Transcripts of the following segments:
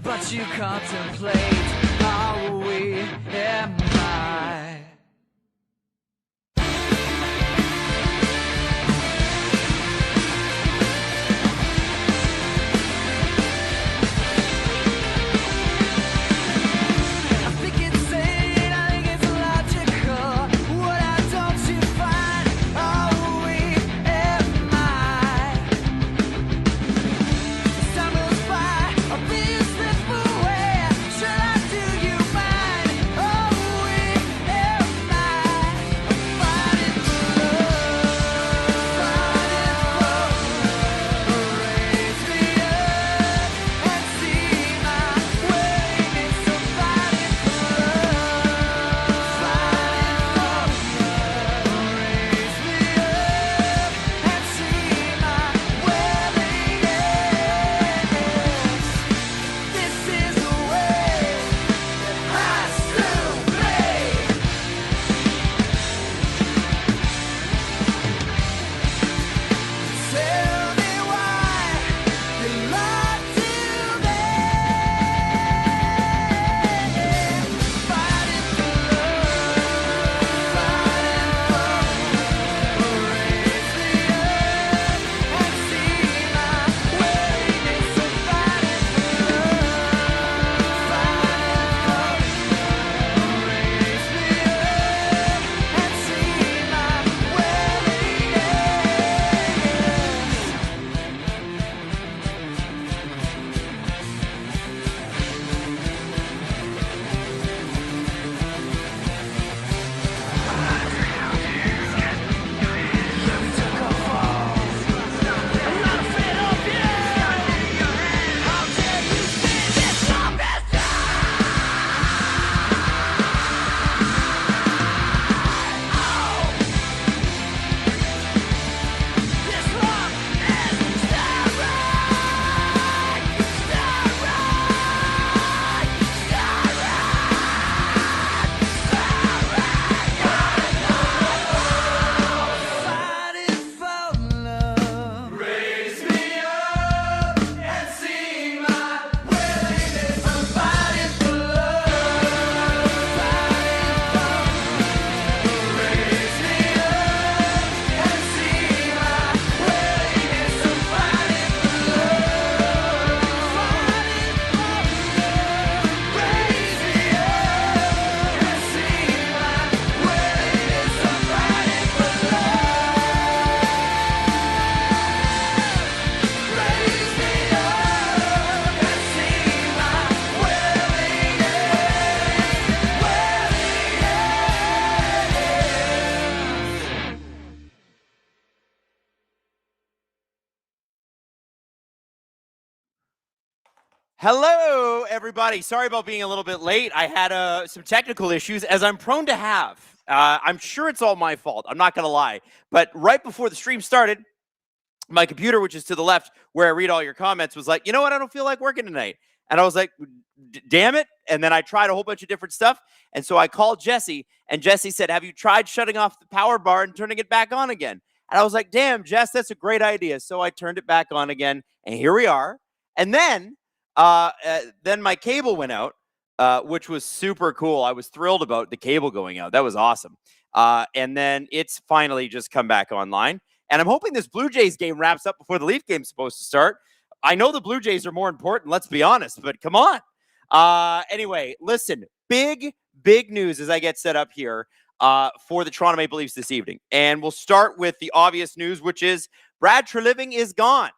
but you contemplate, are we, am I? Hello, everybody. Sorry about being a little bit late. I had some technical issues, as I'm prone to have. I'm sure it's all my fault. I'm not going to lie. But right before the stream started, my computer, which is to the left where I read all your comments, was like, you know what? I don't feel like working tonight. And I was like, damn it. And then I tried a whole bunch of different stuff. And so I called Jesse, and Jesse said, have you tried shutting off the power bar and turning it back on again? And I was like, damn, Jess, that's a great idea. So I turned it back on again, and here we are. And then my cable went out, which was super cool. I was thrilled about the cable going out. That was awesome. And then it's finally just come back online. And I'm hoping this Blue Jays game wraps up before the Leaf game's supposed to start. I know the Blue Jays are more important, let's be honest, but come on. Anyway, listen, big news as I get set up here for the Toronto Maple Leafs this evening. And we'll start with the obvious news, which is Brad Treliving is gone.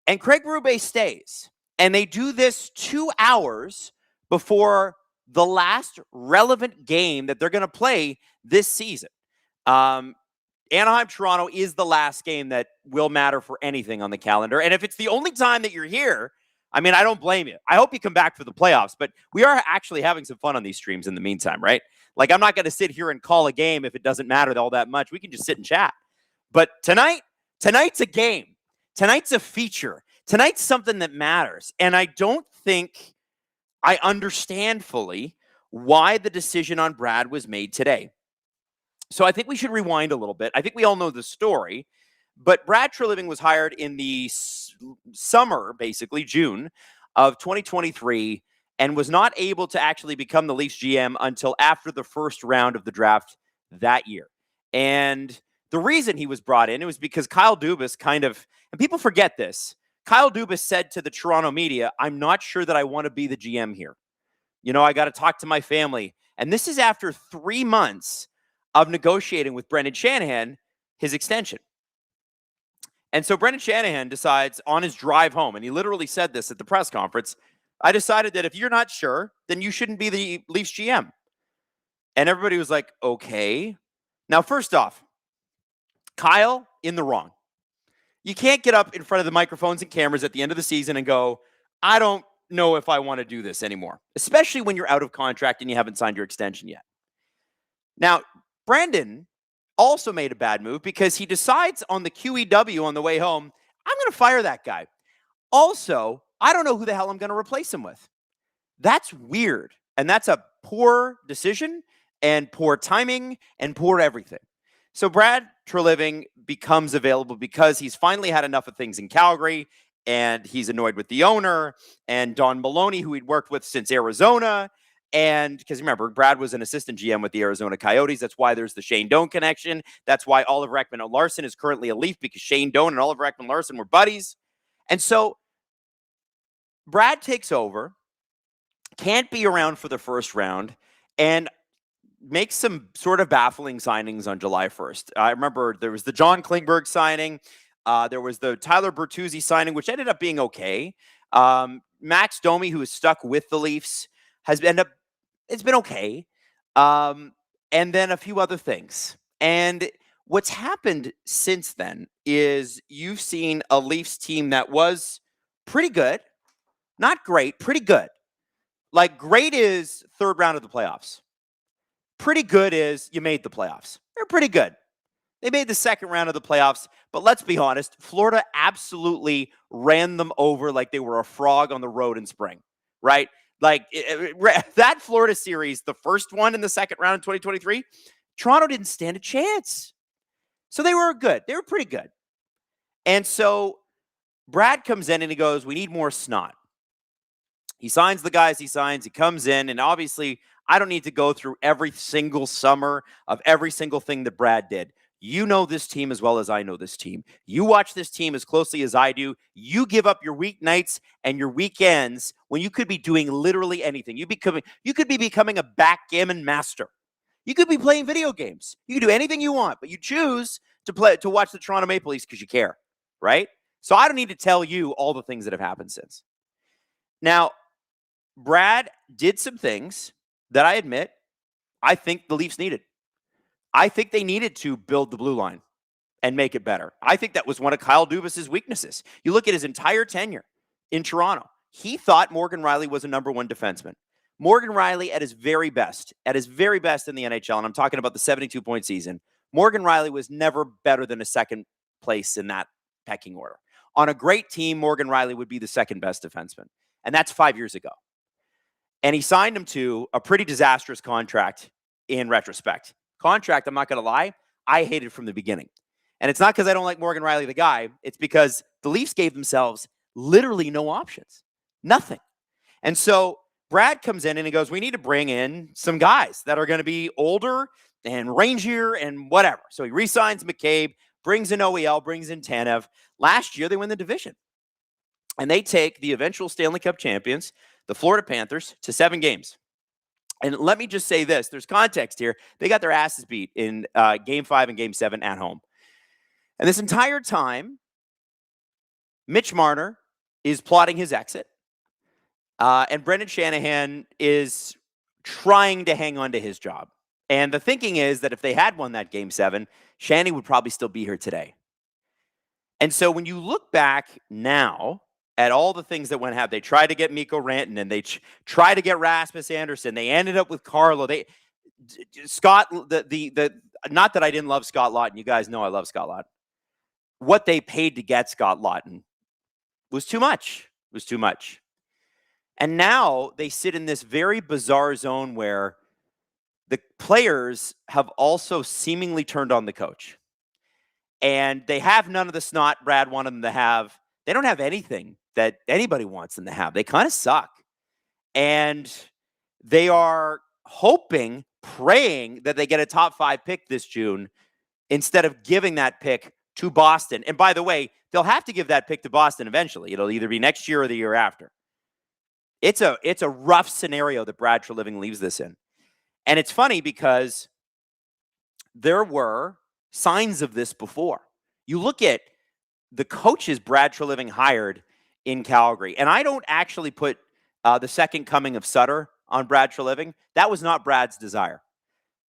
And Craig Berube stays. And they do this 2 hours before the last relevant game that they're going to play this season. Anaheim, Toronto is the last game that will matter for anything on the calendar. And if it's the only time that you're here, I mean, I don't blame you. I hope you come back for the playoffs, but we are actually having some fun on these streams in the meantime, right? Like, I'm not going to sit here and call a game if it doesn't matter all that much. We can just sit and chat. But tonight's a game. Tonight's a feature. Tonight's something that matters. And I don't think I understand fully why the decision on Brad was made today. So I think we should rewind a little bit. I think we all know the story, but Brad Treliving was hired in the summer, basically June, of 2023 and was not able to actually become the Leafs GM until after the first round of the draft that year. And the reason he was brought in, it was because Kyle Dubas and people forget this, Kyle Dubas said to the Toronto media, "I'm not sure that I want to be the GM here. I got to talk to my family." And this is after 3 months of negotiating with Brendan Shanahan his extension. And so Brendan Shanahan decides on his drive home, and he literally said this at the press conference, "I decided that if you're not sure, then you shouldn't be the Leafs GM." And everybody was like, okay. Now, first off, Kyle in the wrong. You can't get up in front of the microphones and cameras at the end of the season and go, "I don't know if I want to do this anymore," especially when you're out of contract and you haven't signed your extension yet. Now, Brandon also made a bad move because he decides on the QEW on the way home, "I'm going to fire that guy. Also, I don't know who the hell I'm going to replace him with." That's weird. And that's a poor decision and poor timing and poor everything. So Brad Treliving becomes available because he's finally had enough of things in Calgary, and he's annoyed with the owner and Don Maloney, who he'd worked with since Arizona. And because remember, Brad was an assistant GM with the Arizona Coyotes. That's why there's the Shane Doan connection. That's why Oliver Ekman-Larsson is currently a Leaf, because Shane Doan and Oliver Ekman-Larsson were buddies. And so Brad takes over, can't be around for the first round, and makes some sort of baffling signings on July 1st. I remember there was the John Klingberg signing. There was the Tyler Bertuzzi signing, which ended up being okay. Max Domi, who is stuck with the Leafs, it's been okay. And then a few other things. And what's happened since then is you've seen a Leafs team that was pretty good, not great, pretty good. Like, great is third round of the playoffs. Pretty good is you made the playoffs. They're pretty good. They made the second round of the playoffs, but let's be honest, Florida absolutely ran them over like they were a frog on the road in spring, right? Like that Florida series, the first one in the second round in 2023, Toronto didn't stand a chance. So they were good. They were pretty good. And so Brad comes in and he goes, "We need more snot." He signs the guys he signs. He comes in, and obviously, I don't need to go through every single summer of every single thing that Brad did. You know this team as well as I know this team. You watch this team as closely as I do. You give up your weeknights and your weekends when you could be doing literally anything. You could be becoming a backgammon master. You could be playing video games. You could do anything you want, but you choose to watch the Toronto Maple Leafs because you care, right? So I don't need to tell you all the things that have happened since. Now, Brad did some things that I admit I think the Leafs needed. I think they needed to build the blue line and make it better. I think that was one of Kyle Dubas' weaknesses. You look at his entire tenure in Toronto. He thought Morgan Rielly was a number one defenseman. Morgan Rielly at his very best in the NHL, and I'm talking about the 72-point season, Morgan Rielly was never better than a second place in that pecking order. On a great team, Morgan Rielly would be the second best defenseman, and that's 5 years ago. And he signed him to a pretty disastrous contract in retrospect. Contract, I'm not going to lie, I hated from the beginning. And it's not because I don't like Morgan Rielly, the guy. It's because the Leafs gave themselves literally no options. Nothing. And so Brad comes in and he goes, "We need to bring in some guys that are going to be older and rangier and whatever." So he re-signs McCabe, brings in OEL, brings in Tanev. Last year, they win the division. And they take the eventual Stanley Cup champions, the Florida Panthers, to 7 games. And let me just say this. There's context here. They got their asses beat in Game 5 and Game 7 at home. And this entire time, Mitch Marner is plotting his exit. And Brendan Shanahan is trying to hang on to his job. And the thinking is that if they had won that Game 7, Shanny would probably still be here today. And so when you look back now at all the things that went happen, they tried to get Mikko Rantanen, and they tried to get Rasmus Andersson. They ended up with Carlo. Not that I didn't love Scott Laughton. You guys know I love Scott Laughton. What they paid to get Scott Laughton was too much. It was too much. And now they sit in this very bizarre zone where the players have also seemingly turned on the coach. And they have none of the snot Brad wanted them to have. They don't have anything that anybody wants them to have. They kind of suck. And they are hoping, praying that they get a top 5 pick this June instead of giving that pick to Boston. And by the way, they'll have to give that pick to Boston eventually. It'll either be next year or the year after. It's a rough scenario that Brad Treliving leaves this in. And it's funny because there were signs of this before. You look at the coaches Brad Treliving hired in Calgary, and I don't actually put the second coming of Sutter on Brad Treliving. That was not Brad's desire.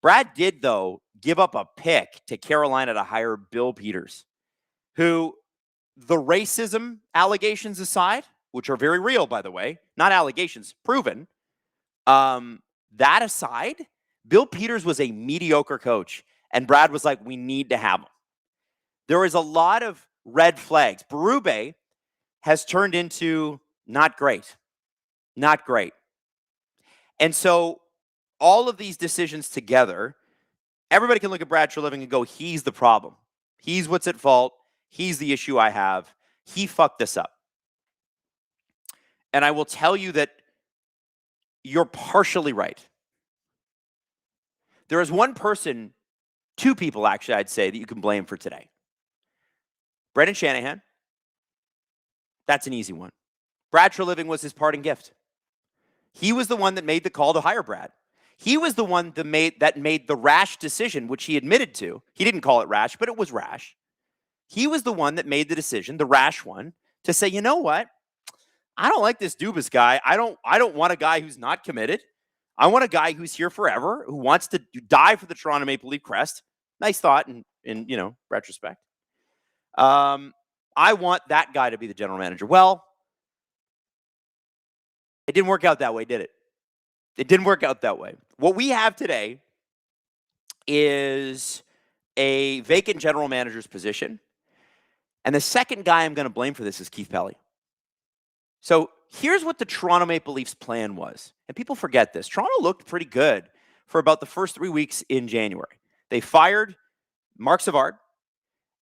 Brad did, though, give up a pick to Carolina to hire Bill Peters, who, the racism allegations aside, which are very real, by the way, not allegations, proven, that aside, Bill Peters was a mediocre coach, and Brad was like, we need to have him. There is a lot of red flags. Berube has turned into not great. Not great. And so all of these decisions together, everybody can look at Brad Treliving and go, he's the problem. He's what's at fault. He's the issue I have. He fucked this up. And I will tell you that you're partially right. There is one person, two people actually, I'd say, that you can blame for today. Brendan Shanahan. That's an easy one. Brad Treliving was his parting gift. He was the one that made the call to hire Brad. He was the one that made the rash decision, which he admitted to. He didn't call it rash, but it was rash. He was the one that made the decision, the rash one, to say, you know what? I don't like this Dubas guy. I don't want a guy who's not committed. I want a guy who's here forever, who wants to die for the Toronto Maple Leaf crest. Nice thought in retrospect. I want that guy to be the general manager. Well, it didn't work out that way, did it? It didn't work out that way. What we have today is a vacant general manager's position. And the second guy I'm going to blame for this is Keith Pelley. So here's what the Toronto Maple Leafs plan was. And people forget this. Toronto looked pretty good for about the first 3 weeks in January. They fired Mark Savard,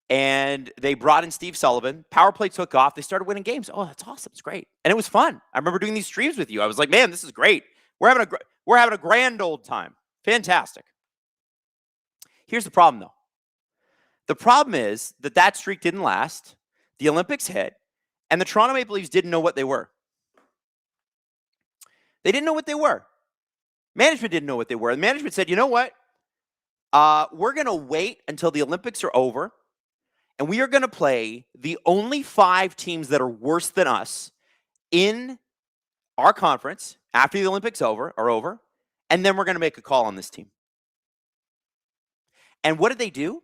and they brought in Steve Sullivan. Power play took off. They started winning games. Oh, that's awesome. It's great. And it was fun. I remember doing these streams with you. I was like, man, this is great. We're having a grand old time. Fantastic. Here's the problem, though. The problem is that streak didn't last. The Olympics hit, and the Toronto Maple Leafs didn't know what they were. They didn't know what they were. Management didn't know what they were. The management said, you know what? We're going to wait until the Olympics are over, and we are going to play the only 5 teams that are worse than us in our conference after the Olympics are over, and then we're going to make a call on this team. And what did they do?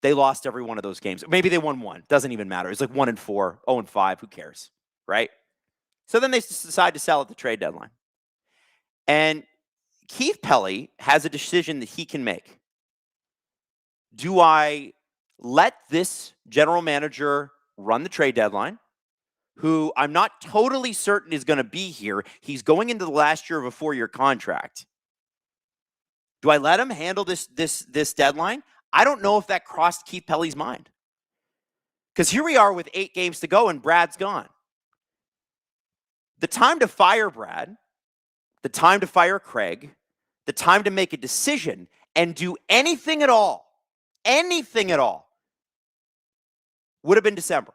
They lost every one of those games. Maybe they won one. Doesn't even matter. It's like 1-4, 0-5. Who cares, right? So then they decide to sell at the trade deadline. And Keith Pelley has a decision that he can make. Do I let this general manager run the trade deadline, who I'm not totally certain is going to be here? He's going into the last year of a 4-year contract. Do I let him handle this deadline? I don't know if that crossed Keith Pelley's mind. Because here we are with 8 games to go and Brad's gone. The time to fire Brad, the time to fire Craig, the time to make a decision and do anything at all, would have been December.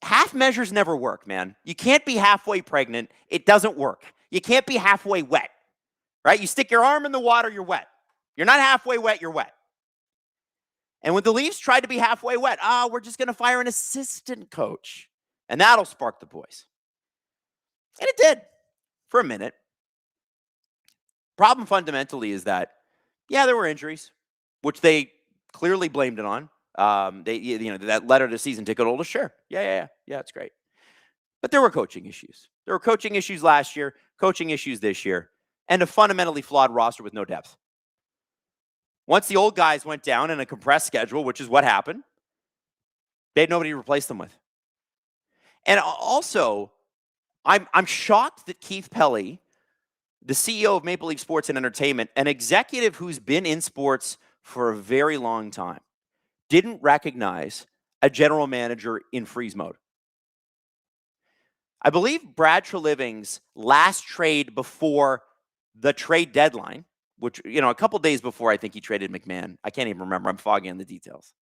Half measures never work, man. You can't be halfway pregnant. It doesn't work. You can't be halfway wet, right? You stick your arm in the water, you're wet. You're not halfway wet, you're wet. And when the Leafs tried to be halfway wet, we're just going to fire an assistant coach. And that'll spark the boys. And it did for a minute. Problem fundamentally is that, there were injuries, which they clearly blamed it on. That letter to season ticket holder, sure. Yeah, it's great. But there were coaching issues. There were coaching issues last year, coaching issues this year, and a fundamentally flawed roster with no depth. Once the old guys went down in a compressed schedule, which is what happened, they had nobody to replace them with. And also, I'm shocked that Keith Pelley, the CEO of Maple Leaf Sports and Entertainment, an executive who's been in sports for a very long time, didn't recognize a general manager in freeze mode. I believe Brad Treliving's last trade before the trade deadline, which, a couple days before I think he traded McMahon. I can't even remember. I'm foggy on the details.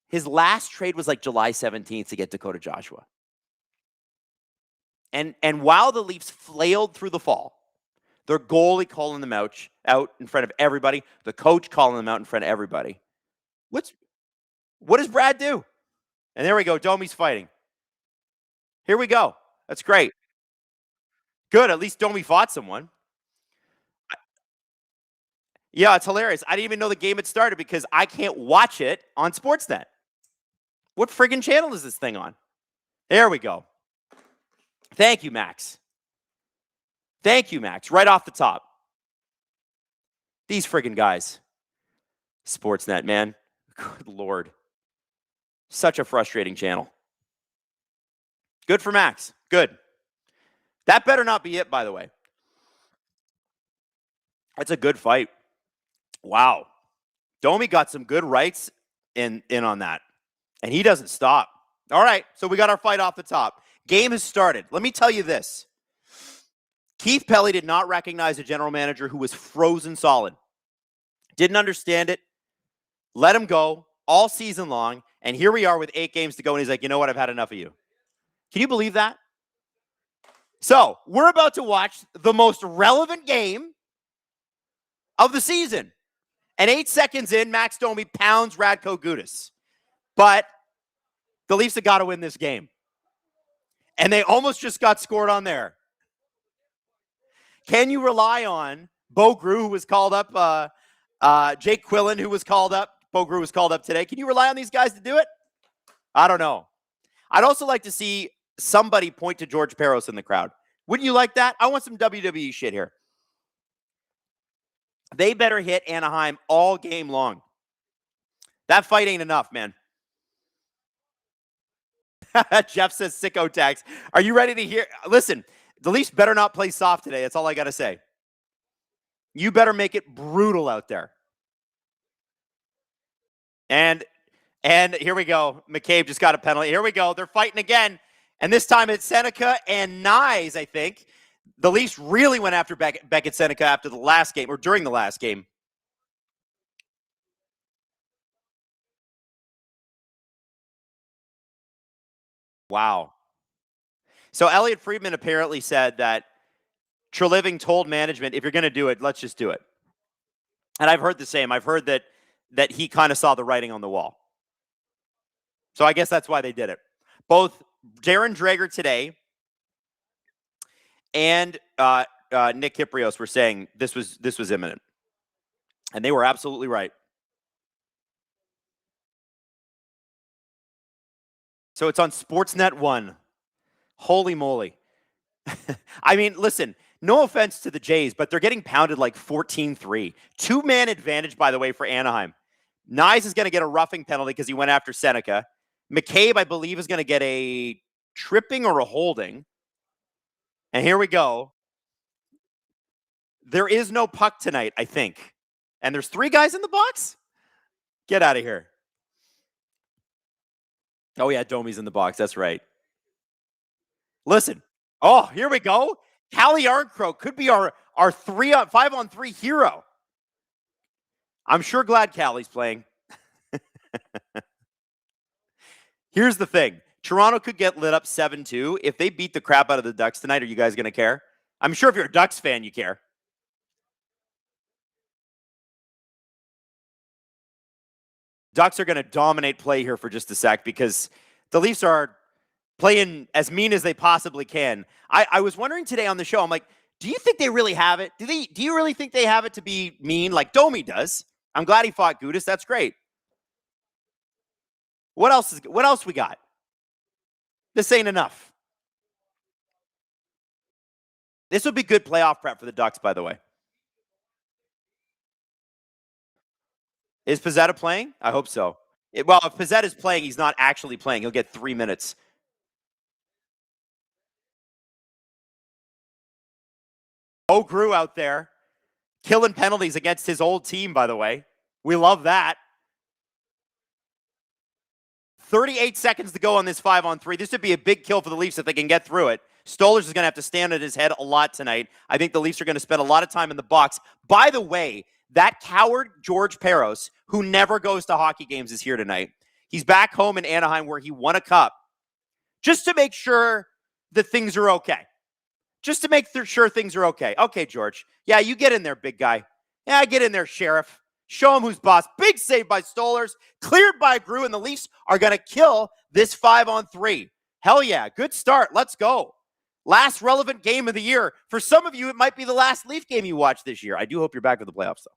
His last trade was like July 17th to get Dakota Joshua. And while the Leafs flailed through the fall, their goalie calling them out in front of everybody, the coach calling them out in front of everybody. What does Brad do? And there we go. Domi's fighting. Here we go. That's great. Good. At least Domi fought someone. Yeah, it's hilarious. I didn't even know the game had started because I can't watch it on Sportsnet. What friggin' channel is this thing on? There we go. Thank you, Max. Thank you, Max. Right off the top. These friggin' guys. Sportsnet, man. Good Lord. Such a frustrating channel. Good for Max. Good. That better not be it, by the way. That's a good fight. Wow. Domi got some good rights in on that. And he doesn't stop. All right, so we got our fight off the top. Game has started. Let me tell you this. Keith Pelly did not recognize a general manager who was frozen solid. Didn't understand it. Let him go all season long. And here we are with 8 games to go. And he's like, you know what? I've had enough of you. Can you believe that? So we're about to watch the most relevant game of the season. And 8 seconds in, Max Domi pounds Radko Gudas. But the Leafs have got to win this game. And they almost just got scored on there. Can you rely on Bo Grew, who was called up, Jake Quillen, who was called up? Bo Grew was called up today. Can you rely on these guys to do it? I don't know. I'd also like to see somebody point to George Peros in the crowd. Wouldn't you like that? I want some WWE shit here. They better hit Anaheim all game long. That fight ain't enough, man. Jeff says sicko tax. Are you ready to hear? Listen, the Leafs better not play soft today. That's all I got to say. You better make it brutal out there. And here we go. McCabe just got a penalty. Here we go. They're fighting again. And this time it's Seneca and Nyes, I think. The Leafs really went after Beckett Seneca after the last game, or during the last game. Wow. So Elliot Friedman apparently said that Treliving told management, if you're going to do it, let's just do it. And I've heard the same. I've heard that he kind of saw the writing on the wall. So I guess that's why they did it. Both Darren Dreger today and Nick Kyprios were saying this was imminent. And they were absolutely right. So it's on Sportsnet 1. Holy moly. I mean, listen, no offense to the Jays, but they're getting pounded like 14-3. 2-man advantage, by the way, for Anaheim. Nyes is going to get a roughing penalty because he went after Seneca. McCabe, I believe, is going to get a tripping or a holding. And here we go. There is no puck tonight, I think. And there's 3 guys in the box? Get out of here. Oh, yeah, Domi's in the box. That's right. Listen. Oh, here we go. Callie Arncroke could be our 5-on-3 hero. I'm sure glad Callie's playing. Here's the thing. Toronto could get lit up 7-2. If they beat the crap out of the Ducks tonight, are you guys going to care? I'm sure if you're a Ducks fan, you care. Ducks are going to dominate play here for just a sec because the Leafs are playing as mean as they possibly can. I was wondering today on the show, I'm like, do you think they really have it? Do you really think they have it to be mean like Domi does? I'm glad he fought Gudas. That's great. What else we got? This ain't enough. This would be good playoff prep for the Ducks, by the way. Is Pizzetta playing? I hope so. Well, if Pizzetta is playing, he's not actually playing. He'll get 3 minutes. Bo Grew out there killing penalties against his old team, by the way. We love that. 38 seconds to go on this 5-on-3. This would be a big kill for the Leafs if they can get through it. Stolarz is going to have to stand at his head a lot tonight. I think the Leafs are going to spend a lot of time in the box. By the way, that coward George Parros, who never goes to hockey games, is here tonight. He's back home in Anaheim where he won a cup just to make sure that things are okay. Just to make sure things are okay. Okay, George. Yeah, you get in there, big guy. Yeah, get in there, Sheriff. Show him who's boss. Big save by Stolarz. Cleared by Grew, and the Leafs are going to kill this 5-on-3. Hell yeah. Good start. Let's go. Last relevant game of the year. For some of you, it might be the last Leaf game you watch this year. I do hope you're back for the playoffs, though.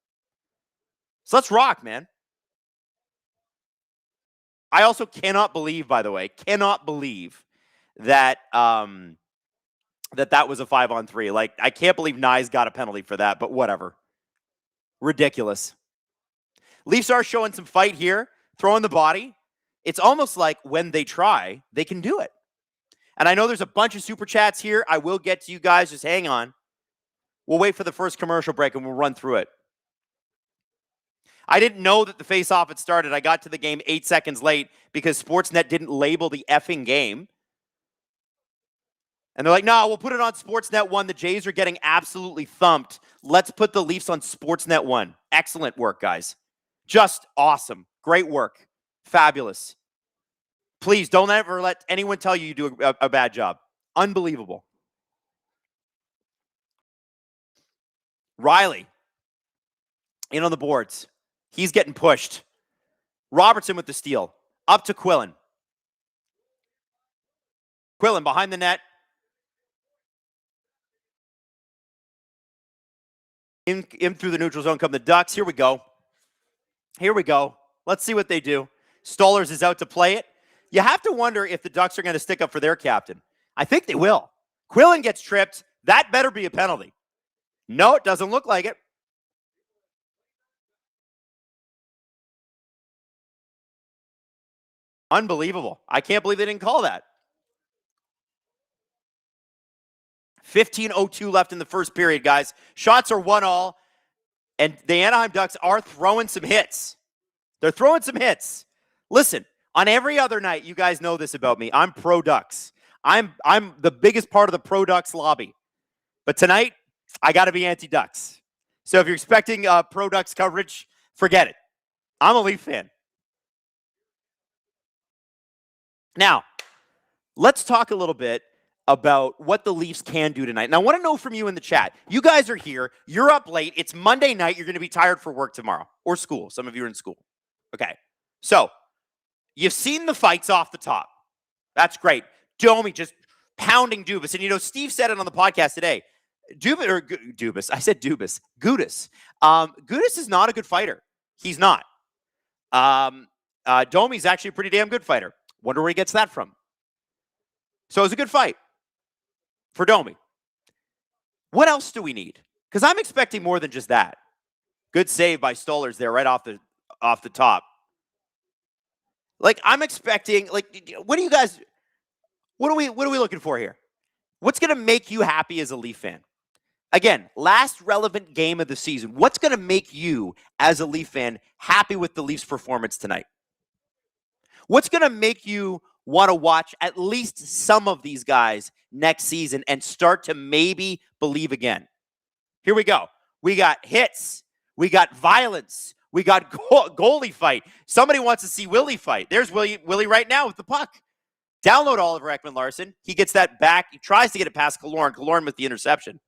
So let's rock, man. I also cannot believe, by the way, that that was a 5-on-3. Like, I can't believe Nyes got a penalty for that, but whatever. Ridiculous. Leafs are showing some fight here, throwing the body. It's almost like when they try, they can do it. And I know there's a bunch of super chats here. I will get to you guys. Just hang on. We'll wait for the first commercial break and we'll run through it. I didn't know that the face-off had started. I got to the game 8 seconds late because Sportsnet didn't label the effing game. And they're like, no, we'll put it on Sportsnet 1. The Jays are getting absolutely thumped. Let's put the Leafs on Sportsnet 1. Excellent work, guys. Just awesome. Great work. Fabulous. Please don't ever let anyone tell you you do a bad job. Unbelievable. Riley in on the boards. He's getting pushed. Robertson with the steal. Up to Quillen. Quillen behind the net. In through the neutral zone come the Ducks. Here we go. Here we go. Let's see what they do. Stolarz is out to play it. You have to wonder if the Ducks are going to stick up for their captain. I think they will. Quillen gets tripped. That better be a penalty. No, it doesn't look like it. Unbelievable. I can't believe they didn't call that. 15:02 left in the first period, guys. Shots are 1-1, and the Anaheim Ducks are throwing some hits. They're throwing some hits. Listen, on every other night, you guys know this about me. I'm pro-Ducks. I'm the biggest part of the pro-Ducks lobby. But tonight, I got to be anti-Ducks. So if you're expecting pro-Ducks coverage, forget it. I'm a Leaf fan. Now, let's talk a little bit about what the Leafs can do tonight. And I want to know from you in the chat. You guys are here. You're up late. It's Monday night. You're going to be tired for work tomorrow or school. Some of you are in school. Okay. So, you've seen the fights off the top. That's great. Domi just pounding Dubas. And, you know, Steve said it on the podcast today. Dubas. I said Dubas. Gudas. Gudas is not a good fighter. He's not. Domi's actually a pretty damn good fighter. Wonder where he gets that from. So it was a good fight for Domi. What else do we need? Because I'm expecting more than just that. Good save by Stolarz there right off the top. Like, I'm expecting, like, what are we looking for here? What's going to make you happy as a Leaf fan? Again, last relevant game of the season. What's going to make you, as a Leaf fan, happy with the Leafs' performance tonight? What's going to make you want to watch at least some of these guys next season and start to maybe believe again? Here we go. We got hits. We got violence. We got goalie fight. Somebody wants to see Willie fight. There's Willie right now with the puck. Download Oliver Ekman-Larsson. He gets that back. He tries to get it past Killorn. Killorn with the interception.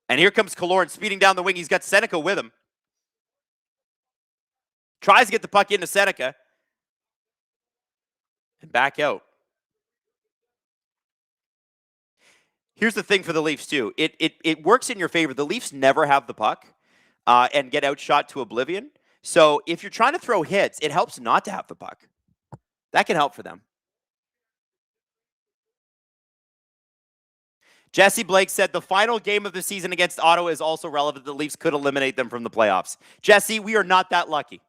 And here comes Killorn speeding down the wing. He's got Seneca with him. Tries to get the puck into Seneca. And back out. Here's the thing for the Leafs, too. It works in your favor. The Leafs never have the puck and get outshot to oblivion. So if you're trying to throw hits, it helps not to have the puck. That can help for them. Jesse Blake said the final game of the season against Ottawa is also relevant. The Leafs could eliminate them from the playoffs. Jesse, we are not that lucky.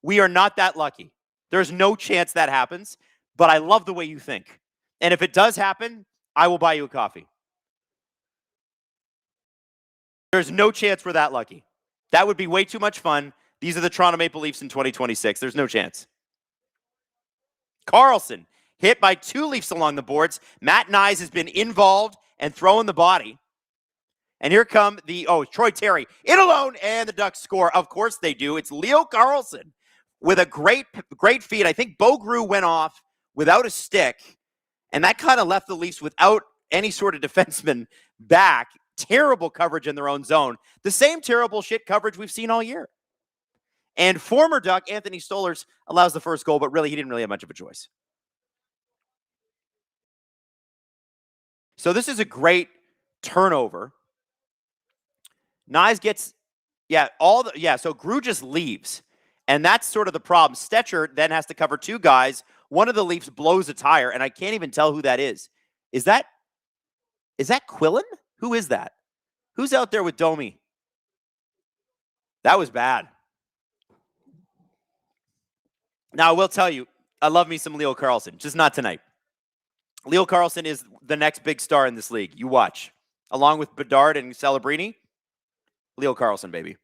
We are not that lucky. There's no chance that happens, but I love the way you think. And if it does happen, I will buy you a coffee. There's no chance we're that lucky. That would be way too much fun. These are the Toronto Maple Leafs in 2026. There's no chance. Carlson hit by 2 Leafs along the boards. Matt Nyes has been involved and throwing the body. And here come Troy Terry in alone, and the Ducks score. Of course they do. It's Leo Carlson with a great feed. I think Bogru went off without a stick, and that kind of left the Leafs without any sort of defenseman back. Terrible coverage in their own zone. The same terrible shit coverage we've seen all year. And former Duck Anthony Stolarz allows the first goal, but really he didn't really have much of a choice. So this is a great turnover. Nyes gets, so Grew just leaves. And that's sort of the problem. Stetcher then has to cover 2 guys. One of the Leafs blows a tire, and I can't even tell who that is. Is that Quillen? Who is that? Who's out there with Domi? That was bad. Now, I will tell you, I love me some Leo Carlson, just not tonight. Leo Carlson is the next big star in this league. You watch. Along with Bedard and Celebrini, Leo Carlson, baby.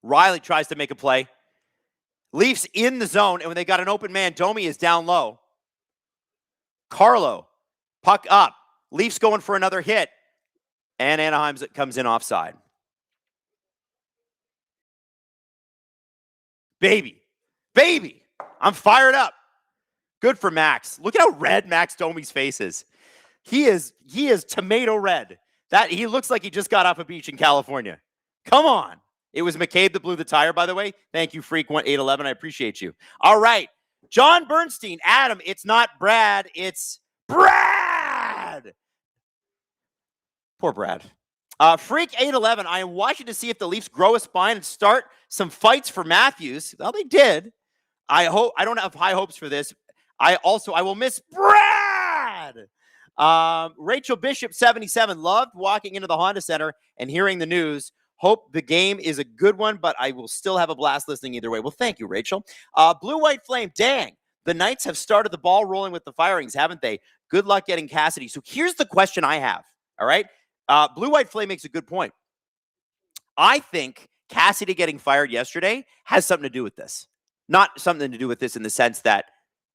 Riley tries to make a play. Leafs in the zone, and when they got an open man, Domi is down low. Carlo, puck up. Leafs going for another hit, and Anaheim comes in offside. Baby, I'm fired up. Good for Max. Look at how red Max Domi's face is. He is tomato red. That he looks like he just got off a beach in California. Come on. It was McCabe that blew the tire, by the way. Thank you, Freak 811. I appreciate you. All right. John Bernstein. Adam, it's not Brad. It's Brad. Poor Brad. Freak 811. I am watching to see if the Leafs grow a spine and start some fights for Matthews. Well, they did. I don't have high hopes for this. I will miss Brad. Rachel Bishop 77 loved walking into the Honda Center and hearing the news. Hope the game is a good one, but I will still have a blast listening either way. Well, thank you, Rachel. Blue White Flame, dang. The Knights have started the ball rolling with the firings, haven't they? Good luck getting Cassidy. So here's the question I have, all right? Blue White Flame makes a good point. I think Cassidy getting fired yesterday has something to do with this. Not something to do with this in the sense that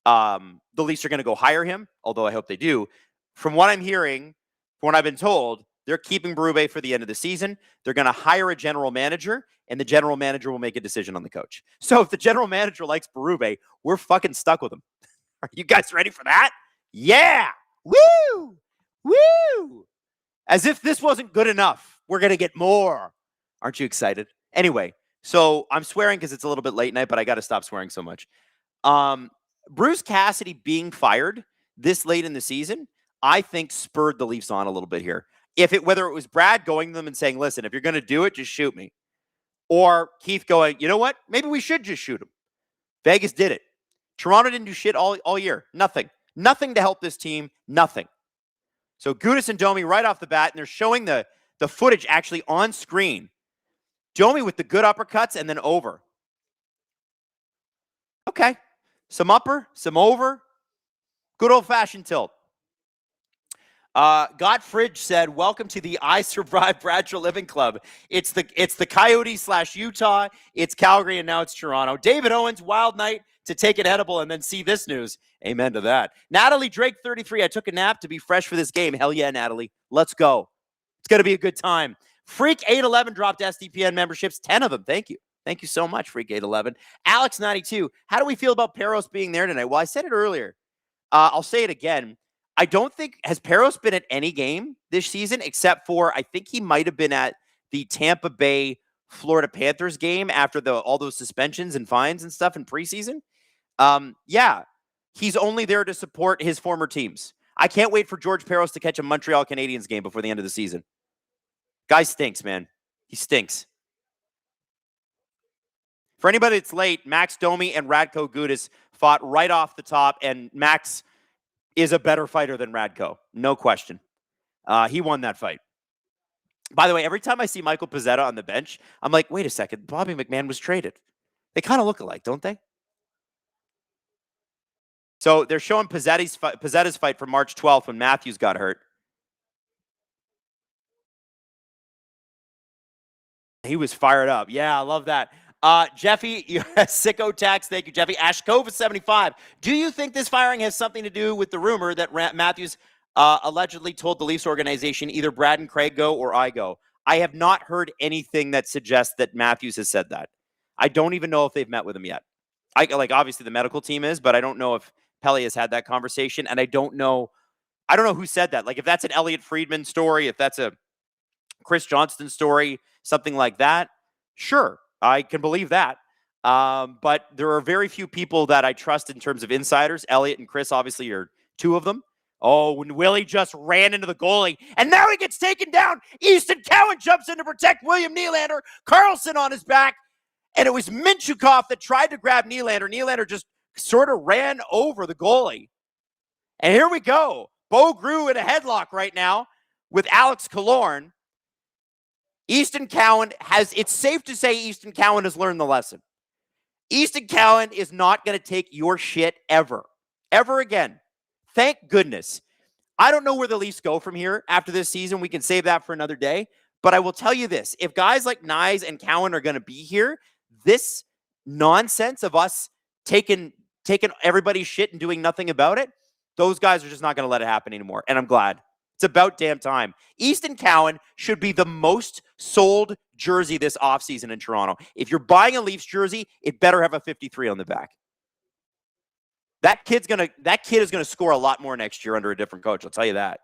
the Leafs are going to go hire him, although I hope they do. From what I'm hearing, from what I've been told, they're keeping Berube for the end of the season. They're going to hire a general manager, and the general manager will make a decision on the coach. So if the general manager likes Berube, we're fucking stuck with him. Are you guys ready for that? Yeah! Woo! Woo! As if this wasn't good enough. We're going to get more. Aren't you excited? Anyway, so I'm swearing because it's a little bit late night, but I got to stop swearing so much. Bruce Cassidy being fired this late in the season, I think spurred the Leafs on a little bit here. Whether it was Brad going to them and saying, listen, if you're going to do it, just shoot me. Or Keith going, you know what? Maybe we should just shoot him. Vegas did it. Toronto didn't do shit all year. Nothing. Nothing to help this team. Nothing. So Gudas and Domi right off the bat, and they're showing the footage actually on screen. Domi with the good uppercuts and then over. Okay. Some upper, some over. Good old-fashioned tilt. Gottfried said, welcome to the I Survived Brad Treliving Club. It's the Coyotes / Utah. It's Calgary, and now it's Toronto. David Owens, wild night to take an edible and then see this news. Amen to that. Natalie Drake, 33. I took a nap to be fresh for this game. Hell yeah, Natalie. Let's go. It's going to be a good time. Freak 811 dropped SDPN memberships. 10 of them. Thank you. Thank you so much, Freak 811. Alex 92. How do we feel about Peros being there tonight? Well, I said it earlier. I'll say it again. I don't think, has Peros been at any game this season except for, I think he might have been at the Tampa Bay Florida Panthers game after all those suspensions and fines and stuff in preseason. Yeah, he's only there to support his former teams. I can't wait for George Peros to catch a Montreal Canadiens game before the end of the season. Guy stinks, man. He stinks. For anybody that's late, Max Domi and Radko Gudas fought right off the top, and Max is a better fighter than Radko. No question. He won that fight. By the way, every time I see Michael Pezzetta on the bench, I'm like, wait a second, Bobby McMahon was traded. They kind of look alike, don't they? So they're showing Pezzetta's fight from March 12th when Matthews got hurt. He was fired up. Yeah, I love that. Jeffy, sicko tax. Thank you, Jeffy. Ashkova75. Do you think this firing has something to do with the rumor that Matthews allegedly told the Leafs organization either Brad and Craig go or I go? I have not heard anything that suggests that Matthews has said that. I don't even know if they've met with him yet. Obviously the medical team is, but I don't know if Pelly has had that conversation, and I don't know who said that. Like, if that's an Elliot Friedman story, if that's a Chris Johnston story, something like that, sure, I can believe that. But there are very few people that I trust in terms of insiders. Elliot and Chris obviously are two of them. Oh, when Willie just ran into the goalie, and now he gets taken down. Easton Cowan jumps in to protect William Nylander. Karlsson on his back, and it was Minchukov that tried to grab Nylander. Nylander just sort of ran over the goalie. And here we go. Bo Grew in a headlock right now with Alex Killorn. Easton Cowan it's safe to say Easton Cowan has learned the lesson. Easton Cowan is not going to take your shit ever again. Thank goodness. I don't know where the Leafs go from here after this season. We can save that for another day. But I will tell you this. If guys like Nyes and Cowan are going to be here, this nonsense of us taking everybody's shit and doing nothing about it, those guys are just not going to let it happen anymore. And I'm glad. It's about damn time. Easton Cowan should be the most sold jersey this offseason in Toronto. If you're buying a Leafs jersey, it better have a 53 on the back. That kid is gonna score a lot more next year under a different coach. I'll tell you that.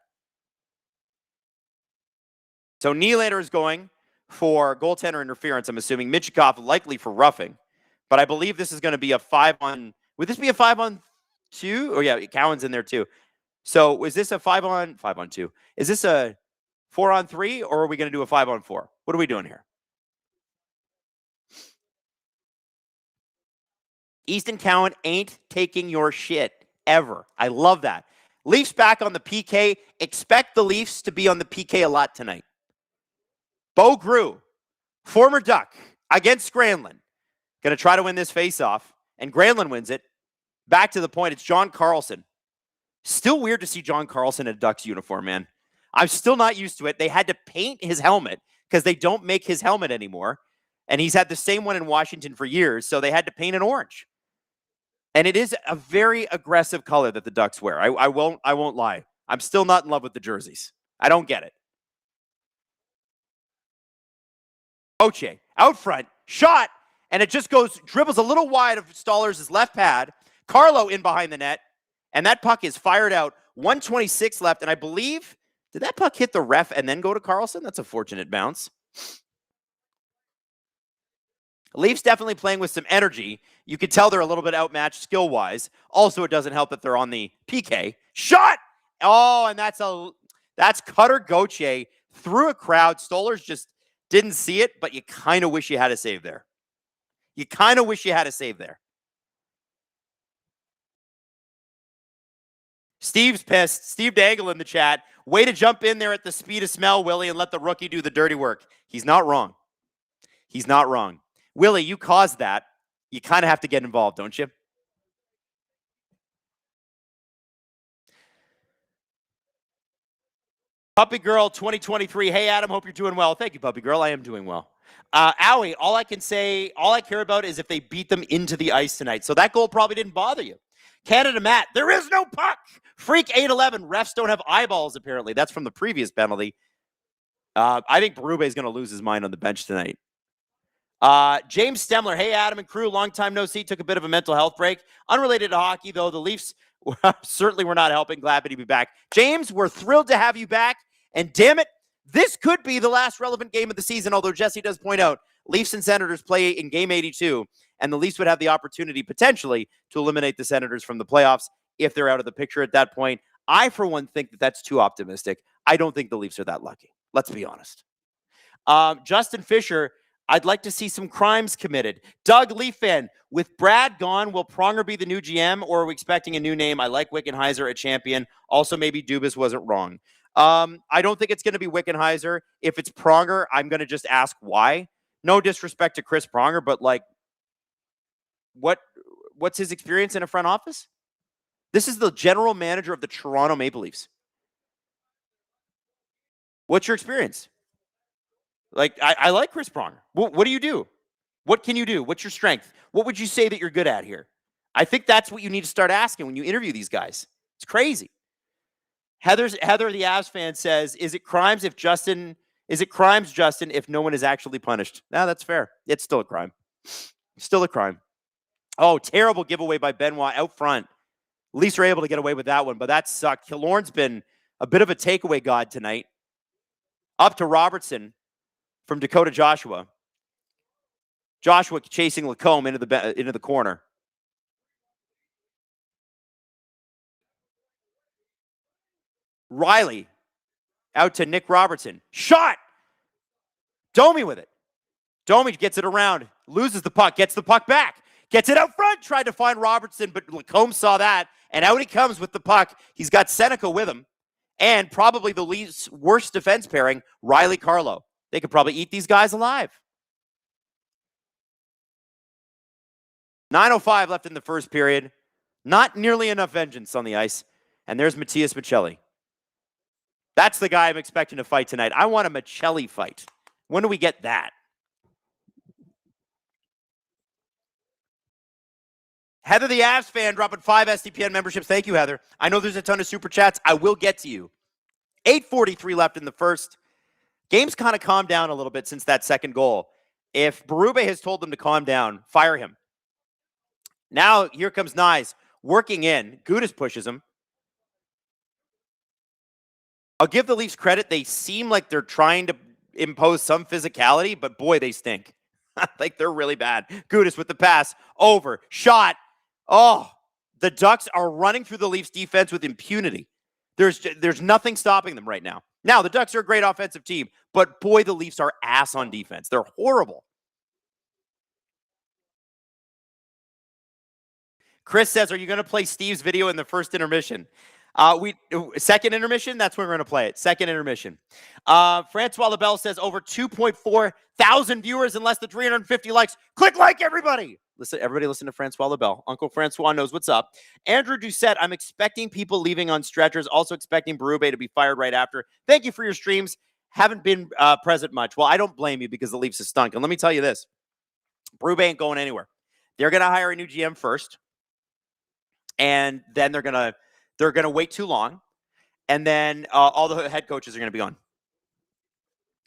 So Nylander is going for goaltender interference. I'm assuming Minchukov likely for roughing, but I believe this is going to be a 5-on. Would this be a 5-on-2? Oh yeah, Cowan's in there too. So is this a 5-on-2? Is this a 4-on-3, or are we going to do a 5-on-4? What are we doing here? Easton Cowan ain't taking your shit ever. I love that. Leafs back on the PK. Expect the Leafs to be on the PK a lot tonight. Bo Grew, former Duck, against Granlund. Going to try to win this faceoff, and Granlund wins it. Back to the point, it's John Karlsson. Still weird to see John Karlsson in a Ducks uniform, man. I'm still not used to it. They had to paint his helmet because they don't make his helmet anymore. And he's had the same one in Washington for years, so they had to paint it orange. And it is a very aggressive color that the Ducks wear. I won't lie. I'm still not in love with the jerseys. I don't get it. Oche, out front, shot, and it just dribbles a little wide of Stollers' left pad. Carlo in behind the net, and that puck is fired out. 1:26 left, and I believe, did that puck hit the ref and then go to Karlsson? That's a fortunate bounce. Leafs definitely playing with some energy. You can tell they're a little bit outmatched skill-wise. Also, it doesn't help that they're on the PK. Shot! Oh, and that's Cutter Gauthier through a crowd. Stollers just didn't see it, but you kind of wish you had a save there. Steve's pissed. Steve Dangle in the chat. Way to jump in there at the speed of smell, Willie, and let the rookie do the dirty work. He's not wrong. Willie, you caused that. You kind of have to get involved, don't you? Puppy Girl 2023. Hey, Adam, hope you're doing well. Thank you, Puppy Girl. I am doing well. Owie, all I care about is if they beat them into the ice tonight. So that goal probably didn't bother you. Canada Matt, there is no puck. Freak 811. Refs don't have eyeballs, apparently. That's from the previous penalty. I think Berube is going to lose his mind on the bench tonight. James Stemler, hey, Adam and crew, long time no see, took a bit of a mental health break. Unrelated to hockey, though, the Leafs certainly were not helping. Glad to be back. James, we're thrilled to have you back. And damn it, this could be the last relevant game of the season, although Jesse does point out Leafs and Senators play in game 82, and the Leafs would have the opportunity potentially to eliminate the Senators from the playoffs if they're out of the picture at that point. I, for one, think that that's too optimistic. I don't think the Leafs are that lucky. Let's be honest. Justin Fisher, I'd like to see some crimes committed. Doug Leaf fan, with Brad gone, will Pronger be the new GM, or are we expecting a new name? I like Wickenheiser, a champion. Also, maybe Dubas wasn't wrong. I don't think it's going to be Wickenheiser. If it's Pronger, I'm going to just ask why. No disrespect to Chris Pronger, but like, what's his experience in a front office? This is the general manager of the Toronto Maple Leafs. What's your experience? Like, I like Chris Pronger. What do you do? What can you do? What's your strength? What would you say that you're good at here? I think that's what you need to start asking when you interview these guys. It's crazy. Heather, the Avs fan, says, is it crimes, Justin, if no one is actually punished? No, that's fair. It's still a crime. Still a crime. Oh, terrible giveaway by Benoit out front. At least we're able to get away with that one, but that sucked. Killorn's been a bit of a takeaway god tonight. Up to Robertson from Dakota Joshua. Joshua chasing Lacombe into the corner. Riley out to Nick Robertson. Shot! Domi with it. Domi gets it around, loses the puck, gets the puck back, gets it out front, tried to find Robertson, but Lacombe saw that, and out he comes with the puck. He's got Seneca with him, and probably the least worst defense pairing, Riley Carlo. They could probably eat these guys alive. 9:05 left in the first period. Not nearly enough vengeance on the ice. And there's Matias Maccelli. That's the guy I'm expecting to fight tonight. I want a Maccelli fight. When do we get that? Heather the Avs fan dropping 5 SDPN memberships. Thank you, Heather. I know there's a ton of super chats. I will get to you. 8:43 left in the first. Game's kind of calmed down a little bit since that second goal. If Berube has told them to calm down, fire him. Now, here comes Nyes working in. Gudas pushes him. I'll give the Leafs credit. They seem like they're trying to impose some physicality, but boy, they stink. Like they're really bad. Gudas with the pass. Over. Shot. Oh, the Ducks are running through the Leafs defense with impunity. There's nothing stopping them right now. Now, the Ducks are a great offensive team, but boy, the Leafs are ass on defense. They're horrible. Chris says, are you going to play Steve's video in the first intermission? Second intermission, that's when we're going to play it. Second intermission. Francois Labelle says, over 2.4 thousand viewers and less than 350 likes. Click like, everybody. Everybody listen to Francois Labelle. Uncle Francois knows what's up. Andrew Doucette, I'm expecting people leaving on stretchers. Also expecting Berube to be fired right after. Thank you for your streams. Haven't been present much. Well, I don't blame you because the Leafs have stunk. And let me tell you this. Berube ain't going anywhere. They're going to hire a new GM first. And then they're gonna wait too long, and then all the head coaches are gonna be gone.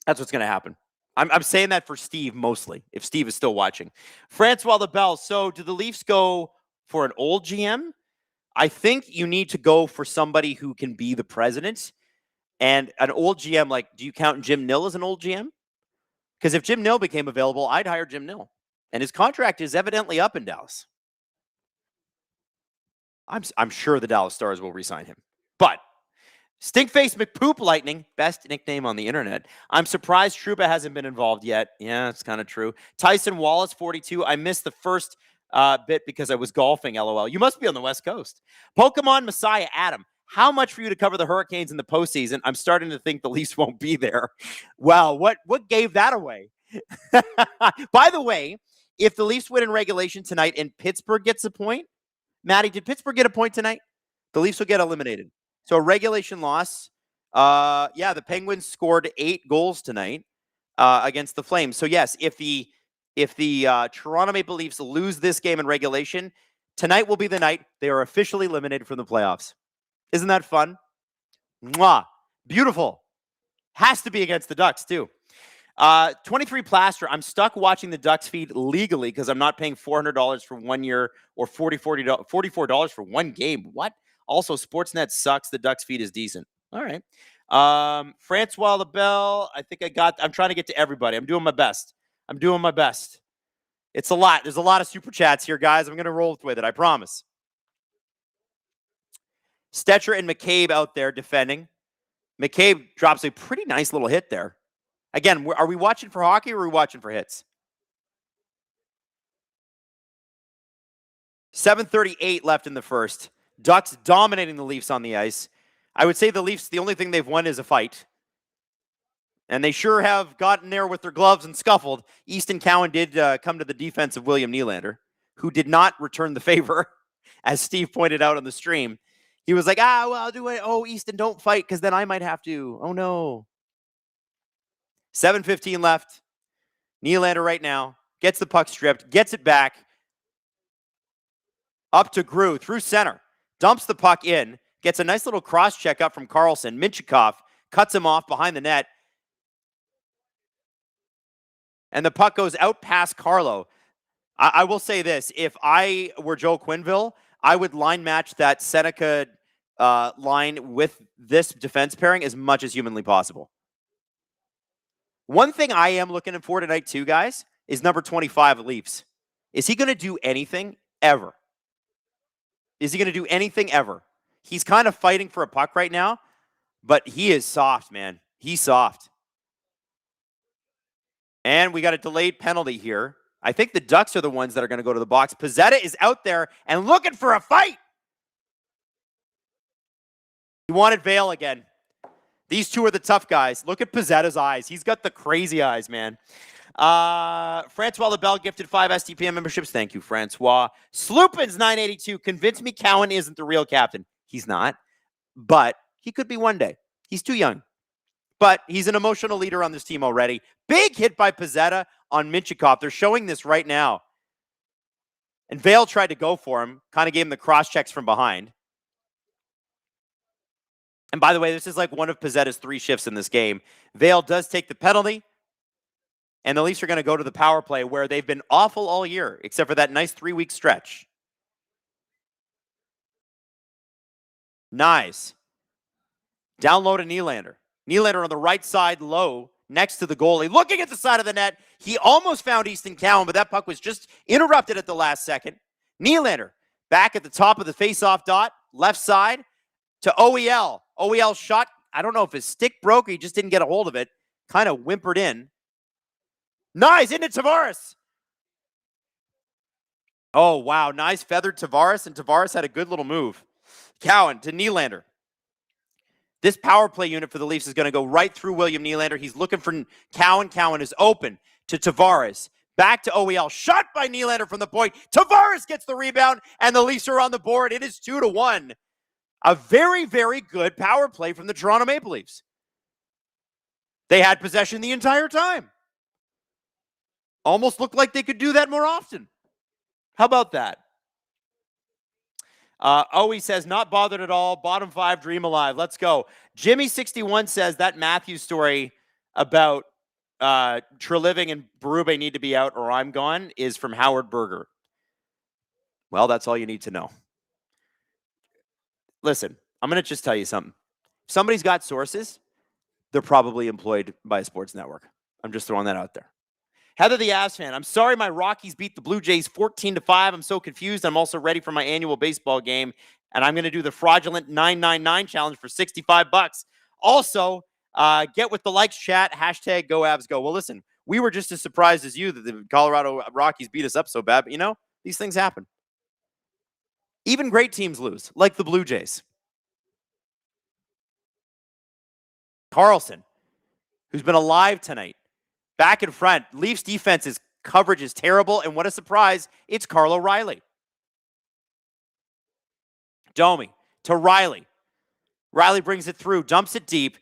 That's what's gonna happen. I'm saying that for Steve mostly, if Steve is still watching. Francois Labelle. So do the Leafs go for an old GM? I think you need to go for somebody who can be the president. And an old GM, like, do you count Jim Nill as an old GM? Because if Jim Nill became available, I'd hire Jim Nill, and his contract is evidently up in Dallas. I'm sure the Dallas Stars will re-sign him. But Stinkface McPoop Lightning, best nickname on the internet. I'm surprised Trouba hasn't been involved yet. Yeah, it's kind of true. Tyson Wallace, 42. I missed the first bit because I was golfing, LOL. You must be on the West Coast. Pokemon Messiah Adam, how much for you to cover the Hurricanes in the postseason? I'm starting to think the Leafs won't be there. Wow, what gave that away? By the way, if the Leafs win in regulation tonight and Pittsburgh gets a point, Maddie, did Pittsburgh get a point tonight? The Leafs will get eliminated. So a regulation loss. The Penguins scored 8 goals tonight against the Flames. So yes, if the Toronto Maple Leafs lose this game in regulation, tonight will be the night they are officially eliminated from the playoffs. Isn't that fun? Mwah. Beautiful. Has to be against the Ducks too. 23 Plaster. I'm stuck watching the Ducks feed legally because I'm not paying $400 for 1 year or $44 for one game. What? Also, Sportsnet sucks. The Ducks feed is decent. All right. Francois Labelle. I'm trying to get to everybody. I'm doing my best. It's a lot. There's a lot of super chats here, guys. I'm going to roll with it. I promise. Stetcher and McCabe out there defending. McCabe drops a pretty nice little hit there. Again, are we watching for hockey or are we watching for hits? 7:38 left in the first. Ducks dominating the Leafs on the ice. I would say the Leafs, the only thing they've won is a fight. And they sure have gotten there with their gloves and scuffled. Easton Cowan did come to the defense of William Nylander, who did not return the favor, as Steve pointed out on the stream. He was like, I'll do it. Oh, Easton, don't fight because then I might have to. Oh, no. 7:15 left. Nylander right now gets the puck stripped, gets it back up to Grew through center, dumps the puck in, gets a nice little cross check up from Carlson. Minchikov cuts him off behind the net, and the puck goes out past Carlo. I will say this. If I were Joe Quenneville, I would line match that Seneca line with this defense pairing as much as humanly possible. One thing I am looking for tonight too, guys, is number 25 Leafs. Is he going to do anything ever? Is he going to do anything ever? He's kind of fighting for a puck right now, but he is soft, man. He's soft. And we got a delayed penalty here. I think the Ducks are the ones that are going to go to the box. Pezzetta is out there and looking for a fight. He wanted Wylde again. These two are the tough guys. Look at Pezzetta's eyes. He's got the crazy eyes, man. Francois LaBelle gifted 5 STPM memberships. Thank you, Francois. Sloopins 982. Convince me Cowan isn't the real captain. He's not, but he could be one day. He's too young. But he's an emotional leader on this team already. Big hit by Pezzetta on Minchikov. They're showing this right now. And Wylde tried to go for him, kind of gave him the cross checks from behind. And by the way, this is like one of Pezzetta's 3 shifts in this game. Wylde does take the penalty. And the Leafs are going to go to the power play where they've been awful all year, except for that nice 3-week stretch. Nice. Down low to Nylander. Nylander on the right side, low, next to the goalie. Looking at the side of the net. He almost found Easton Cowan, but that puck was just interrupted at the last second. Nylander back at the top of the face-off dot, left side to OEL. OEL shot, I don't know if his stick broke or he just didn't get a hold of it. Kind of whimpered in. Nice, into Tavares. Oh, wow, nice feathered Tavares, and Tavares had a good little move. Cowan to Nylander. This power play unit for the Leafs is going to go right through William Nylander. He's looking for Cowan. Cowan is open to Tavares. Back to OEL. Shot by Nylander from the point. Tavares gets the rebound, and the Leafs are on the board. It is 2-1. A very, very good power play from the Toronto Maple Leafs. They had possession the entire time. Almost looked like they could do that more often. How about that? He says, not bothered at all. Bottom 5, dream alive. Let's go. Jimmy61 says that Matthews story about Treliving and Berube need to be out or I'm gone is from Howard Berger. Well, that's all you need to know. Listen, I'm going to just tell you something. If somebody's got sources, they're probably employed by a sports network. I'm just throwing that out there. Heather the Avs fan, I'm sorry my Rockies beat the Blue Jays 14-5. I'm so confused. I'm also ready for my annual baseball game, and I'm going to do the fraudulent 999 challenge for $65. Also, get with the likes chat, hashtag Go Avs Go. Well, listen, we were just as surprised as you that the Colorado Rockies beat us up so bad, but you know, these things happen. Even great teams lose, like the Blue Jays. Carlson, who's been alive tonight. Back in front, Leafs defense's coverage is terrible, and what a surprise, it's Carl O'Reilly. Domi to Riley. Riley brings it through, dumps it deep.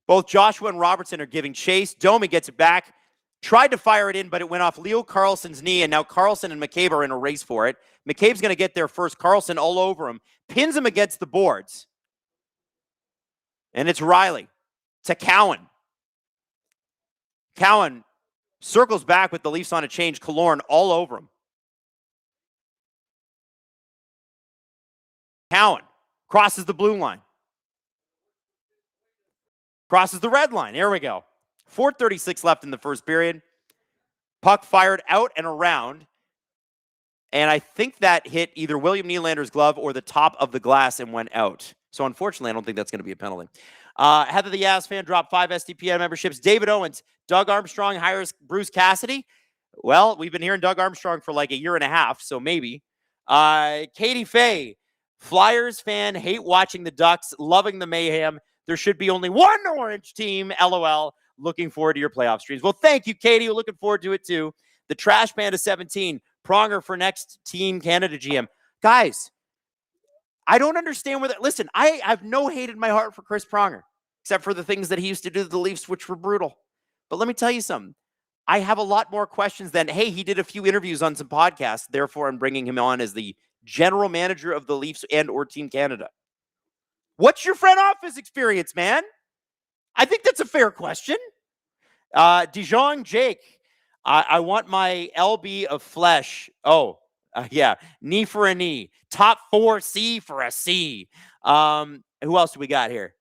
Both Joshua and Robertson are giving chase. Domi gets it back, tried to fire it in, but it went off Leo Carlson's knee, and now Carlson and McCabe are in a race for it. McCabe's going to get there first. Carlson all over him, pins him against the boards. And it's Riley to Cowan. Cowan circles back with the Leafs on a change. Killorn all over him. Cowan crosses the blue line. Crosses the red line. Here we go. 4:36 left in the first period. Puck fired out and around. And I think that hit either William Nylander's glove or the top of the glass and went out. So unfortunately, I don't think that's going to be a penalty. Heather the Avs fan dropped 5 SDPN memberships. David Owens, Doug Armstrong hires Bruce Cassidy. Well, we've been hearing Doug Armstrong for like a year and a half, so maybe. Katie Faye, Flyers fan, hate watching the Ducks, loving the mayhem. There should be only one orange team, LOL. Looking forward to your playoff streams. Well, thank you, Katie. We're looking forward to it too. The Trash Panda 17, Pronger for next Team Canada GM. Guys, I don't understand where that. Listen, I have no hate in my heart for Chris Pronger, except for the things that he used to do to the Leafs, which were brutal. But let me tell you something. I have a lot more questions than, hey, he did a few interviews on some podcasts, therefore I'm bringing him on as the general manager of the Leafs and or Team Canada. What's your front office experience, man? I think that's a fair question. Dijon Jake, I want my LB of flesh. Oh, yeah, knee for a knee. Top 4 C for a C. Who else do we got here?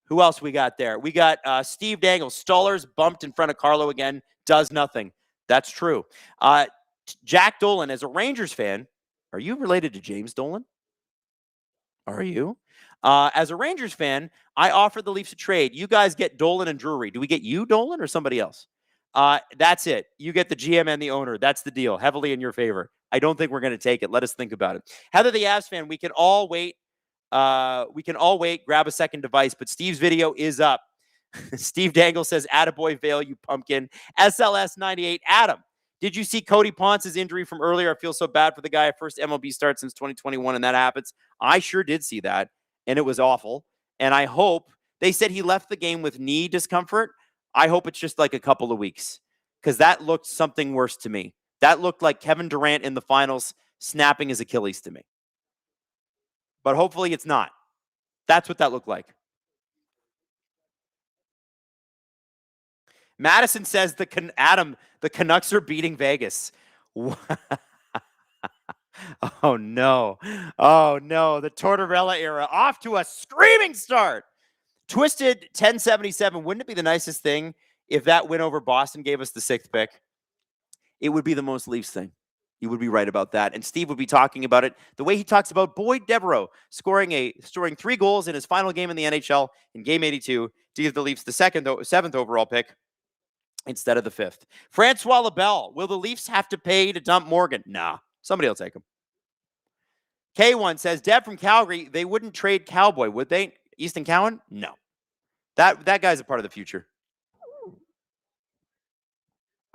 Who else we got there? We got Steve Dangle. Stoller's bumped in front of Carlo again. Does nothing. That's true. Jack Dolan, as a Rangers fan, are you related to James Dolan? Are you? As a Rangers fan, I offered the Leafs a trade. You guys get Dolan and Drury. Do we get you, Dolan, or somebody else? That's it. You get the GM and the owner. That's the deal. Heavily in your favor. I don't think we're going to take it. Let us think about it. Heather, the Avs fan, we can all wait. Grab a second device, but Steve's video is up. Steve Dangle says, attaboy Vale, you pumpkin. SLS 98. Adam, did you see Cody Ponce's injury from earlier? I feel so bad for the guy. First MLB start since 2021, and that happens. I sure did see that, and it was awful. And I hope, they said he left the game with knee discomfort. I hope it's just like a couple of weeks, because that looked something worse to me. That looked like Kevin Durant in the finals snapping his Achilles to me. But hopefully it's not. That's what that looked like. Madison says, Adam, the Canucks are beating Vegas. Oh, no. Oh, no. The Tortorella era off to a screaming start. Twisted 1077. Wouldn't it be the nicest thing if that win over Boston gave us the 6th pick? It would be the most Leafs thing. You would be right about that. And Steve would be talking about it the way he talks about Boyd Devereaux scoring 3 goals in his final game in the NHL in Game 82 to give the Leafs the 7th overall pick instead of the 5th. Francois Labelle, will the Leafs have to pay to dump Morgan? Nah, somebody will take him. K1 says, Deb from Calgary, they wouldn't trade Cowboy, would they? Easton Cowan? No. That guy's a part of the future.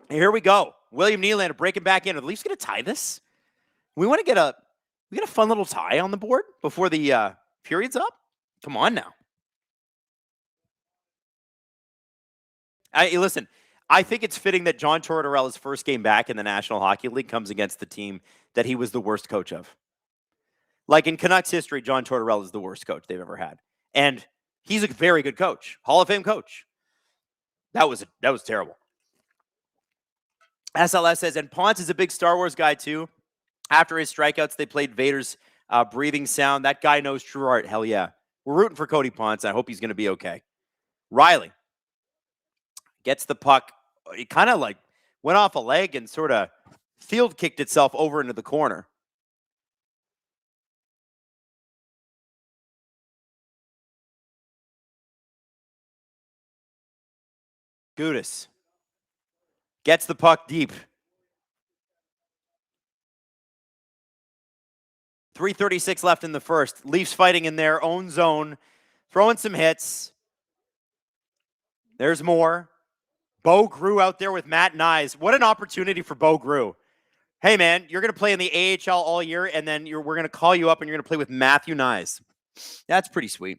Here we go. William Nylander breaking back in. Are the Leafs going to tie this? We want to get a fun little tie on the board before the period's up? Come on now. Listen, I think it's fitting that John Tortorella's first game back in the National Hockey League comes against the team that he was the worst coach of. Like in Canucks history, John Tortorella is the worst coach they've ever had. And he's a very good coach. Hall of Fame coach. That was terrible. SLS says, and Ponce is a big Star Wars guy too. After his strikeouts, they played Vader's breathing sound. That guy knows true art. Hell yeah. We're rooting for Cody Ponce. I hope he's going to be okay. Riley gets the puck. It kind of like went off a leg and sort of field kicked itself over into the corner. Gudis gets the puck deep. 3:36 left in the first. Leafs fighting in their own zone, throwing some hits. There's more. Bo Grew out there with Matt Nyes. What an opportunity for Bo Grew. Hey, man, you're going to play in the AHL all year, and then we're going to call you up, and you're going to play with Matthew Nyes. That's pretty sweet.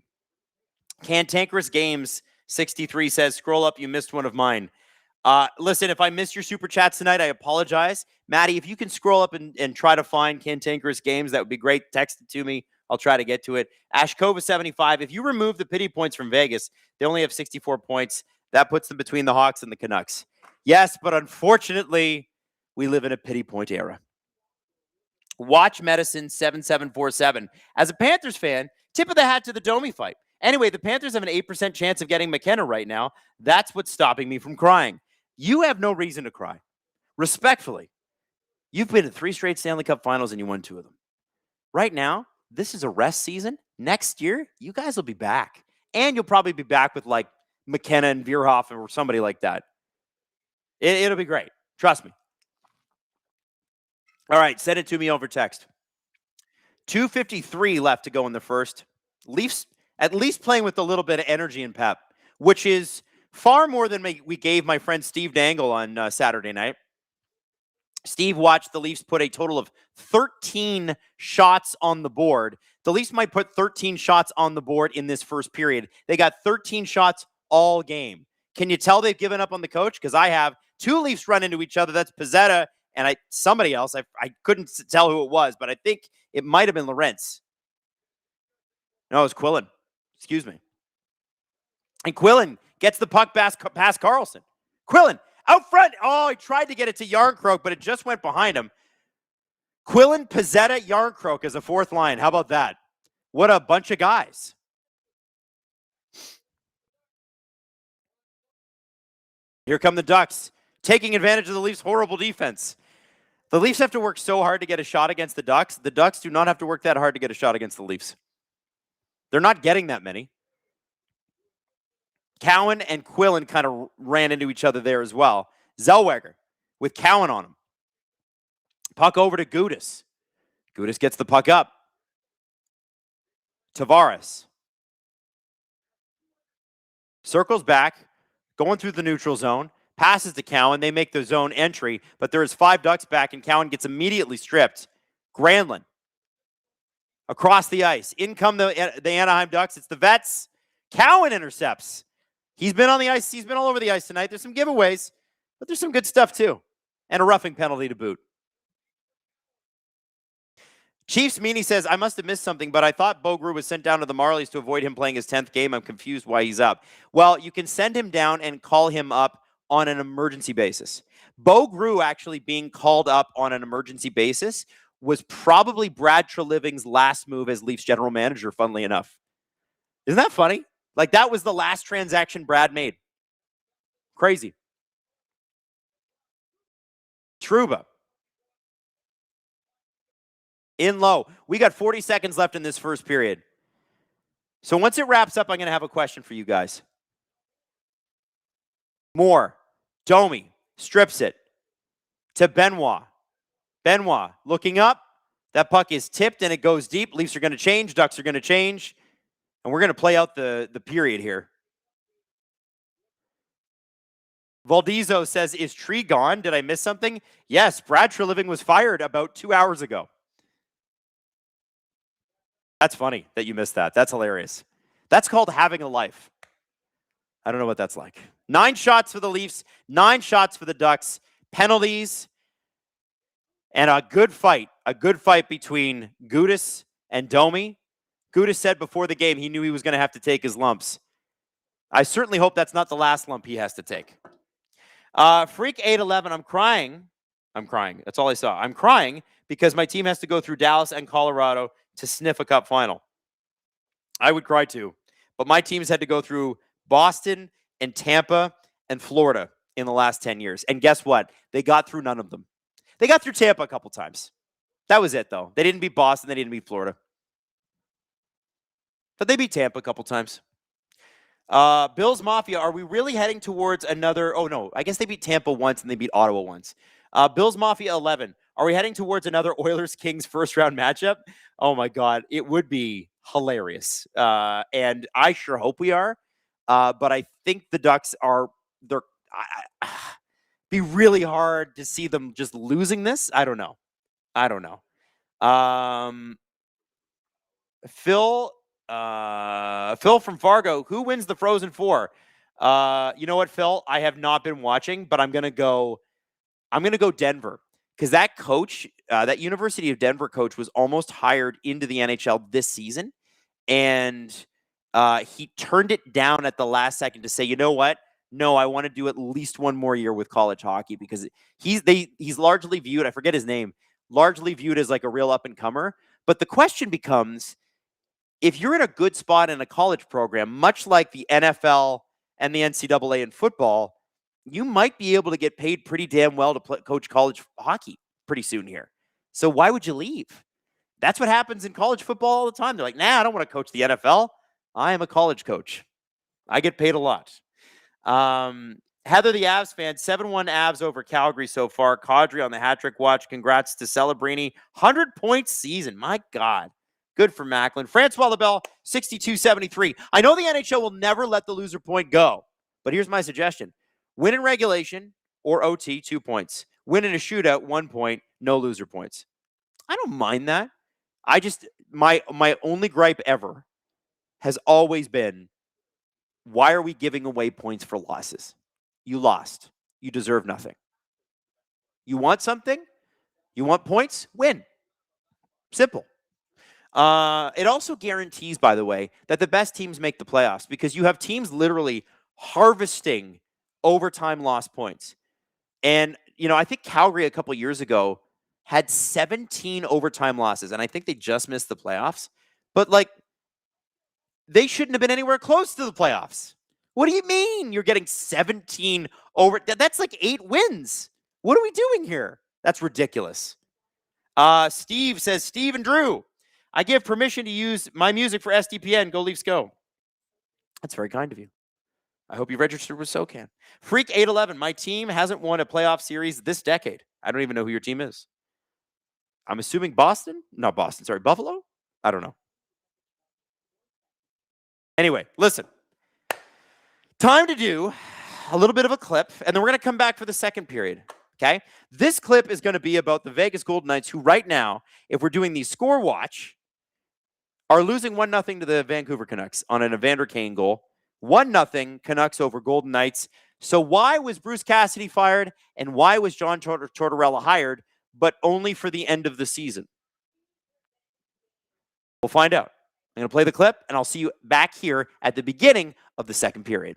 Cantankerous Games 63 says, scroll up, you missed one of mine. Listen, if I missed your super chats tonight, I apologize. Maddie, if you can scroll up and try to find Cantankerous Games, that would be great. Text it to me. I'll try to get to it. Ashkova 75. If you remove the pity points from Vegas, they only have 64 points. That puts them between the Hawks and the Canucks. Yes, but unfortunately, we live in a pity point era. Watch Medicine 7747. As a Panthers fan, tip of the hat to the Domi fight. Anyway, the Panthers have an 8% chance of getting McKenna right now. That's what's stopping me from crying. You have no reason to cry. Respectfully, you've been to 3 straight Stanley Cup finals and you won 2 of them. Right now, this is a rest season. Next year, you guys will be back. And you'll probably be back with like McKenna and Veerhoff or somebody like that. It'll be great. Trust me. All right, send it to me over text. 2:53 left to go in the first. Leafs at least playing with a little bit of energy and pep, which is far more than we gave my friend Steve Dangle on Saturday night. Steve watched the Leafs put a total of 13 shots on the board. The Leafs might put 13 shots on the board in this first period. They got 13 shots all game. Can you tell they've given up on the coach? Because I have. 2 Leafs run into each other. That's Pizzetta and somebody else. I couldn't tell who it was, but I think it might have been Lorentz. No, it was Quillen. Excuse me. And Quillen gets the puck past Carlson. Quillen out front. Oh, he tried to get it to Yarncroke, but it just went behind him. Quillen, Pizzetta, Yarncroke as a 4th line. How about that? What a bunch of guys. Here come the Ducks, taking advantage of the Leafs' horrible defense. The Leafs have to work so hard to get a shot against the Ducks. The Ducks do not have to work that hard to get a shot against the Leafs. They're not getting that many. Cowan and Quillen kind of ran into each other there as well. Zellweger with Cowan on him. Puck over to Gudas. Gudas gets the puck up. Tavares. Circles back, going through the neutral zone. Passes to Cowan. They make the zone entry, but there is 5 Ducks back, and Cowan gets immediately stripped. Granlund. Across the ice. In come the Anaheim Ducks. It's the Vets. Cowan intercepts. He's been on the ice. He's been all over the ice tonight. There's some giveaways, but there's some good stuff too. And a roughing penalty to boot. Chiefs Meany says, I must have missed something, but I thought Bogru was sent down to the Marlies to avoid him playing his 10th game. I'm confused why he's up. Well, you can send him down and call him up on an emergency basis. Bogru actually being called up on an emergency basis was probably Brad Treliving's last move as Leafs general manager, funnily enough. Isn't that funny? Like, that was the last transaction Brad made. Crazy. Trouba. In low. We got 40 seconds left in this first period. So once it wraps up, I'm going to have a question for you guys. Moore. Domi strips it to Benoit. Benoit looking up. That puck is tipped and it goes deep. Leafs are going to change. Ducks are going to change. And we're going to play out the period here. Valdizo says, is Tree gone? Did I miss something? Yes, Brad Treliving was fired about 2 hours ago. That's funny that you missed that. That's hilarious. That's called having a life. I don't know what that's like. 9 shots for the Leafs, 9 shots for the Ducks, penalties, and a good fight. A good fight between Gudas and Domi. Gudas said before the game he knew he was going to have to take his lumps. I certainly hope that's not the last lump he has to take. Freak 811, I'm crying. That's all I saw. I'm crying because my team has to go through Dallas and Colorado to sniff a cup final. I would cry too. But my teams had to go through Boston and Tampa and Florida in the last 10 years. And guess what? They got through none of them. They got through Tampa a couple times. That was it, though. They didn't beat Boston. They didn't beat Florida. But they beat Tampa a couple times. Bills Mafia, are we really heading towards another? Oh, no. I guess they beat Tampa once and they beat Ottawa once. Bills Mafia 11. Are we heading towards another Oilers-Kings first-round matchup? Oh, my God. It would be hilarious. And I sure hope we are. But I think the Ducks are – they're be really hard to see them just losing this. I don't know. Phil from Fargo, who wins the Frozen Four? You know what, Phil? I have not been watching, but I'm gonna go Denver. Because that coach, that University of Denver coach was almost hired into the NHL this season. And he turned it down at the last second to say, you know what? No, I want to do at least one more year with college hockey because he's largely viewed, I forget his name, largely viewed as like a real up-and-comer. But the question becomes, if you're in a good spot in a college program, much like the NFL and the NCAA in football, you might be able to get paid pretty damn well to coach college hockey pretty soon here. So why would you leave? That's what happens in college football all the time. They're like, nah, I don't want to coach the NFL. I am a college coach. I get paid a lot. Heather, the Avs fan, 7-1 Avs over Calgary so far. Kadri on the hat-trick watch. Congrats to Celebrini. 100-point season. My God. Good for Macklin. Francois Lebel, 62-73. I know the NHL will never let the loser point go, but here's my suggestion. Win in regulation or OT, 2 points. Win in a shootout, 1 point, no loser points. I don't mind that. I just, my only gripe ever has always been Why are we giving away points for losses? You lost. You deserve nothing. You want something? You want points? Win. Simple. It also guarantees, by the way, that the best teams make the playoffs because you have teams literally harvesting overtime lost points. And, I think Calgary a couple years ago had 17 overtime losses, and I think they just missed the playoffs. But, they shouldn't have been anywhere close to the playoffs. What do you mean you're getting 17 over? That's like 8 wins. What are we doing here? That's ridiculous. Steve says, Steve and Drew, I give permission to use my music for SDPN. Go Leafs go. That's very kind of you. I hope you registered with SoCan. Freak 811, my team hasn't won a playoff series this decade. I don't even know who your team is. I'm assuming Boston? Not Boston, sorry, Buffalo? I don't know. Anyway, listen. Time to do a little bit of a clip, and then we're going to come back for the second period. Okay? This clip is going to be about the Vegas Golden Knights, who right now, if we're doing the score watch, are losing 1-0 to the Vancouver Canucks on an Evander Kane goal. 1-0 Canucks over Golden Knights. So why was Bruce Cassidy fired, and why was John Tortorella hired, but only for the end of the season? We'll find out. I'm going to play the clip, and I'll see you back here at the beginning of the second period.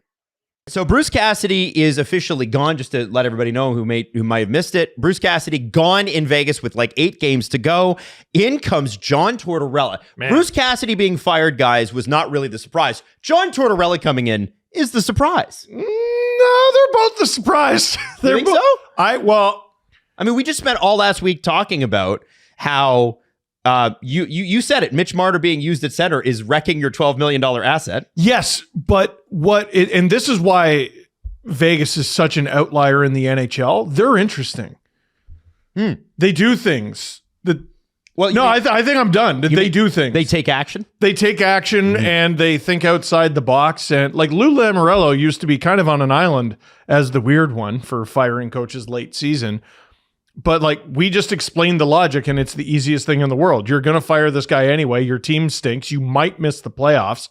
So Bruce Cassidy is officially gone, just to let everybody know who might have missed it. Bruce Cassidy gone in Vegas with 8 games to go. In comes John Tortorella. Man. Bruce Cassidy being fired, guys, was not really the surprise. John Tortorella coming in is the surprise. No, they're both the surprise. You think so? I mean, we just spent all last week talking about how you said it. Mitch Marner being used at center is wrecking your $12 million asset. Yes, but and this is why Vegas is such an outlier in the NHL. They're interesting. They do things that. Well, no, I think I'm done. They do things. They take action. They take action and they think outside the box. And Lou Lamoriello used to be kind of on an island as the weird one for firing coaches late season. But we just explained the logic, and it's the easiest thing in the world. You're going to fire this guy anyway. Your team stinks. You might miss the playoffs.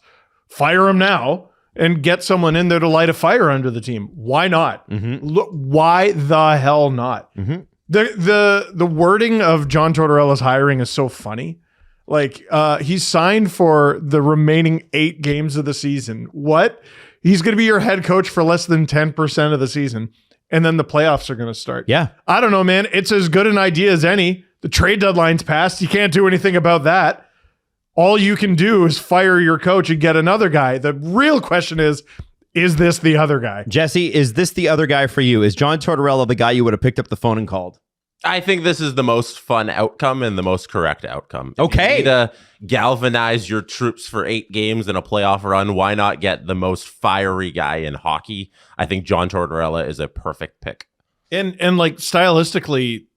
Fire him now and get someone in there to light a fire under the team. Why not? Look, why the hell not? The wording of John Tortorella's hiring is so funny. He's signed for the remaining 8 games of the season. What? He's going to be your head coach for less than 10% of the season. And then the playoffs are going to start. Yeah. I don't know, man. It's as good an idea as any. The trade deadline's passed. You can't do anything about that. All you can do is fire your coach and get another guy. The real question is this the other guy? Jesse, is this the other guy for you? Is John Tortorella the guy you would have picked up the phone and called? I think this is the most fun outcome and the most correct outcome. Okay. If you need to galvanize your troops for 8 games in a playoff run, why not get the most fiery guy in hockey? I think John Tortorella is a perfect pick. And stylistically,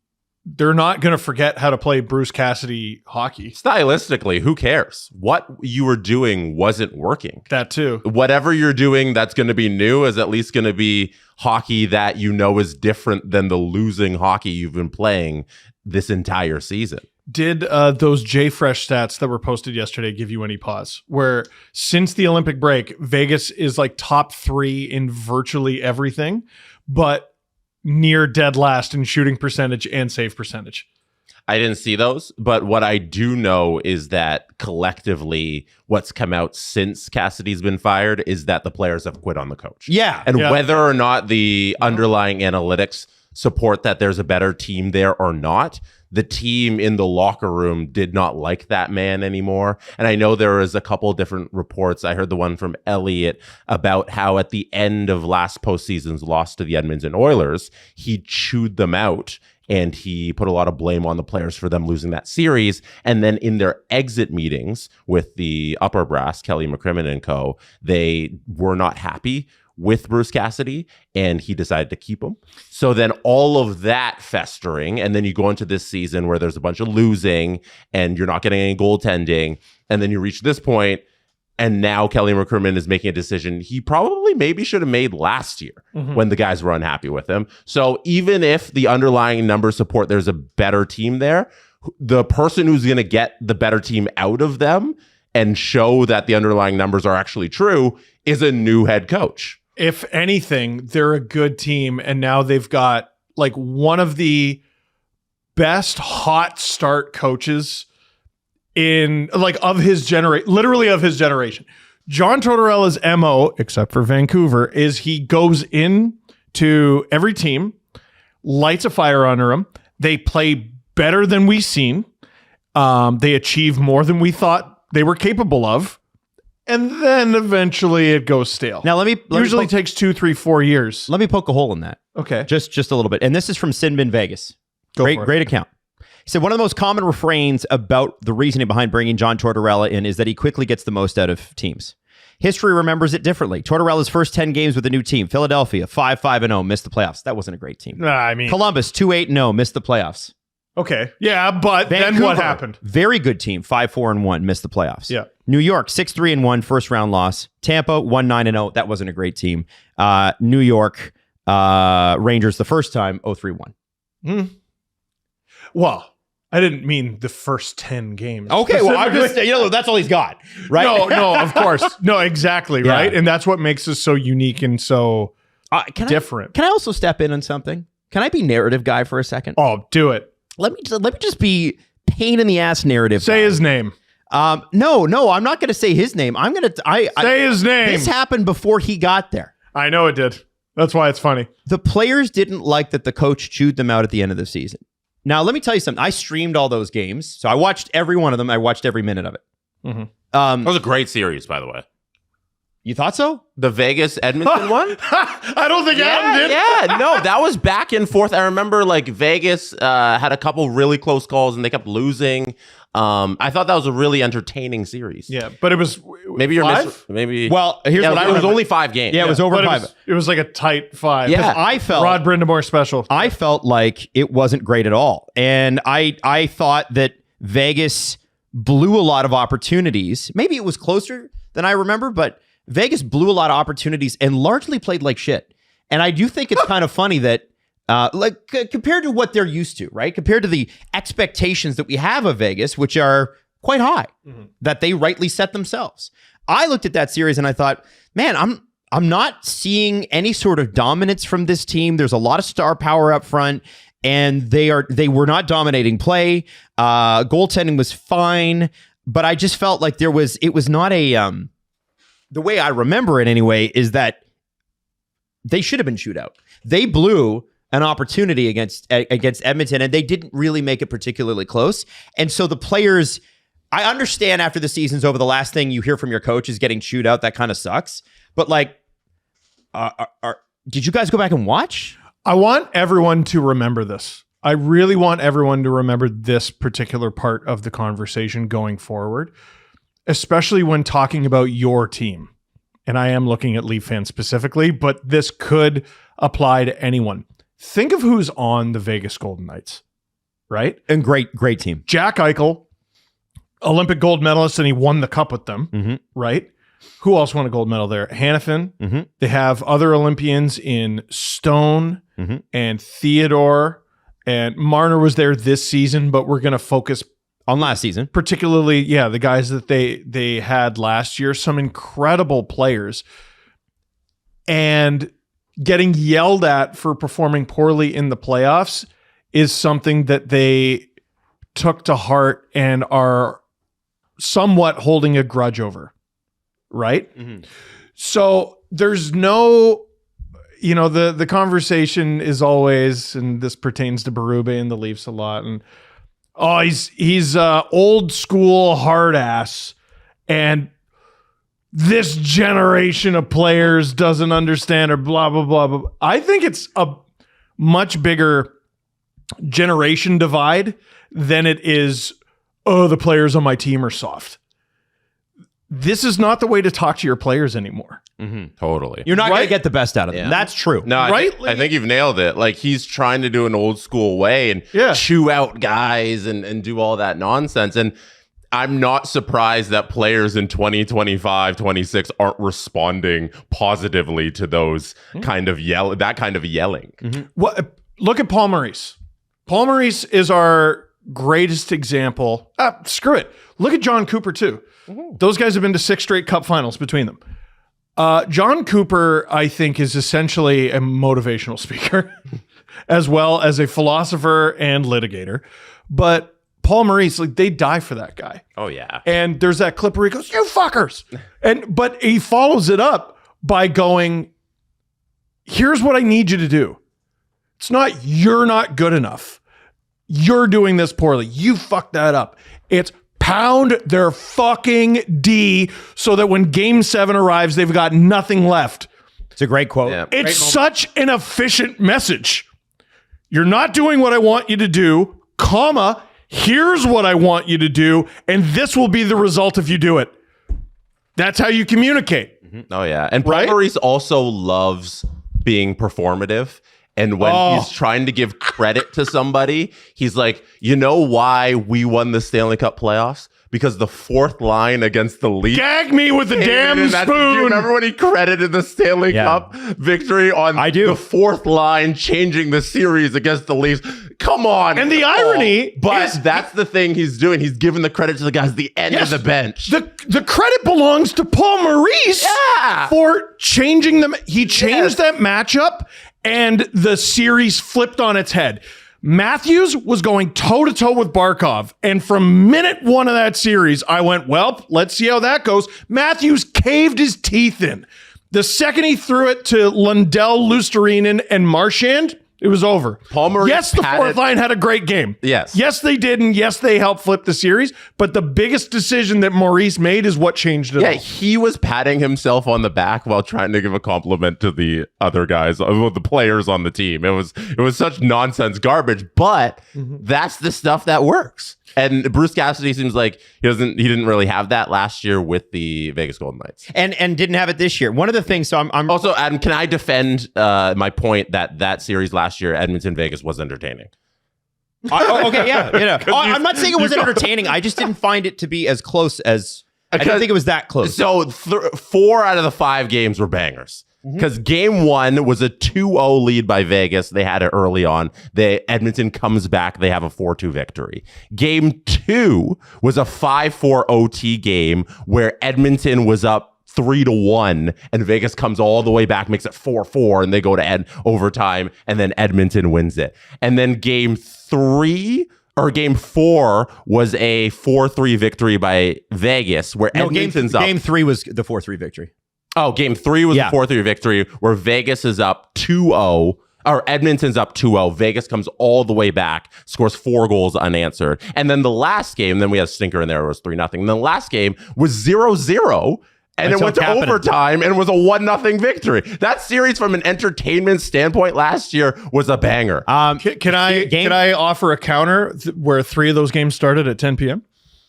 they're not going to forget how to play Bruce Cassidy hockey. Stylistically, who cares? What you were doing wasn't working. That too. Whatever you're doing that's going to be new is at least going to be hockey that is different than the losing hockey you've been playing this entire season. Did those J-Fresh stats that were posted yesterday give you any pause? Where since the Olympic break, Vegas is top 3 in virtually everything, but near dead last in shooting percentage and save percentage. I didn't see those, but what I do know is that collectively what's come out since Cassidy's been fired is that the players have quit on the coach. Yeah. And whether or not the underlying analytics support that there's a better team there or not, the team in the locker room did not like that man anymore. And I know there is a couple different reports. I heard the one from Elliott about how at the end of last postseason's loss to the Edmonton Oilers, he chewed them out and he put a lot of blame on the players for them losing that series. And then in their exit meetings with the upper brass, Kelly McCrimmon and co., they were not happy with Bruce Cassidy, and he decided to keep him. So then all of that festering, and then you go into this season where there's a bunch of losing, and you're not getting any goaltending, and then you reach this point, and now Kelly McCrimmon is making a decision he probably maybe should have made last year when the guys were unhappy with him. So even if the underlying numbers support there's a better team there, the person who's going to get the better team out of them and show that the underlying numbers are actually true is a new head coach. If anything, they're a good team, and now they've got like one of the best hot start coaches in like of his generation, literally of his generation. John Tortorella's MO, except for Vancouver, is he goes in to every team, lights a fire under them. They play better than we've seen. They achieve more than we thought they were capable of. And then eventually it goes stale. Now let me usually takes 2, 3, 4 years. let me poke a hole in that. Okay. Just a little bit. And this is from Sinbin Vegas. Go for it. Great account. He said one of the most common refrains about the reasoning behind bringing John Tortorella in is that he quickly gets the most out of teams. History remembers it differently. Tortorella's first 10 games with a new team. Philadelphia, 5-5-0, missed the playoffs. That wasn't a great team. I mean, Columbus, 2-8-0, missed the playoffs. okay. Yeah, but then Vancouver, what happened? Very good team, 5-4-1, missed the playoffs. Yeah. New York, 6-3-1, first round loss. Tampa, 1-9-0. That wasn't a great team. New York, Rangers, the first time, 0-3-1. Well, I didn't mean the first 10 games. Okay, well, I'm just, that's all he's got, right? No, of course. No, exactly, Yeah. right? And that's what makes us so unique and so different. Can I also step in on something? Can I be narrative guy for a second? Oh, do it. Let me just be pain in the ass narrative Say guy. his name. No, I'm not going to say his name. I'm going to Say his name. This happened before he got there. I know it did. That's why it's funny. The players didn't like that the coach chewed them out at the end of the season. Now, let me tell you something. I streamed all those games, so I watched every one of them. I watched every minute of it. That was a great series, by the way. You thought so? The Vegas Edmonton one? I don't think Adam did. Yeah, no, that was back and forth. I remember like Vegas had a couple really close calls and they kept losing. I thought that was a really entertaining series. Yeah, but it was Maybe you're five? maybe. Well, here's what I it was remember. only 5 games. Yeah, it was over But 5. it was like a tight 5. Yeah. I felt Rod Brindamore special. I felt like it wasn't great at all. And I thought that Vegas blew a lot of opportunities. Maybe it was closer than I remember, but Vegas blew a lot of opportunities and largely played like shit. And I do think it's kind of funny that compared to what they're used to, right? Compared to the expectations that we have of Vegas, which are quite high, that they rightly set themselves. I looked at that series and I thought, man, I'm not seeing any sort of dominance from this team. There's a lot of star power up front, and they were not dominating play. Goaltending was fine, but I just felt like it was not a the way I remember it anyway is that they should have been chewed out. They blew an opportunity against Edmonton, and they didn't really make it particularly close. And so the players, I understand after the season's over, the last thing you hear from your coach is getting chewed out. That kind of sucks. But like, did you guys go back and watch? I want everyone to remember this. I really want everyone to remember this particular part of the conversation going forward, especially when talking about your team. And I am looking at Leaf fans specifically, but this could apply to anyone. Think of who's on the Vegas Golden Knights, right? And great team. Jack Eichel, Olympic gold medalist, and he won the cup with them, right? Who else won a gold medal there? Hannafin. They have other Olympians in Stone and Theodore, and Marner was there this season, but we're going to focus on last season. Particularly, the guys that they had last year, some incredible players, and getting yelled at for performing poorly in the playoffs is something that they took to heart and are somewhat holding a grudge over, right? So there's no, the conversation is always, and this pertains to Berube and the Leafs a lot, and he's old school hard ass, and this generation of players doesn't understand, or blah, blah, blah, blah. I think it's a much bigger generation divide than it is, the players on my team are soft. This is not the way to talk to your players anymore. Totally. You're not going to get the best out of them. That's true. No, I think you've nailed it. Like, he's trying to do an old school way and chew out guys and do all that nonsense. And I'm not surprised that players in 2025, 26 aren't responding positively to those kind of yelling. What? Look at Paul Maurice. Paul Maurice is our greatest example. Screw it. Look at John Cooper too. Those guys have been to 6 straight cup finals between them. John Cooper, I think, is essentially a motivational speaker as well as a philosopher and litigator. But Paul Maurice, like, they die for that guy. Oh, yeah. And there's that clip where he goes, "You fuckers." But he follows it up by going, "Here's what I need you to do. It's not you're not good enough. You're doing this poorly. You fucked that up. It's pound their fucking D so that when game 7 arrives, they've got nothing left." It's a great quote. Yeah. It's such an efficient message. You're not doing what I want you to do, comma, here's what I want you to do, and this will be the result if you do it. That's how you communicate. Oh, yeah. And Paul Right? Maurice also loves being performative. And when he's trying to give credit to somebody, he's like, "You know why we won the Stanley Cup playoffs? Because the 4th line against the Leafs." Gag me with the damn Do you spoon. remember when he credited the Stanley Cup victory on I do. the 4th line changing the series against the Leafs? Come on. And the irony but is- that's the thing he's doing. He's giving the credit to the guys at the end Yes. of the bench. The credit belongs to Paul Maurice for changing them. He changed that matchup, and the series flipped on its head. Matthews was going toe-to-toe with Barkov, and from minute 1 of that series, I went, well, let's see how that goes. Matthews caved his teeth in. The second he threw it to Lundell, Lusterinen, and Marchand, it was over. Paul Maurice yes, the had 4th it- line had a great game. Yes. Yes, they did, and yes, they helped flip the series, but the biggest decision that Maurice made is what changed it Yeah, all. he was patting himself on the back while trying to give a compliment to the other guys, the players on the team. It was such nonsense garbage, but that's the stuff that works. And Bruce Cassidy seems like he didn't really have that last year with the Vegas Golden Knights. And didn't have it this year. One of the things, so I'm Also, Adam, can I defend my point that series last year, Edmonton Vegas, was entertaining? okay, yeah, you know. I'm not saying it wasn't entertaining. I just didn't find it to be as close as I didn't think it was that close. So 4 out of the 5 games were bangers. Because game 1 was a 2-0 lead by Vegas. They had it early on. Edmonton comes back. They have a 4-2 victory. Game 2 was a 5-4 OT game where Edmonton was up 3-1, and Vegas comes all the way back, makes it 4-4, and they go to overtime, and then Edmonton wins it. And then game 4 was a 4-3 victory by Vegas, where Edmonton's up. Game 3 was the 4-3 victory. Oh, game 3 was a 4-3 victory where Vegas is up 2-0, or Edmonton's up 2-0. Vegas comes all the way back, scores 4 goals unanswered. And then the last game, then we had a stinker in there, it was 3-0. And the last game was 0-0. And it went to overtime and was a 1-0 victory. That series, from an entertainment standpoint, last year was a banger. Can I offer a counter where 3 of those games started at 10 p.m.?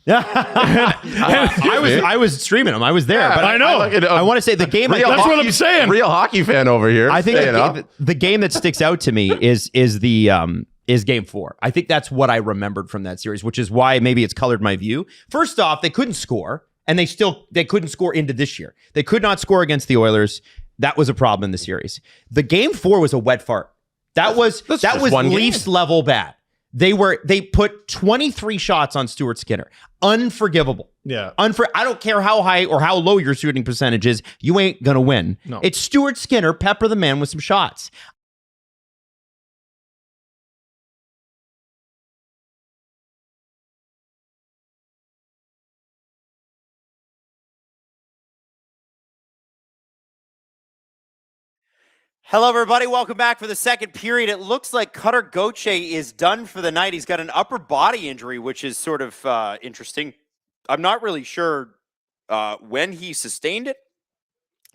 I was streaming them. I was there. Yeah, but I know. I want to say the game. That's what I'm saying. Real hockey fan over here. I think the game that sticks out to me is game 4. I think that's what I remembered from that series, which is why maybe it's colored my view. First off, they couldn't score, and they couldn't score into this year. They could not score against the Oilers. That was a problem in the series. The game 4 was a wet fart. That was Leafs level bad. They put 23 shots on Stuart Skinner. Unforgivable. Yeah. I don't care how high or how low your shooting percentage is. You ain't going to win. No. It's Stuart Skinner, pepper the man with some shots. Hello, everybody. Welcome back for the second period. It looks like Cutter Gauthier is done for the night. He's got an upper body injury, which is sort of interesting. I'm not really sure when he sustained it.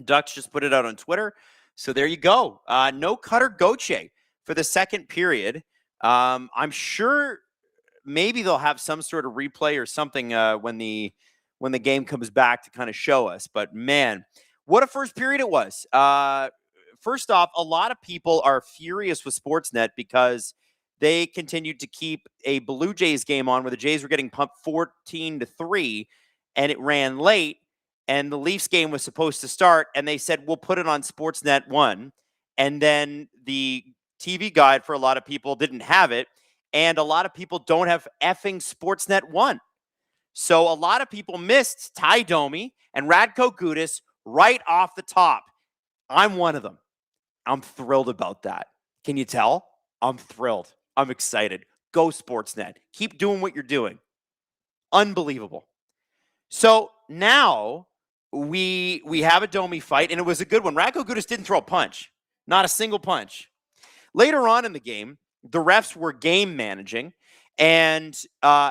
Ducks just put it out on Twitter. So there you go. No Cutter Gauthier for the second period. I'm sure maybe they'll have some sort of replay or something when the game comes back to kind of show us. But, man, what a first period it was. First off, a lot of people are furious with Sportsnet because they continued to keep a Blue Jays game on where the Jays were getting pumped 14-3, and it ran late, and the Leafs game was supposed to start, and they said, we'll put it on Sportsnet 1. And then the TV guide for a lot of people didn't have it, and a lot of people don't have effing Sportsnet 1. So a lot of people missed Ty Domi and Radko Gudas right off the top. I'm one of them. I'm thrilled about that. Can you tell? I'm thrilled. I'm excited. Go Sportsnet. Keep doing what you're doing. Unbelievable. So now we have a Domi fight, and it was a good one. Radko Gudas didn't throw a punch. Not a single punch. Later on in the game, the refs were game managing, and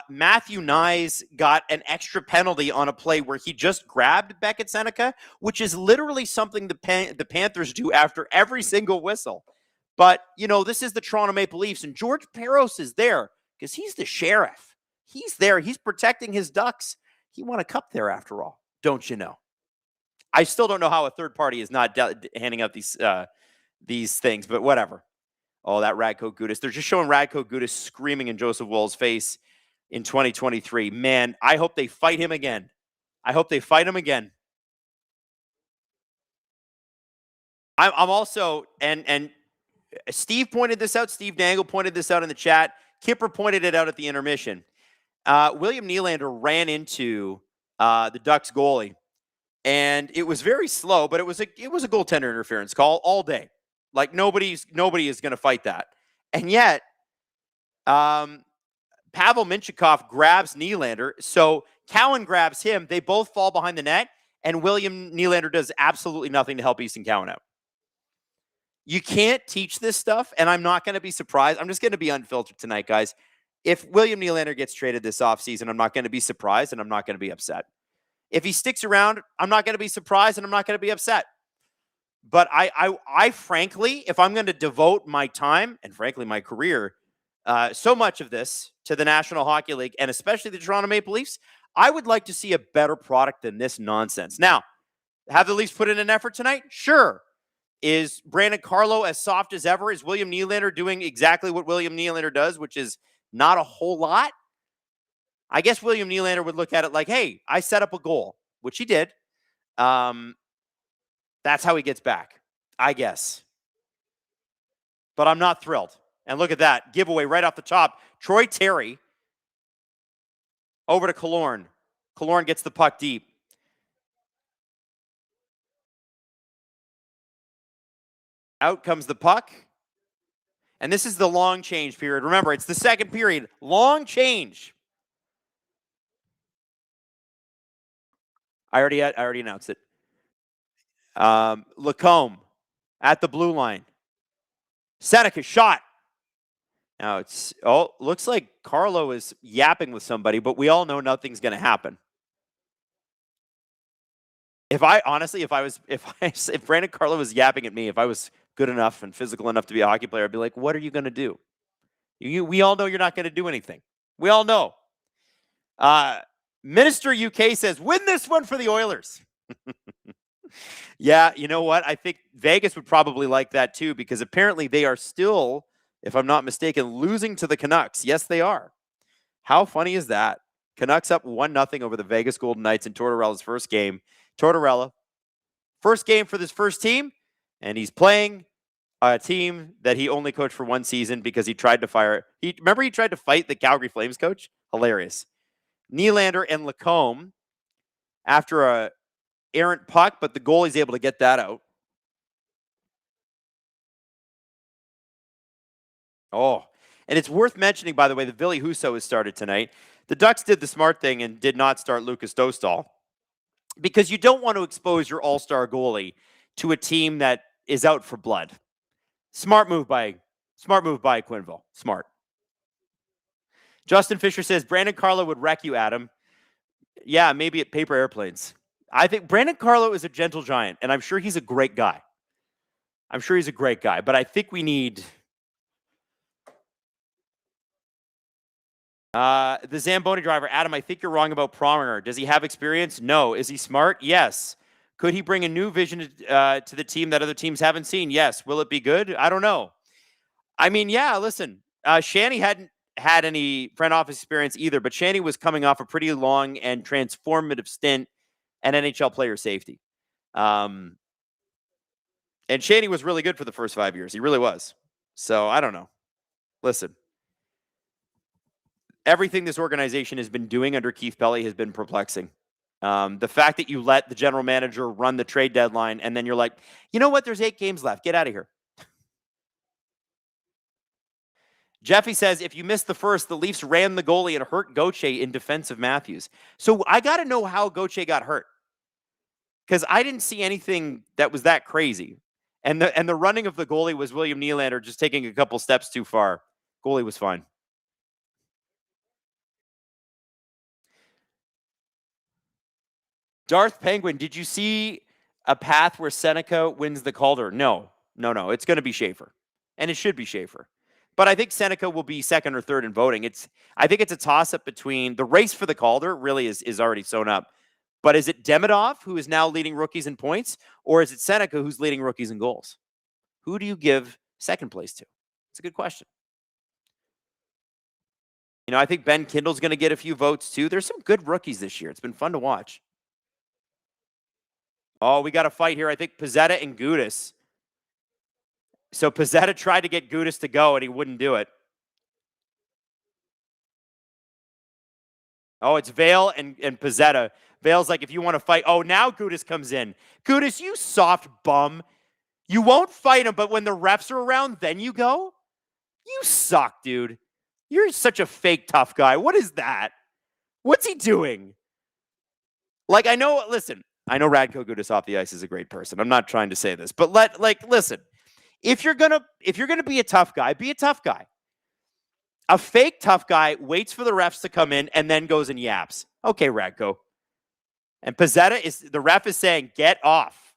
Matthew Nyes got an extra penalty on a play where he just grabbed Beckett Seneca, which is literally something the Panthers do after every single whistle. But, this is the Toronto Maple Leafs, and George Peros is there because he's the sheriff. He's there. He's protecting his Ducks. He won a cup there after all, don't you know? I still don't know how a third party is not handing out these things, but whatever. Oh, that Radko Gudas. They're just showing Radko Gudas screaming in Joseph Woll's face in 2023. Man, I hope they fight him again. I'm also, and Steve pointed this out. Steve Dangle pointed this out in the chat. Kipper pointed it out at the intermission. William Nylander ran into the Ducks goalie, and it was very slow, but it was a goaltender interference call all day. Like nobody is going to fight that. And yet, Pavel Minchikov grabs Nylander. So Cowan grabs him. They both fall behind the net, and William Nylander does absolutely nothing to help Easton Cowan out. You can't teach this stuff, and I'm not going to be surprised. I'm just going to be unfiltered tonight, guys. If William Nylander gets traded this offseason, I'm not going to be surprised, and I'm not going to be upset. If he sticks around, I'm not going to be surprised, and I'm not going to be upset. But I frankly, if I'm going to devote my time and frankly my career, so much of this to the National Hockey League and especially the Toronto Maple Leafs, I would like to see a better product than this nonsense. Now, have the Leafs put in an effort tonight? Sure. Is Brandon Carlo as soft as ever? Is William Nylander doing exactly what William Nylander does, which is not a whole lot? I guess William Nylander would look at it like, hey, I set up a goal, which he did. That's how he gets back, I guess. But I'm not thrilled. And look at that. Giveaway right off the top. Troy Terry over to Killorn. Killorn gets the puck deep. Out comes the puck. And this is the long change period. Remember, it's the second period. Long change. I already announced it. Lacombe at the blue line. Seneca shot. Now looks like Carlo is yapping with somebody, but we all know nothing's going to happen. If Brandon Carlo was yapping at me, if I was good enough and physical enough to be a hockey player, I'd be like, what are you going to do? We all know you're not going to do anything. We all know. Minister UK says, win this one for the Oilers. Yeah, you know what? I think Vegas would probably like that too, because apparently they are still, if I'm not mistaken, losing to the Canucks. Yes, they are. How funny is that? Canucks up 1-0 over the Vegas Golden Knights in Tortorella's first game. Tortorella, first game for this first team, and he's playing a team that he only coached for one season because he tried to fire. Remember he tried to fight the Calgary Flames coach? Hilarious. Nylander and Lacombe after a errant puck, but the goalie's able to get that out. Oh, and it's worth mentioning, by the way, that Ville Husso has started tonight. The Ducks did the smart thing and did not start Lucas Dostal because you don't want to expose your all-star goalie to a team that is out for blood. Smart move by Quenneville. Smart. Justin Fisher says, Brandon Carlo would wreck you, Adam. Yeah, maybe at paper airplanes. I think Brandon Carlo is a gentle giant, and I'm sure he's a great guy. But I think we need the Zamboni driver. Adam, I think you're wrong about Pronger. Does he have experience? No. Is he smart? Yes. Could he bring a new vision to the team that other teams haven't seen? Yes. Will it be good? I don't know. I mean, yeah, listen, Shanny hadn't had any front office experience either, but Shanny was coming off a pretty long and transformative stint at NHL player safety. And Shanny was really good for the first 5 years. He really was. So I don't know. Listen, everything this organization has been doing under Keith Pelley has been perplexing. The fact that you let the general manager run the trade deadline and then you're like, you know what? There's 8 games left. Get out of here. Jeffy says, if you missed the first, the Leafs ran the goalie and hurt Gauthier in defense of Matthews. So I got to know how Gauthier got hurt, because I didn't see anything that was that crazy. And the running of the goalie was William Nylander just taking a couple steps too far. Goalie was fine. Darth Penguin, did you see a path where Seneca wins the Calder? No. It's going to be Schaefer, and it should be Schaefer. But I think Seneca will be second or third in voting. I think it's a toss-up between the race for the Calder really is already sewn up. But is it Demidov, who is now leading rookies in points, or is it Seneca, who's leading rookies in goals? Who do you give second place to? It's a good question. You know, I think Ben Kindle's going to get a few votes too. There's some good rookies this year. It's been fun to watch. Oh, we got a fight here. I think Pizzetta and Gudas. So Pizzetta tried to get Gudas to go, and he wouldn't do it. Oh, it's Vale and Pizzetta. Vale's like, if you want to fight. Oh, now Gudas comes in. Gudas, you soft bum. You won't fight him, but when the refs are around, then you go? You suck, dude. You're such a fake tough guy. What is that? What's he doing? Like, I know Radko Gudas off the ice is a great person. I'm not trying to say this, but listen. If you're gonna be a tough guy, be a tough guy. A fake tough guy waits for the refs to come in and then goes and yaps. Okay, Radko. And Pizzetta the ref is saying, get off.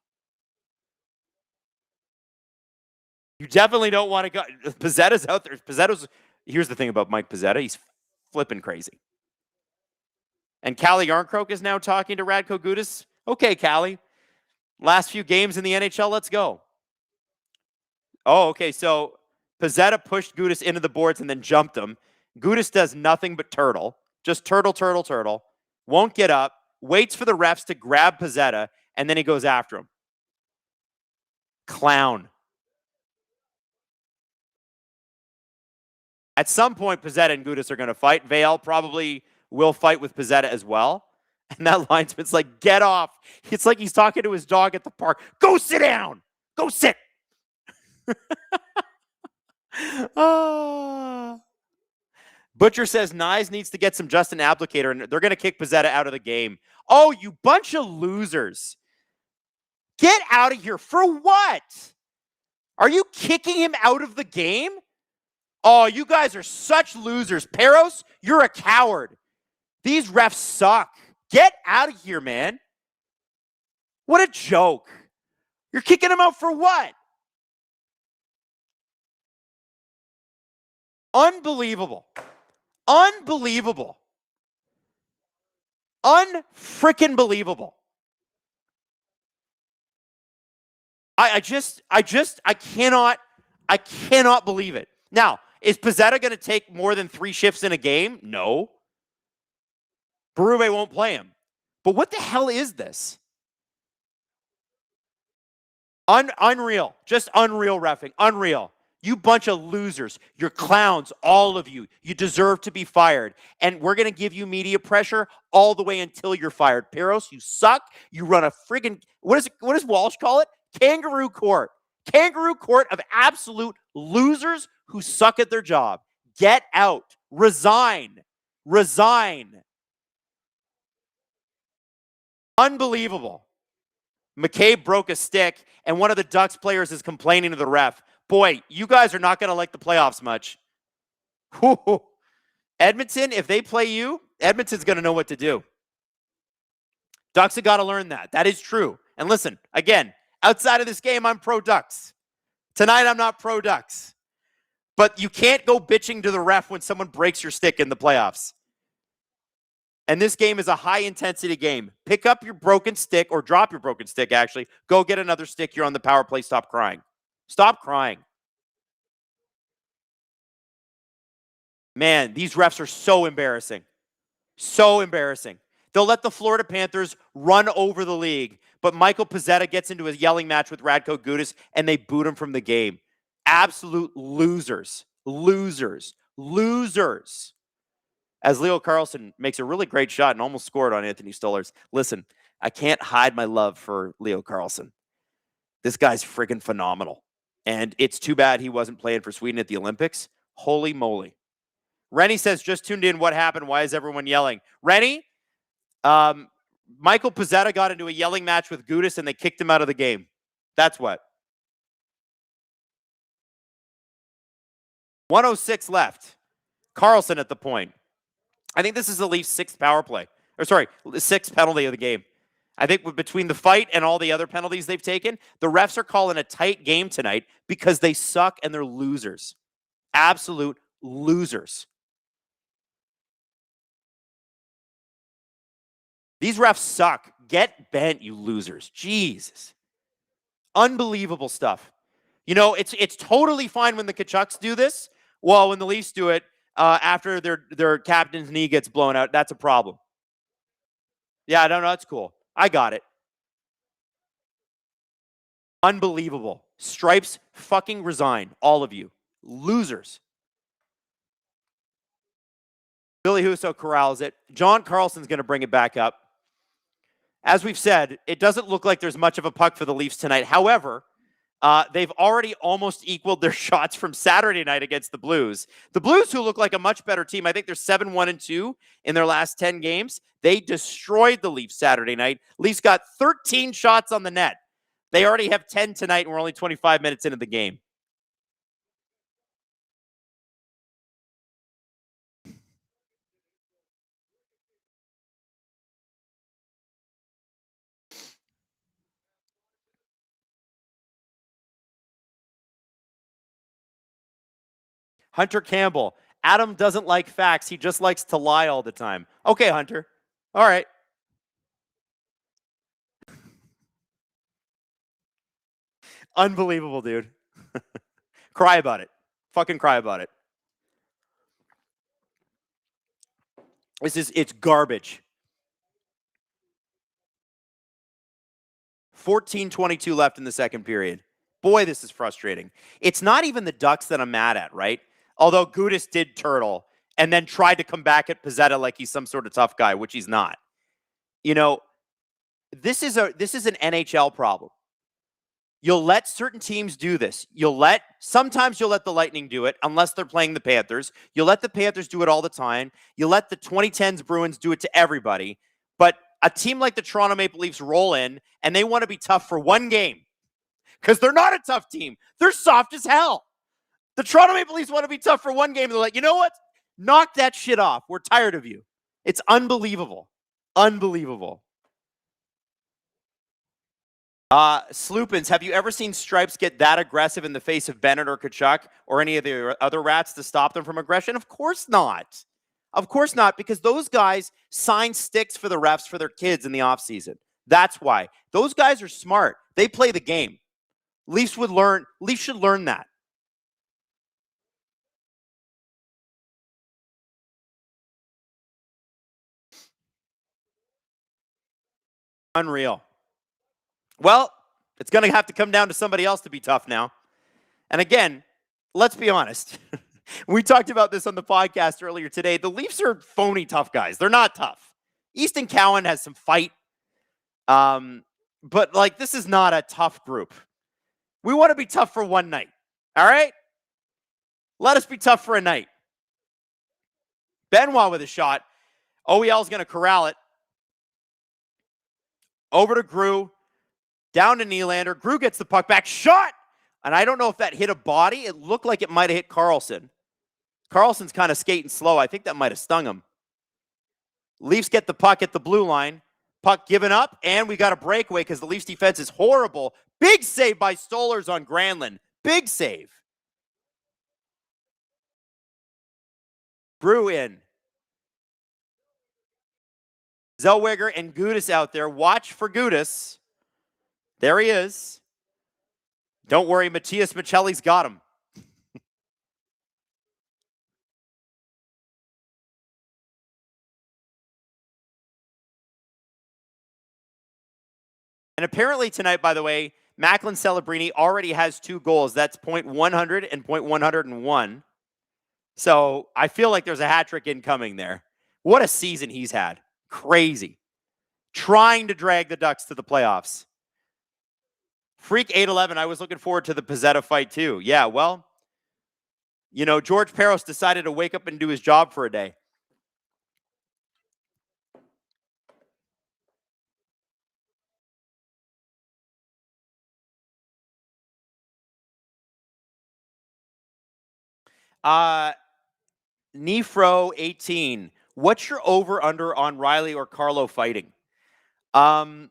You definitely don't want to go. Pizzetta's out there. Here's the thing about Mike Pizzetta. He's flipping crazy. And Callie Yarncroke is now talking to Radko Gudas. Okay, Callie. Last few games in the NHL, let's go. Oh, okay, so Pizzetta pushed Gudas into the boards and then jumped him. Gudas does nothing but turtle. Just turtle. Won't get up. Waits for the refs to grab Pizzetta, and then he goes after him. Clown. At some point, Pizzetta and Gudas are going to fight. Vale probably will fight with Pizzetta as well. And that linesman's like, get off. It's like he's talking to his dog at the park. Go sit down. Go sit. Butcher says Nyes needs to get some Justin Applicator, and they're going to kick Pizzetta out of the game. Oh, you bunch of losers. Get out of here. For what? Are you kicking him out of the game? Oh, you guys are such losers. Peros, you're a coward. These refs suck. Get out of here, man. What a joke. You're kicking him out for what? Unbelievable. Unbelievable. Unfreaking believable. I cannot believe it. Now, is Pizzetta going to take more than 3 shifts in a game? No. Berube won't play him. But what the hell is this? Unreal. Just unreal reffing. Unreal. You bunch of losers. You're clowns, all of you. You deserve to be fired. And we're going to give you media pressure all the way until you're fired. Peros, you suck. You run a friggin', what does Walsh call it? Kangaroo court. Kangaroo court of absolute losers who suck at their job. Get out. Resign. Resign. Unbelievable. McCabe broke a stick, and one of the Ducks players is complaining to the ref. Boy, you guys are not going to like the playoffs much. Whew. Edmonton, if they play you, Edmonton's going to know what to do. Ducks have got to learn that. That is true. And listen, again, outside of this game, I'm pro-Ducks. Tonight, I'm not pro-Ducks. But you can't go bitching to the ref when someone breaks your stick in the playoffs. And this game is a high-intensity game. Pick up your broken stick, or drop your broken stick, actually. Go get another stick. You're on the power play. Stop crying. Stop crying. Man, these refs are so embarrassing. So embarrassing. They'll let the Florida Panthers run over the league, but Michael Pizzetta gets into a yelling match with Radko Gudas, and they boot him from the game. Absolute losers. Losers. Losers. As Leo Carlsson makes a really great shot and almost scored on Anthony Stolarz. Listen, I can't hide my love for Leo Carlsson. This guy's friggin' phenomenal. And it's too bad he wasn't playing for Sweden at the Olympics. Holy moly. Rennie says, just tuned in. What happened? Why is everyone yelling? Rennie, Michael Pezzetta got into a yelling match with Gudis and they kicked him out of the game. That's what. 1:06 left. Carlsson at the point. I think this is the Leafs' sixth power play. Or sorry, sixth penalty of the game. I think between the fight and all the other penalties they've taken, the refs are calling a tight game tonight because they suck and they're losers. Absolute losers. These refs suck. Get bent, you losers. Jesus. Unbelievable stuff. You know, it's totally fine when the Kachucks do this. Well, when the Leafs do it after their captain's knee gets blown out, that's a problem. Yeah, no, that's cool. I got it. Unbelievable. Stripes fucking resign. All of you. Losers. Billy Husso corrals it. John Carlson's going to bring it back up. As we've said, it doesn't look like there's much of a puck for the Leafs tonight. However, they've already almost equaled their shots from Saturday night against the Blues. The Blues, who look like a much better team, I think they're 7-1-2 in their last 10 games. They destroyed the Leafs Saturday night. Leafs got 13 shots on the net. They already have 10 tonight, and we're only 25 minutes into the game. Hunter Campbell. Adam doesn't like facts. He just likes to lie all the time. Okay, Hunter. All right. Unbelievable, dude. Cry about it. Fucking cry about it. It's garbage. 14:22 left in the second period. Boy, this is frustrating. It's not even the Ducks that I'm mad at, right? Although Gudis did turtle and then tried to come back at Pezzetta like he's some sort of tough guy, which he's not. You know, this is an NHL problem. You'll let certain teams do this. Sometimes you'll let the Lightning do it unless they're playing the Panthers. You'll let the Panthers do it all the time. You let the 2010s Bruins do it to everybody. But a team like the Toronto Maple Leafs roll in and they want to be tough for one game because they're not a tough team. They're soft as hell. The Toronto Maple Leafs want to be tough for one game. They're like, you know what? Knock that shit off. We're tired of you. It's unbelievable. Unbelievable. Sloopins, have you ever seen Stripes get that aggressive in the face of Bennett or Tkachuk or any of the other rats to stop them from aggression? Of course not. Of course not, because those guys sign sticks for the refs for their kids in the offseason. That's why. Those guys are smart. They play the game. Leafs should learn that. Unreal. Well, it's going to have to come down to somebody else to be tough now. And again, let's be honest. We talked about this on the podcast earlier today. The Leafs are phony tough guys. They're not tough. Easton Cowan has some fight. But like, this is not a tough group. We want to be tough for one night. All right? Let us be tough for a night. Benoit with a shot. OEL's going to corral it. Over to Grew. Down to Nylander. Grew gets the puck back. Shot! And I don't know if that hit a body. It looked like it might have hit Carlsson. Carlson's kind of skating slow. I think that might have stung him. Leafs get the puck at the blue line. Puck given up, and we got a breakaway because the Leafs defense is horrible. Big save by Stolarz on Granlund. Big save. Grew in. Zellweger and Gudis out there. Watch for Gudis. There he is. Don't worry, Matthias Michelli's got him. And apparently tonight, by the way, Macklin Celebrini already has 2 goals. That's .100 and .101. So I feel like there's a hat trick incoming there. What a season he's had. Crazy. Trying to drag the Ducks to the playoffs. Freak 811, I was looking forward to the Pizzetta fight too. Yeah, well, you know, George Peros decided to wake up and do his job for a day. Nefro18, what's your over-under on Riley or Carlo fighting? Under?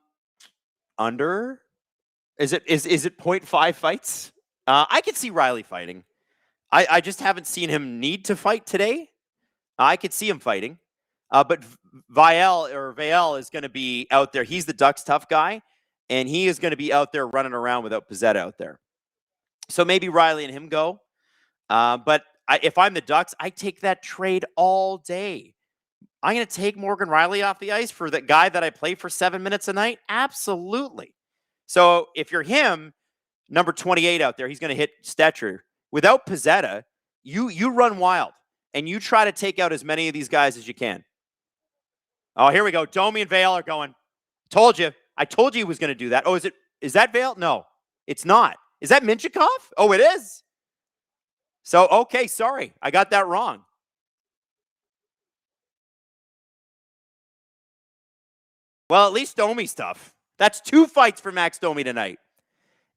Is it 0.5 fights? I could see Riley fighting. I just haven't seen him need to fight today. I could see him fighting. But Wylde is going to be out there. He's the Ducks tough guy, and he is going to be out there running around without Pizzetta out there. So maybe Riley and him go. But if I'm the Ducks, I take that trade all day. I'm going to take Morgan Riley off the ice for that guy that I play for 7 minutes a night? Absolutely. So if you're him, number 28 out there, he's going to hit Stetcher. Without Pizzetta, you run wild, and you try to take out as many of these guys as you can. Oh, here we go. Domi and Vale are going. Told you. I told you he was going to do that. Oh, is that Vale? No, it's not. Is that Minchikov? Oh, it is. So, okay, sorry. I got that wrong. Well, at least Domi's tough. That's 2 fights for Max Domi tonight.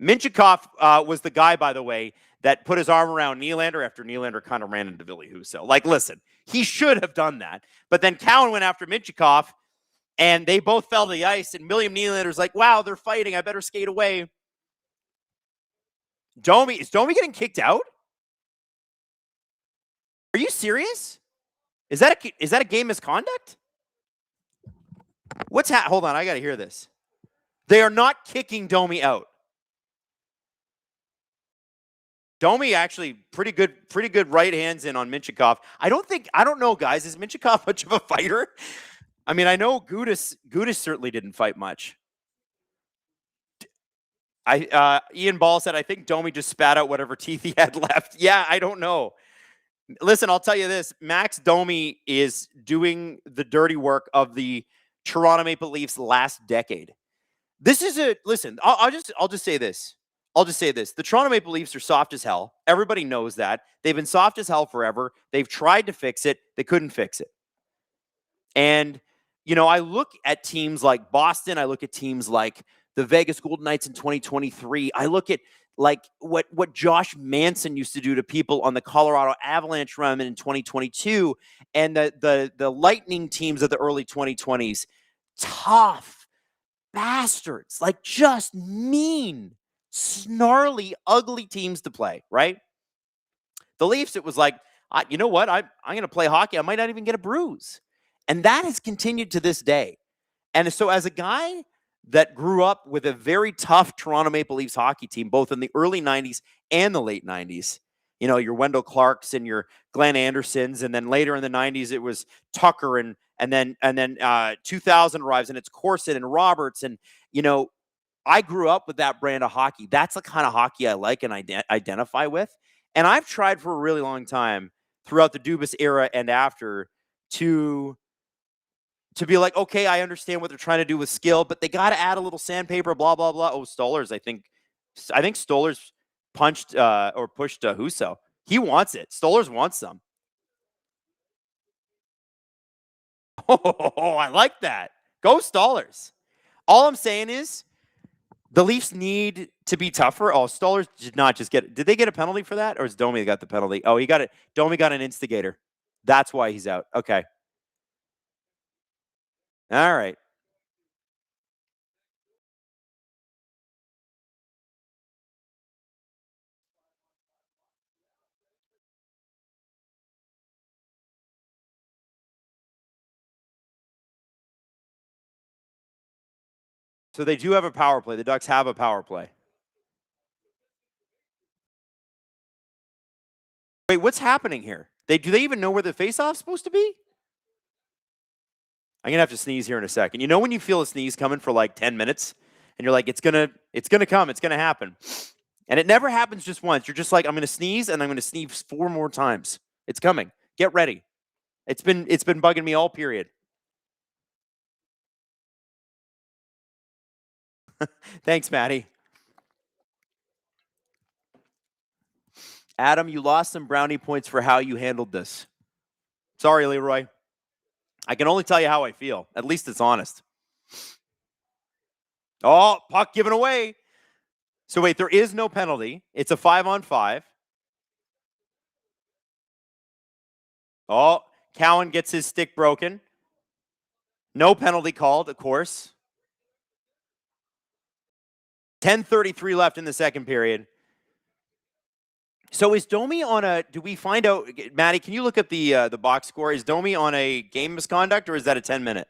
Minchikov was the guy, by the way, that put his arm around Nylander after Nylander kind of ran into Ville Husso. Like, listen, he should have done that. But then Cowan went after Minchikov, and they both fell to the ice, and William Nylander's like, wow, they're fighting. I better skate away. Is Domi getting kicked out? Are you serious? Is that a game misconduct? Hold on, I got to hear this. They are not kicking Domi out. Domi actually pretty good right hands in on Minchikov. I don't know, guys. Is Minchikov much of a fighter? I mean, I know Gudas certainly didn't fight much. Ian Ball said, I think Domi just spat out whatever teeth he had left. Yeah, I don't know. Listen, I'll tell you this. Max Domi is doing the dirty work of the Toronto Maple Leafs last decade. Listen, I'll just say this. The Toronto Maple Leafs are soft as hell. Everybody knows that. They've been soft as hell forever. They've tried to fix it. They couldn't fix it. And, you know, I look at teams like Boston. I look at teams like the Vegas Golden Knights in 2023. I look at like what Josh Manson used to do to people on the Colorado Avalanche run in 2022 and the Lightning teams of the early 2020s. Tough bastards, like just mean, snarly, ugly teams to play, right? The Leafs, it was like, you know what? I'm going to play hockey. I might not even get a bruise. And that has continued to this day. And so as a guy that grew up with a very tough Toronto Maple Leafs hockey team, both in the early 90s and the late 90s, you know, your Wendell Clarks and your Glenn Andersons. And then later in the 90s, it was Tucker and then 2000 arrives and it's Corson and Roberts. And, you know, I grew up with that brand of hockey. That's the kind of hockey I like and identify with. And I've tried for a really long time throughout the Dubas era and after to be like, okay, I understand what they're trying to do with skill, but they got to add a little sandpaper, blah, blah, blah. Oh, Stolarz, I think Stolarz punched or pushed Husso. He wants it. Stolarz wants some. Oh, I like that. Go Stolarz. All I'm saying is the Leafs need to be tougher. Oh, Stolarz did not just did they get a penalty for that? Or is Domi that got the penalty? Oh, he got it. Domi got an instigator. That's why he's out. Okay. All right. So they do have a power play. The Ducks have a power play. Wait, what's happening here? Do they even know where the faceoff's supposed to be? I'm gonna have to sneeze here in a second. You know when you feel a sneeze coming for like 10 minutes, and you're like, it's gonna come, it's gonna happen, and it never happens just once. You're just like, I'm gonna sneeze, and I'm gonna sneeze 4 more times. It's coming. Get ready. It's been bugging me all period. Thanks, Maddie. Adam, you lost some brownie points for how you handled this. Sorry, Leroy. I can only tell you how I feel. At least it's honest. Oh, puck given away. So wait, there is no penalty. It's a 5-on-5. Oh, Cowan gets his stick broken. No penalty called, of course. 10:33 left in the second period. So is Domi on a? Do we find out, Maddie? Can you look at the box score? Is Domi on a game misconduct or is that a 10-minute?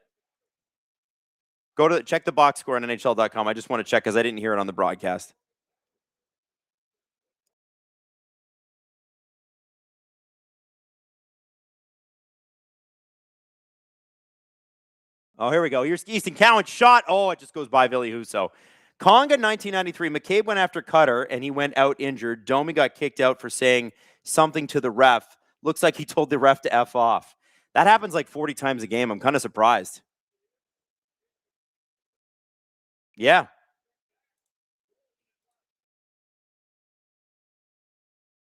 Go to check the box score on NHL.com. I just want to check because I didn't hear it on the broadcast. Oh, here we go. Here's Easton Cowan shot. Oh, it just goes by Ville Husso. Conga 1993. McCabe went after Cutter and he went out injured. Domi got kicked out for saying something to the ref. Looks like he told the ref to F off. That happens like 40 times a game. I'm kind of surprised. Yeah.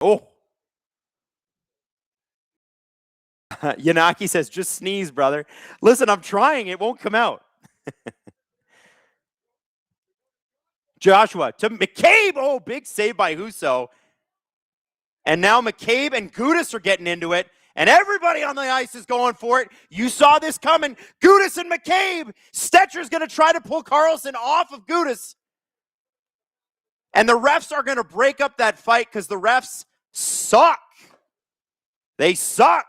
Oh. Yanaki says, just sneeze, brother. Listen, I'm trying. It won't come out. Joshua to McCabe. Oh, big save by Husso. And now McCabe and Gudas are getting into it. And everybody on the ice is going for it. You saw this coming. Gudas and McCabe. Stetcher's going to try to pull Carlson off of Gudas. And the refs are going to break up that fight because the refs suck. They suck.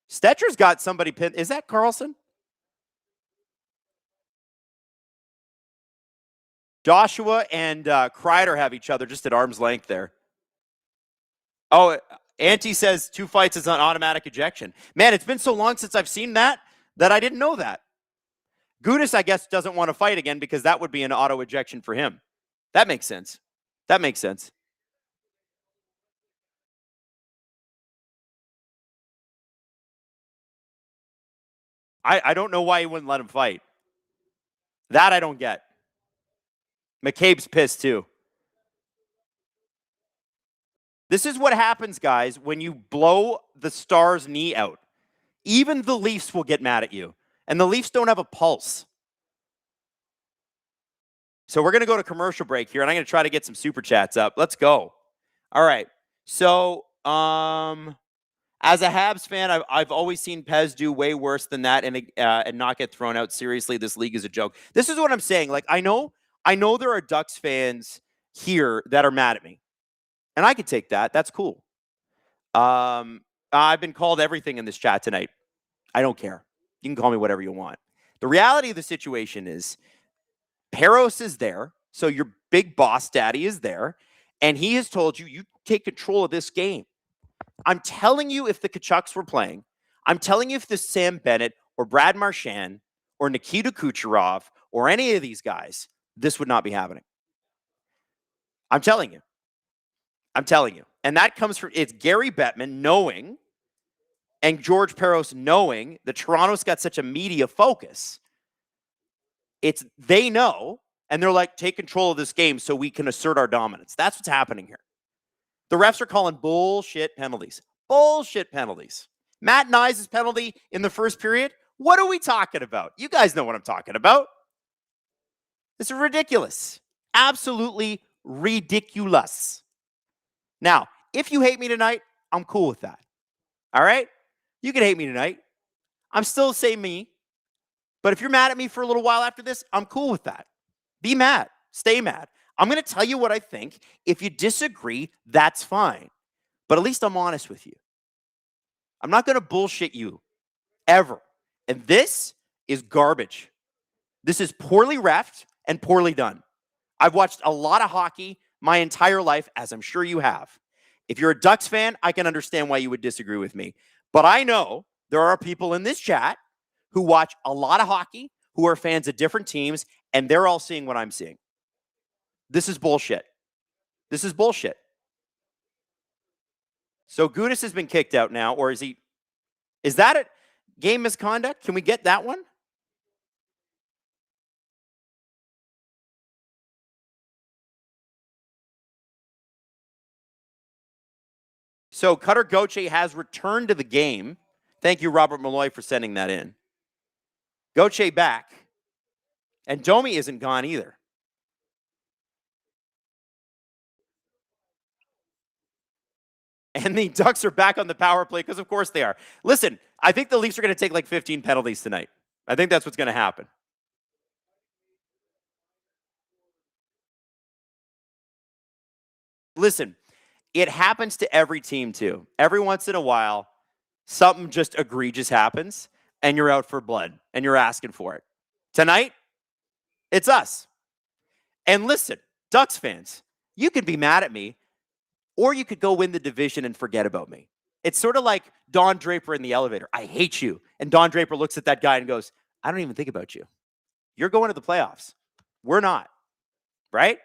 Stetcher's got somebody pinned. Is that Carlson? Joshua and Kreider have each other just at arm's length there. Oh, Auntie says 2 fights is an automatic ejection. Man, it's been so long since I've seen that I didn't know that. Gudas, I guess, doesn't want to fight again because that would be an auto ejection for him. That makes sense. That makes sense. I don't know why he wouldn't let him fight. That I don't get. McCabe's pissed too. This is what happens, guys, when you blow the Stars' knee out. Even the Leafs will get mad at you. And the Leafs don't have a pulse. So we're going to go to commercial break here, and I'm going to try to get some super chats up. Let's go. All right. So, as a Habs fan, I've always seen Pez do way worse than that and not get thrown out. Seriously, this league is a joke. This is what I'm saying. Like, I know there are Ducks fans here that are mad at me. And I could take that. That's cool. I've been called everything in this chat tonight. I don't care. You can call me whatever you want. The reality of the situation is Peros is there. So your big boss daddy is there. And he has told you, you take control of this game. I'm telling you, if the Kachucks were playing, I'm telling you, if the Sam Bennett or Brad Marchand or Nikita Kucherov or any of these guys, this would not be happening. I'm telling you. I'm telling you. And that comes from, it's Gary Bettman knowing and George Peros knowing that Toronto's got such a media focus. It's, they know, and they're like, take control of this game so we can assert our dominance. That's what's happening here. The refs are calling bullshit penalties. Bullshit penalties. Matt Nyes' penalty in the first period. What are we talking about? You guys know what I'm talking about. This is ridiculous. Absolutely ridiculous. Now, if you hate me tonight, I'm cool with that. All right? You can hate me tonight. I'm still the same me. But if you're mad at me for a little while after this, I'm cool with that. Be mad. Stay mad. I'm going to tell you what I think. If you disagree, that's fine. But at least I'm honest with you. I'm not going to bullshit you. Ever. And this is garbage. This is poorly reffed and poorly done. I've watched a lot of hockey my entire life, as I'm sure you have. If you're a Ducks fan, I can understand why you would disagree with me. But I know there are people in this chat who watch a lot of hockey, who are fans of different teams, and they're all seeing what I'm seeing. This is bullshit. This is bullshit. So Gudas has been kicked out now, or is he? Is that it? Game misconduct? Can we get that one? So Cutter Gauthier has returned to the game. Thank you, Robert Malloy, for sending that in. Gauthier back. And Domi isn't gone either. And the Ducks are back on the power play because, of course, they are. Listen, I think the Leafs are going to take like 15 penalties tonight. I think that's what's going to happen. Listen, it happens to every team too. Every once in a while, something just egregious happens and you're out for blood and you're asking for it. Tonight, it's us. And listen, Ducks fans, you could be mad at me or you could go win the division and forget about me. It's sort of like Don Draper in the elevator. I hate you. And Don Draper looks at that guy and goes, I don't even think about you. You're going to the playoffs. We're not. Right?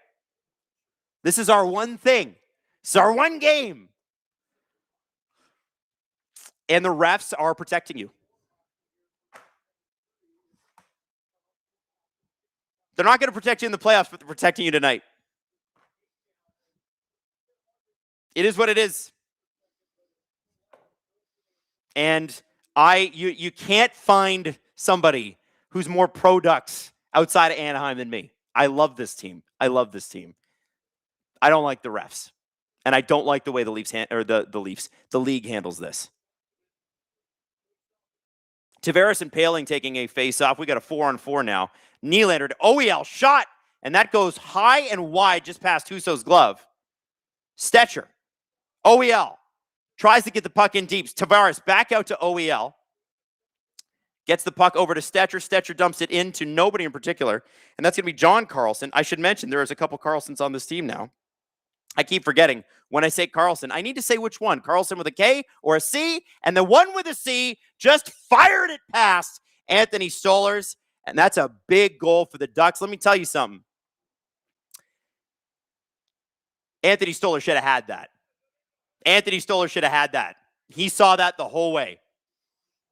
This is our one thing. It's our one game. And the refs are protecting you. They're not going to protect you in the playoffs, but they're protecting you tonight. It is what it is. And you can't find somebody who's more pro-Ducks outside of Anaheim than me. I love this team. I love this team. I don't like the refs. And I don't like the way the league handles this. Tavares and Paling taking a face-off. We got a 4-on-4 now. Nylander to OEL shot, and that goes high and wide just past Husso's glove. Stetcher. OEL tries to get the puck in deep. Tavares back out to OEL. Gets the puck over to Stetcher. Stetcher dumps it into nobody in particular, and that's going to be John Carlson. I should mention there is a couple Carlsons on this team now. I keep forgetting when I say Carlson. I need to say which one. Carlson with a K or a C, and the one with a C just fired it past Anthony Stolarz, and that's a big goal for the Ducks. Let me tell you something. Anthony Stolarz should have had that. Anthony Stolarz should have had that. He saw that the whole way.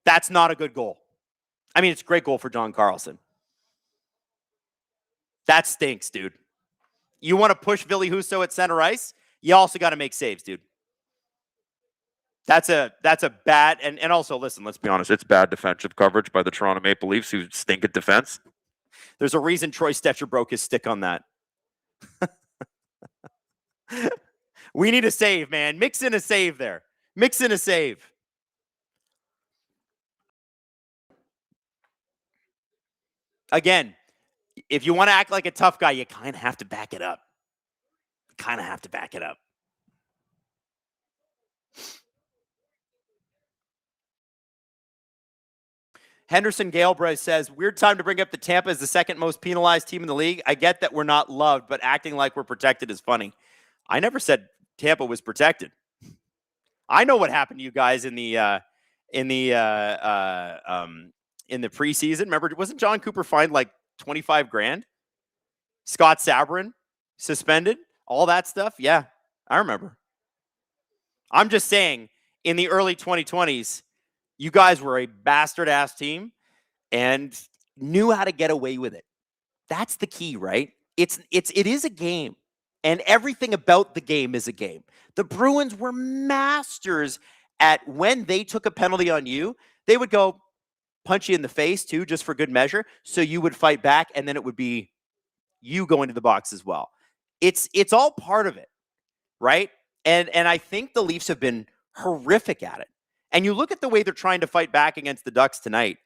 That's not a good goal. I mean, it's a great goal for John Carlson. That stinks, dude. You want to push Ville Husso at center ice? You also got to make saves, dude. That's a bad, and also, listen, let's be honest, it's bad defensive coverage by the Toronto Maple Leafs who stink at defense. There's a reason Troy Stetcher broke his stick on that. We need a save, man. Mix in a save there. Mix in a save. Again, if you want to act like a tough guy, you kind of have to back it up. Kind of have to back it up. Henderson Galbraith says, weird time to bring up the Tampa as the second most penalized team in the league. I get that we're not loved, but acting like we're protected is funny. I never said Tampa was protected. I know what happened to you guys in the preseason. Remember, wasn't John Cooper fined like $25,000? Scott Sabrin suspended, all that stuff. Yeah, I remember. I'm just saying, in the early 2020s, you guys were a bastard-ass team and knew how to get away with it. That's the key, right? It is a game, and everything about the game is a game. The Bruins were masters at when they took a penalty on you, they would go punch you in the face too, just for good measure. So you would fight back, and then it would be you going to the box as well. It's all part of it, right? And I think the Leafs have been horrific at it. And you look at the way they're trying to fight back against the Ducks tonight.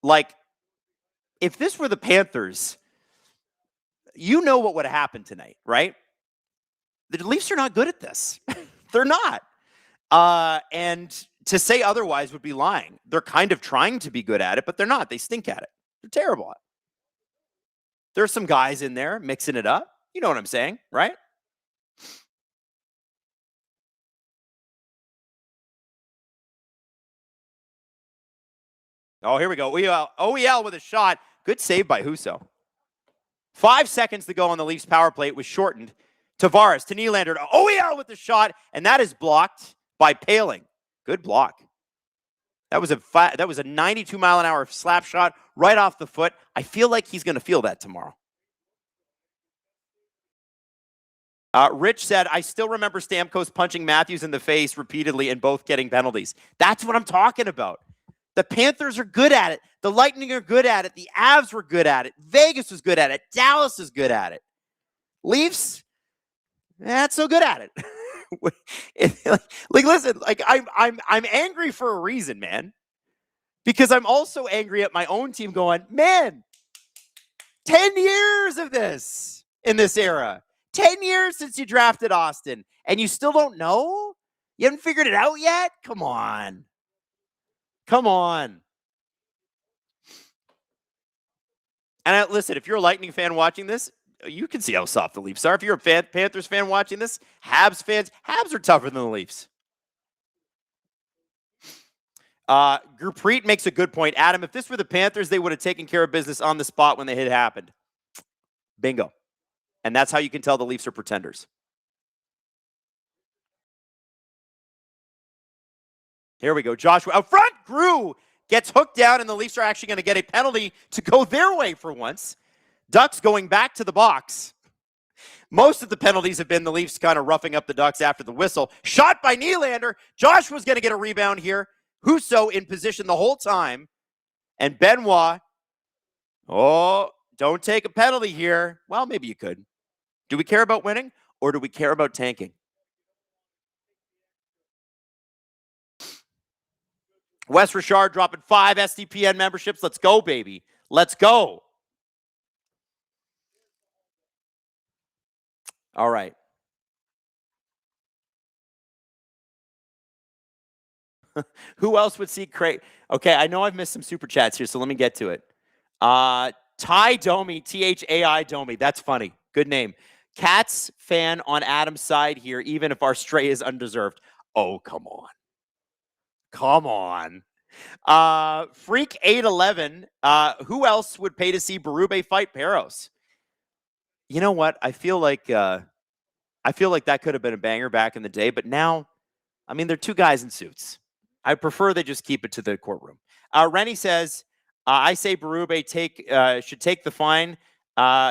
Like, if this were the Panthers, you know what would have happened tonight, right? The Leafs are not good at this. They're not. And to say otherwise would be lying. They're kind of trying to be good at it, but they're not. They stink at it. They're terrible at it. There's some guys in there mixing it up. You know what I'm saying, right? Oh, here we go. OEL with a shot. Good save by Husso. 5 seconds to go on the Leafs power play. It was shortened. Tavares to Nylander to OEL with the shot, and that is blocked by Paling. Good block. That was a 92 mile an hour slap shot right off the foot. I feel like he's going to feel that tomorrow. Rich said, I still remember Stamkos punching Matthews in the face repeatedly and both getting penalties. That's what I'm talking about. The Panthers are good at it. The Lightning are good at it. The Avs were good at it. Vegas was good at it. Dallas is good at it. Leafs, not so good at it. Listen, I'm angry for a reason, man. Because I'm also angry at my own team going, man, 10 years of this in this era. 10 years since you drafted Austin, and you still don't know? You haven't figured it out yet? Come on. Come on. And listen, if you're a Lightning fan watching this, you can see how soft the Leafs are. If you're a Panthers fan watching this, Habs fans, Habs are tougher than the Leafs. Gurpreet makes a good point. Adam, if this were the Panthers, they would have taken care of business on the spot when the hit happened. Bingo. And that's how you can tell the Leafs are pretenders. Here we go. Joshua out front. Grew gets hooked down, and the Leafs are actually going to get a penalty to go their way for once. Ducks going back to the box. Most of the penalties have been the Leafs kind of roughing up the Ducks after the whistle. Shot by Nylander. Joshua's going to get a rebound here. Husso in position the whole time. And Benoit. Oh, don't take a penalty here. Well, maybe you could. Do we care about winning, or do we care about tanking? Wes Richard dropping 5 SDPN memberships. Let's go, baby. Let's go. All right. Who else would see Craig? Okay, I know I've missed some super chats here, so let me get to it. Ty Domi, Thai Domi. That's funny. Good name. Cats fan on Adam's side here, even if our stray is undeserved. Oh, come on. Come on. Freak 811. Who else would pay to see Berube fight Peros? You know what? I feel like that could have been a banger back in the day, but now, I mean, they're two guys in suits. I prefer they just keep it to the courtroom. Rennie says, I say Berube should take the fine.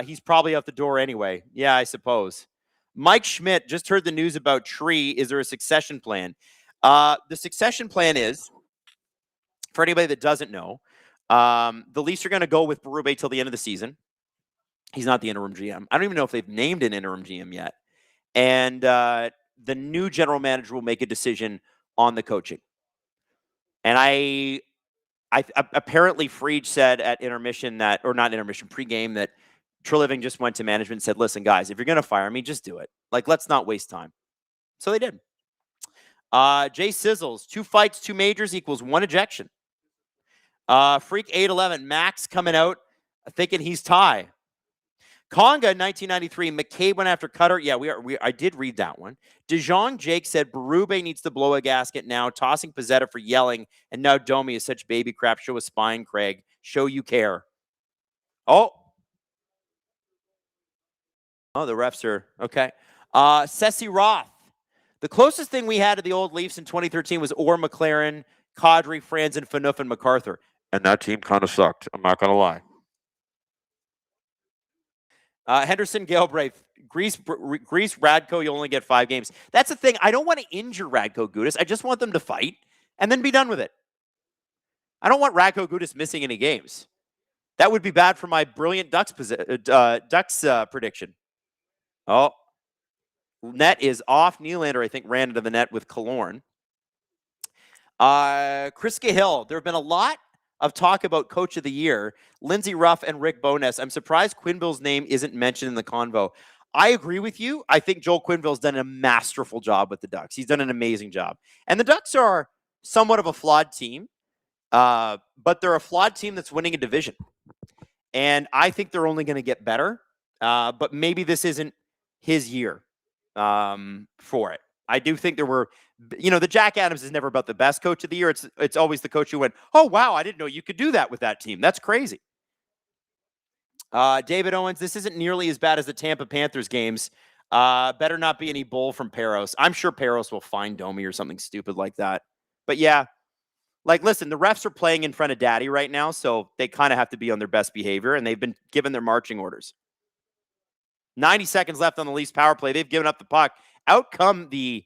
He's probably out the door anyway. Yeah, I suppose. Mike Schmidt just heard the news about Tree. Is there a succession plan? The succession plan is, for anybody that doesn't know, the Leafs are going to go with Berube till the end of the season. He's not the interim GM. I don't even know if they've named an interim GM yet. And the new general manager will make a decision on the coaching. And I apparently Fried said at intermission that, or not intermission, pregame, that Treliving just went to management and said, listen, guys, if you're going to fire me, just do it. Like, let's not waste time. So they did. Jay Sizzles, 2 fights, 2 majors equals 1 ejection. Freak 811, Max coming out thinking he's Ty. Conga 1993, McCabe went after Cutter. Yeah, I did read that one. DeJong Jake said Berube needs to blow a gasket now, tossing Pizzetta for yelling, and now Domi is such baby crap. Show a spine, Craig. Show you care. Oh, the refs are okay. Ceci Roth. The closest thing we had to the old Leafs in 2013 was Orr, McLaren, Kadri, Franzen, Phaneuf, and MacArthur. And that team kind of sucked. I'm not going to lie. Henderson Galbraith, Grease Radko, you only get 5 games. That's the thing. I don't want to injure Radko Gudas. I just want them to fight and then be done with it. I don't want Radko Gudas missing any games. That would be bad for my brilliant Ducks prediction. Oh, net is off. Nylander, I think, ran into the net with Killorn. Chris Cahill, there have been a lot of talk about Coach of the Year, Lindsey Ruff and Rick Bowness. I'm surprised Quenneville's name isn't mentioned in the convo. I agree with you. I think Joel Quenneville's done a masterful job with the Ducks. He's done an amazing job. And the Ducks are somewhat of a flawed team, but they're a flawed team that's winning a division. And I think they're only going to get better, but maybe this isn't his year for it. I do think there were, the Jack Adams is never about the best coach of the year. It's always the coach who went, oh, wow, I didn't know you could do that with that team. That's crazy. David Owens, this isn't nearly as bad as the Tampa Panthers games. Better not be any bull from Peros. I'm sure Peros will find Domi or something stupid like that. But yeah, Like, listen, the refs are playing in front of daddy right now, so they kind of have to be on their best behavior, and they've been given their marching orders. 90 seconds left on the Leafs power play. They've given up the puck. Out come the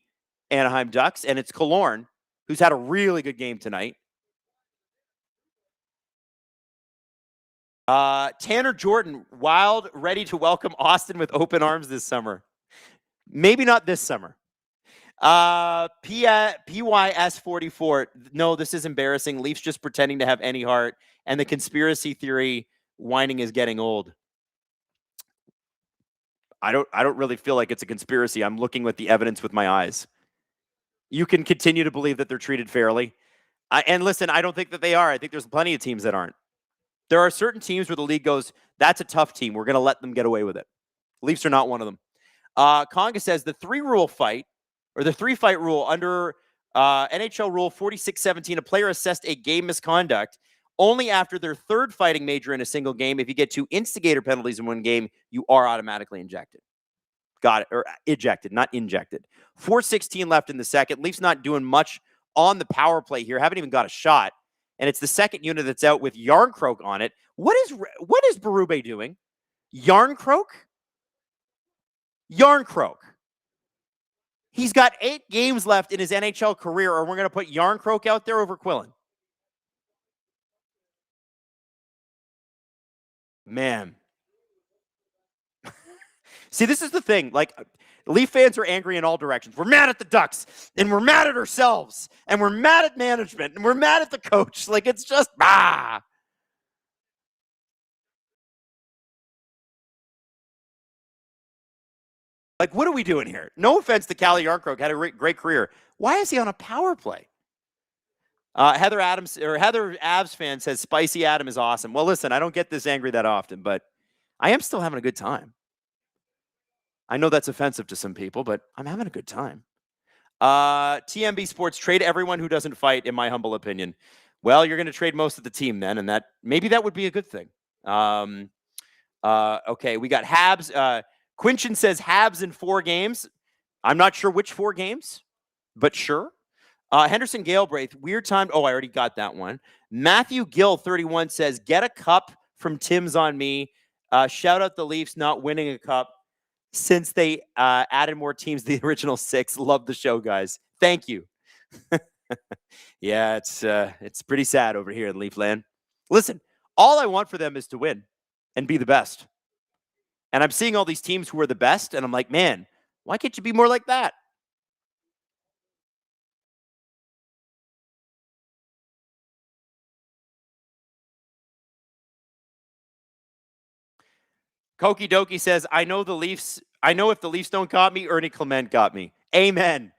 Anaheim Ducks, and it's Killorn, who's had a really good game tonight. Tanner Jordan, Wylde, ready to welcome Austin with open arms this summer. Maybe not this summer. PYS44. No, this is embarrassing. Leafs just pretending to have any heart, and the conspiracy theory whining is getting old. I don't really feel like it's a conspiracy. I'm looking with the evidence with my eyes. You can continue to believe that they're treated fairly. And listen, I don't think that they are. I think there's plenty of teams that aren't. There are certain teams where the league goes, that's a tough team. We're going to let them get away with it. Leafs are not one of them. Conga says the three-fight rule under NHL Rule 4617, a player assessed a game misconduct only after their third fighting major in a single game. If you get 2 instigator penalties in one game, you are automatically injected. Got it. Or ejected, not injected. 4:16 left in the second. Leafs not doing much on the power play here. Haven't even got a shot. And it's the second unit that's out with Yarncroke on it. What is Berube doing? Yarncroke? Yarncroke. He's got 8 games left in his NHL career, or we're going to put Yarncroke out there over Quillen. Man. See, this is the thing. Like, Leaf fans are angry in all directions. We're mad at the Ducks, and we're mad at ourselves, and we're mad at management, and we're mad at the coach. Like, it's just, Like, what are we doing here? No offense to Calle Yarncroke, had a great career. Why is he on a power play? Heather Avs fan says Spicy Adam is awesome. Well, listen, I don't get this angry that often, but I am still having a good time. I know that's offensive to some people, but I'm having a good time. TMB Sports, trade everyone who doesn't fight, in my humble opinion. Well, you're going to trade most of the team then, and maybe that would be a good thing. Okay, we got Habs. Quinchin says Habs in 4 games. I'm not sure which 4 games, but sure. Henderson Galebraith, weird time. Oh, I already got that one. Matthew Gill, 31, says, get a cup from Tim's on me. Shout out the Leafs not winning a cup since they added more teams to the original 6. Love the show, guys. Thank you. Yeah, it's pretty sad over here in Leafland. Listen, all I want for them is to win and be the best. And I'm seeing all these teams who are the best, and I'm like, man, why can't you be more like that? Koki Doki says, I know if the Leafs don't got me, Ernie Clement got me. Amen.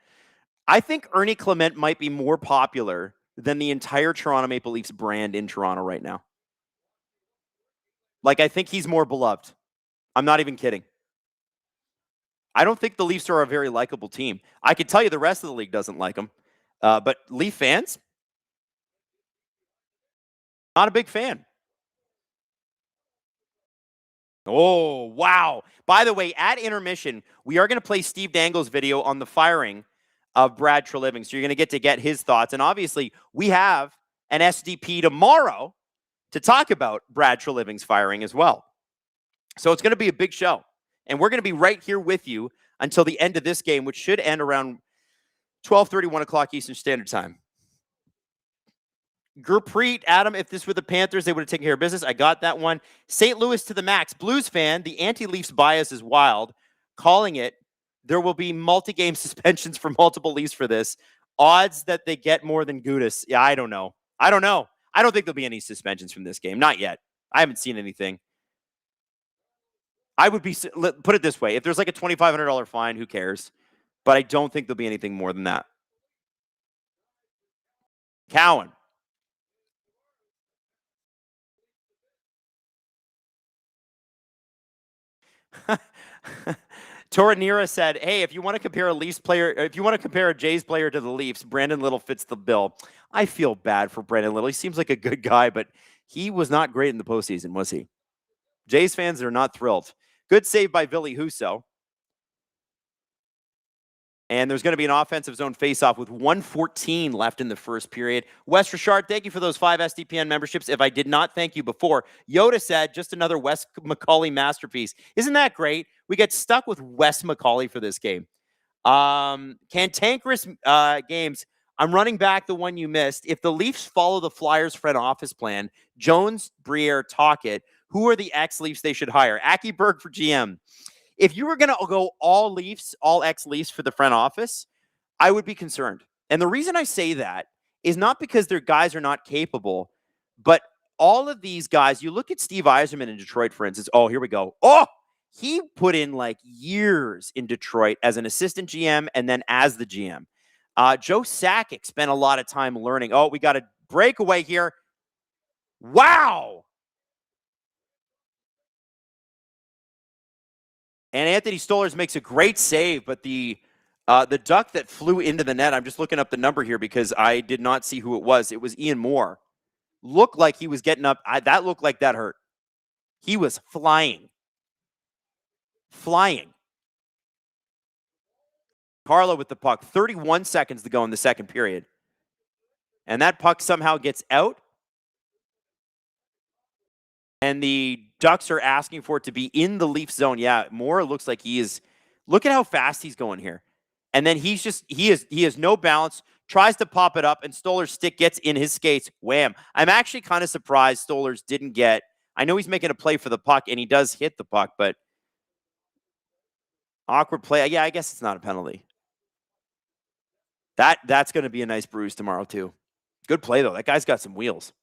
I think Ernie Clement might be more popular than the entire Toronto Maple Leafs brand in Toronto right now. Like, I think he's more beloved. I'm not even kidding. I don't think the Leafs are a very likable team. I can tell you the rest of the league doesn't like them. But Leaf fans, not a big fan. Oh, wow. By the way, at intermission, we are going to play Steve Dangle's video on the firing of Brad Treliving. So you're going to get his thoughts. And obviously, we have an SDP tomorrow to talk about Brad Treliving's firing as well. So it's going to be a big show. And we're going to be right here with you until the end of this game, which should end around 12:30, 1 o'clock Eastern Standard Time. Gurpreet, Adam, if this were the Panthers, they would have taken care of business. I got that one. St. Louis to the max. Blues fan, the anti-Leafs bias is wild. Calling it, there will be multi-game suspensions for multiple Leafs for this. Odds that they get more than Gudis. Yeah, I don't know. I don't think there'll be any suspensions from this game. Not yet. I haven't seen anything. I would be, put it this way. If there's like a $2,500 fine, who cares? But I don't think there'll be anything more than that. Cowan. Toranira said, hey, if you want to compare a Jays player to the Leafs, Brandon Little fits the bill. I feel bad for Brandon Little. He seems like a good guy, but he was not great in the postseason, was he? Jays fans are not thrilled. Good save by Billy Husso. And there's going to be an offensive zone faceoff with 1:14 left in the first period. Wes Richard, thank you for those 5 SDPN memberships. If I did not thank you before, Yoda said, just another Wes McCauley masterpiece. Isn't that great? We get stuck with Wes McCauley for this game. Cantankerous games. I'm running back the one you missed. If the Leafs follow the Flyers front office plan, Jones, Briere, Tocchet, who are the ex-Leafs they should hire? Aki Berg for GM. If you were going to go all Leafs, all ex-Leafs for the front office, I would be concerned. And the reason I say that is not because their guys are not capable, but all of these guys, you look at Steve Yzerman in Detroit, for instance. Oh, here we go. Oh, he put in like years in Detroit as an assistant GM and then as the GM. Joe Sakic spent a lot of time learning. Oh, we got a breakaway here. Wow. And Anthony Stolarz makes a great save, but the duck that flew into the net, I'm just looking up the number here because I did not see who it was. It was Ian Moore. Looked like he was getting up. That looked like that hurt. He was flying. Carlo with the puck. 31 seconds to go in the second period. And that puck somehow gets out. And the Ducks are asking for it to be in the Leaf zone. Yeah, Moore looks like he is. Look at how fast he's going here. And then he has no balance, tries to pop it up, and Stolar's stick gets in his skates. Wham. I'm actually kind of surprised Stolarz didn't get. I know he's making a play for the puck, and he does hit the puck, but awkward play. Yeah, I guess it's not a penalty. That's going to be a nice bruise tomorrow, too. Good play, though. That guy's got some wheels.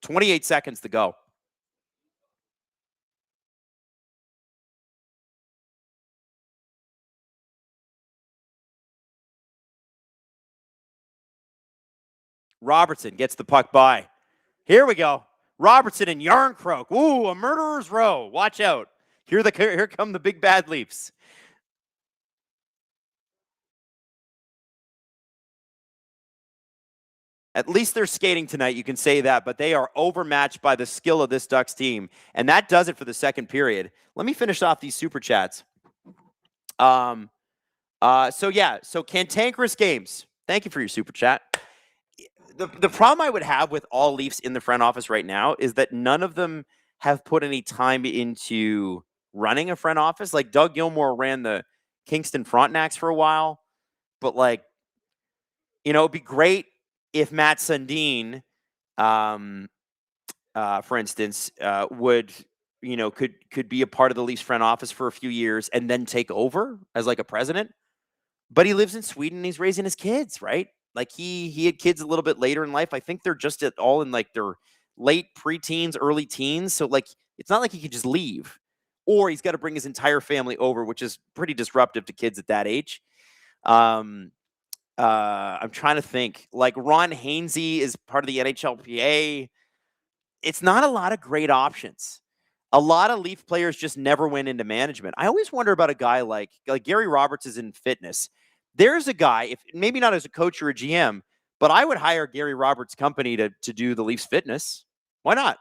28 seconds to go. Robertson gets the puck by. Here we go. Robertson and Yarncroke. Ooh, a murderer's row. Watch out. Here come the big bad Leafs. At least they're skating tonight, you can say that, but they are overmatched by the skill of this Ducks team. And that does it for the second period. Let me finish off these super chats. So cantankerous games. Thank you for your super chat. The problem I would have with all Leafs in the front office right now is that none of them have put any time into running a front office. Like Doug Gilmour ran the Kingston Frontenacs for a while, but it'd be great if Matt Sundin, for instance, could be a part of the Leafs front office for a few years and then take over as like a president. But he lives in Sweden and he's raising his kids, right? Like he had kids a little bit later in life. I think they're just all in like their late preteens, early teens. So like, it's not like he could just leave, or he's got to bring his entire family over, which is pretty disruptive to kids at that age. I'm trying to think. Like Ron Hainsey is part of the NHLPA. It's not a lot of great options. A lot of Leaf players just never went into management. I always wonder about a guy like Gary Roberts is in fitness. There's a guy, if maybe not as a coach or a GM, but I would hire Gary Roberts' company to do the Leafs fitness. Why not?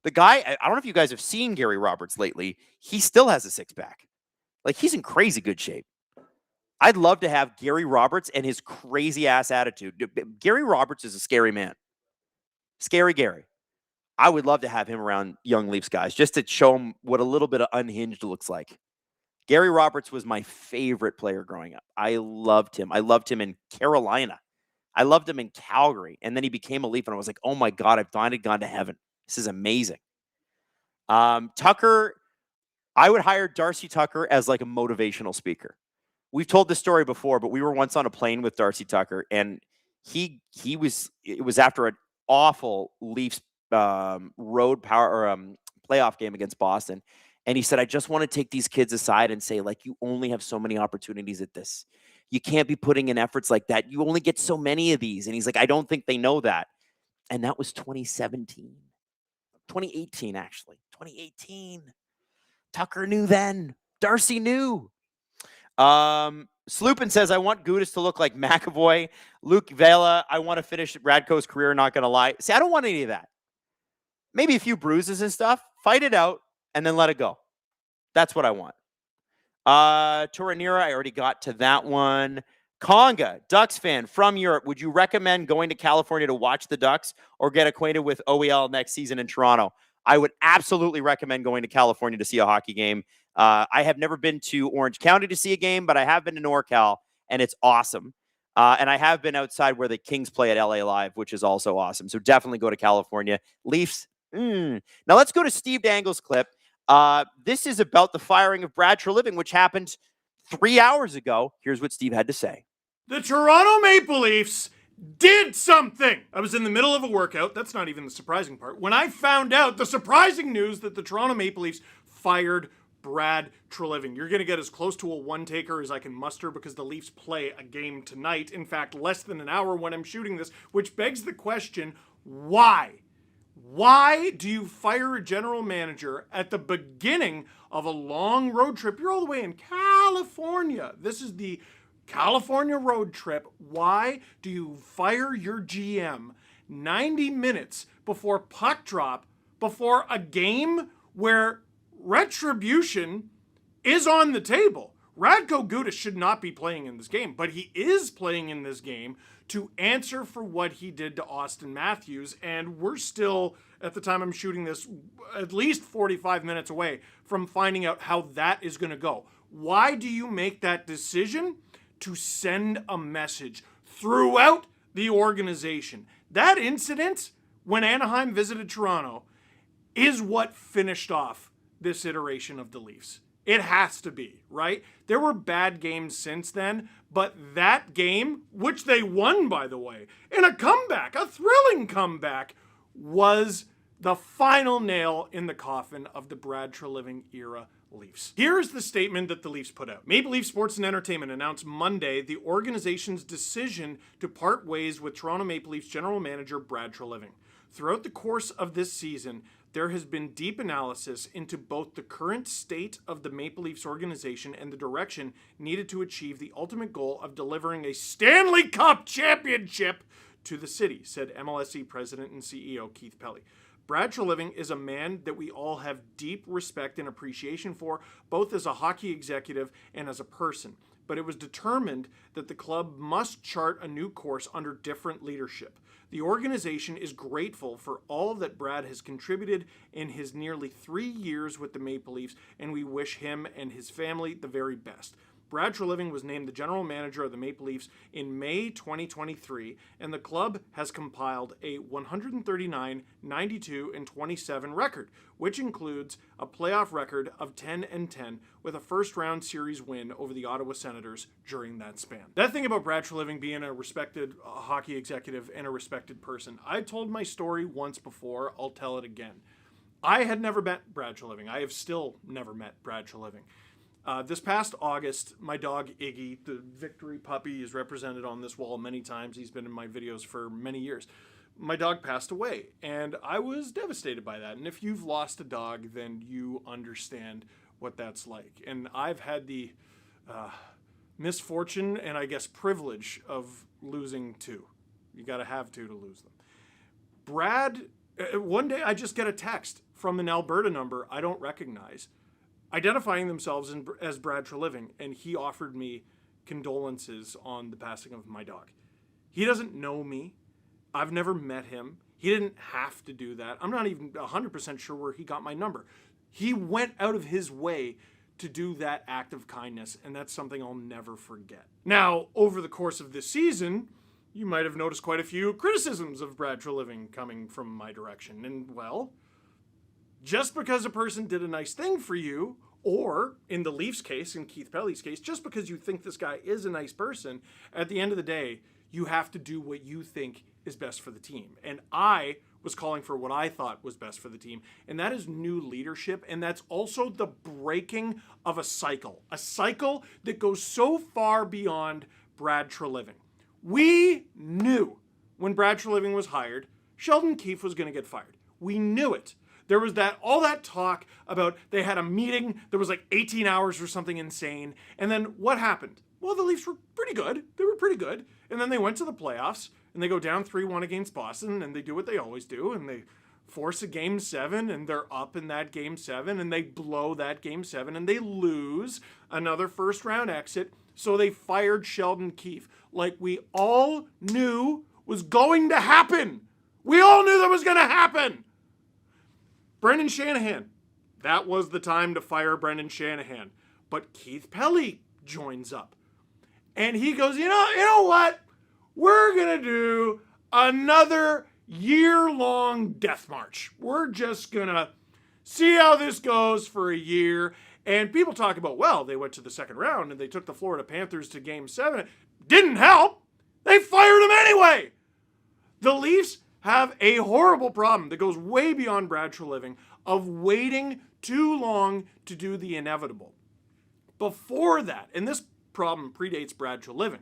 The guy, I don't know if you guys have seen Gary Roberts lately. He still has a six-pack. Like, he's in crazy good shape. I'd love to have Gary Roberts and his crazy-ass attitude. Gary Roberts is a scary man. Scary Gary. I would love to have him around young Leafs guys just to show him what a little bit of unhinged looks like. Gary Roberts was my favorite player growing up. I loved him. I loved him in Carolina. I loved him in Calgary. And then he became a Leaf, and I was like, oh, my God, I've finally gone to heaven. This is amazing. Tucker, I would hire Darcy Tucker as like a motivational speaker. We've told this story before, but we were once on a plane with Darcy Tucker, and it was after an awful Leafs road power or playoff game against Boston. And he said, I just want to take these kids aside and say, like, you only have so many opportunities at this. You can't be putting in efforts like that. You only get so many of these. And he's like, I don't think they know that. And that was 2017. 2018, actually. 2018. Tucker knew then. Darcy knew. Sloopin says, I want Gudas to look like McAvoy. Luke Vela, I want to finish Radko's career, not going to lie. See, I don't want any of that. Maybe a few bruises and stuff. Fight it out and then let it go. That's what I want. Toranira, I already got to that one. Conga, Ducks fan from Europe. Would you recommend going to California to watch the Ducks or get acquainted with OEL next season in Toronto? I would absolutely recommend going to California to see a hockey game. I have never been to Orange County to see a game, but I have been to NorCal, and it's awesome. And I have been outside where the Kings play at LA Live, which is also awesome. So definitely go to California. Leafs. Now let's go to Steve Dangle's clip. This is about the firing of Brad Treliving, which happened 3 hours ago. Here's what Steve had to say. The Toronto Maple Leafs did something. I was in the middle of a workout. That's not even the surprising part. When I found out the surprising news that the Toronto Maple Leafs fired Brad Treliving. You're going to get as close to a one-taker as I can muster because the Leafs play a game tonight. In fact, less than an hour when I'm shooting this, which begs the question, why? Why do you fire a general manager at the beginning of a long road trip? You're all the way in California. This is the California road trip. Why do you fire your GM 90 minutes before puck drop, before a game where retribution is on the table? Radko Gudas should not be playing in this game, but he is playing in this game to answer for what he did to Austin Matthews, and we're still, at the time I'm shooting this, at least 45 minutes away from finding out how that is going to go. Why do you make that decision? To send a message throughout the organization. That incident, when Anaheim visited Toronto, is what finished off this iteration of the Leafs. It has to be, right? There were bad games since then, but that game, which they won, by the way, in a comeback, a thrilling comeback, was the final nail in the coffin of the Brad Treliving era Leafs. Here's the statement that the Leafs put out. Maple Leaf Sports and Entertainment announced Monday the organization's decision to part ways with Toronto Maple Leafs general manager Brad Treliving. Throughout the course of this season, there has been deep analysis into both the current state of the Maple Leafs organization and the direction needed to achieve the ultimate goal of delivering a Stanley Cup championship to the city, said MLSE President and CEO Keith Pelly. Brad Treliving is a man that we all have deep respect and appreciation for, both as a hockey executive and as a person. But it was determined that the club must chart a new course under different leadership. The organization is grateful for all that Brad has contributed in his nearly 3 years with the Maple Leafs, and we wish him and his family the very best. Brad Treliving was named the general manager of the Maple Leafs in May 2023, and the club has compiled a 139, 92, and 27 record, which includes a playoff record of 10-10 with a first-round series win over the Ottawa Senators during that span. That thing about Brad Treliving being a respected hockey executive and a respected person, I told my story once before, I'll tell it again. I had never met Brad Treliving. I have still never met Brad Treliving. This past August, my dog Iggy, the victory puppy, is represented on this wall many times. He's been in my videos for many years. My dog passed away, and I was devastated by that. And if you've lost a dog, then you understand what that's like. And I've had the misfortune and I guess privilege of losing two. You got to have two to lose them. Brad, one day I just get a text from an Alberta number I don't recognize, identifying themselves as Brad Treliving, and he offered me condolences on the passing of my dog. He doesn't know me. I've never met him. He didn't have to do that. I'm not even 100% sure where he got my number. He went out of his way to do that act of kindness, and that's something I'll never forget. Now, over the course of this season, you might have noticed quite a few criticisms of Brad Treliving coming from my direction, and well, just because a person did a nice thing for you, or in the Leafs case, in Keith Pelly's case, just because you think this guy is a nice person, at the end of the day, you have to do what you think is best for the team. And I was calling for what I thought was best for the team, and that is new leadership, and that's also the breaking of a cycle that goes so far beyond Brad Treliving. We knew when Brad Treliving was hired, Sheldon Keefe was going to get fired. We knew it. There was all that talk about they had a meeting, there was like 18 hours or something insane, and then what happened? Well, the Leafs were pretty good. They were pretty good. And then they went to the playoffs, and they go down 3-1 against Boston, and they do what they always do, and they force a game 7 and they're up in that game 7 and they blow that game 7 and they lose another first round exit. So they fired Sheldon Keefe, like we all knew was going to happen. We all knew that was going to happen. Brendan Shanahan. That was the time to fire Brendan Shanahan. But Keith Pelly joins up. And he goes, you know what? We're going to do another year-long death march. We're just going to see how this goes for a year. And people talk about, well, they went to the second round and they took the Florida Panthers to game 7. Didn't help. They fired him anyway. The Leafs have a horrible problem that goes way beyond Brad Treliving of waiting too long to do the inevitable. Before that, and this problem predates Brad Treliving,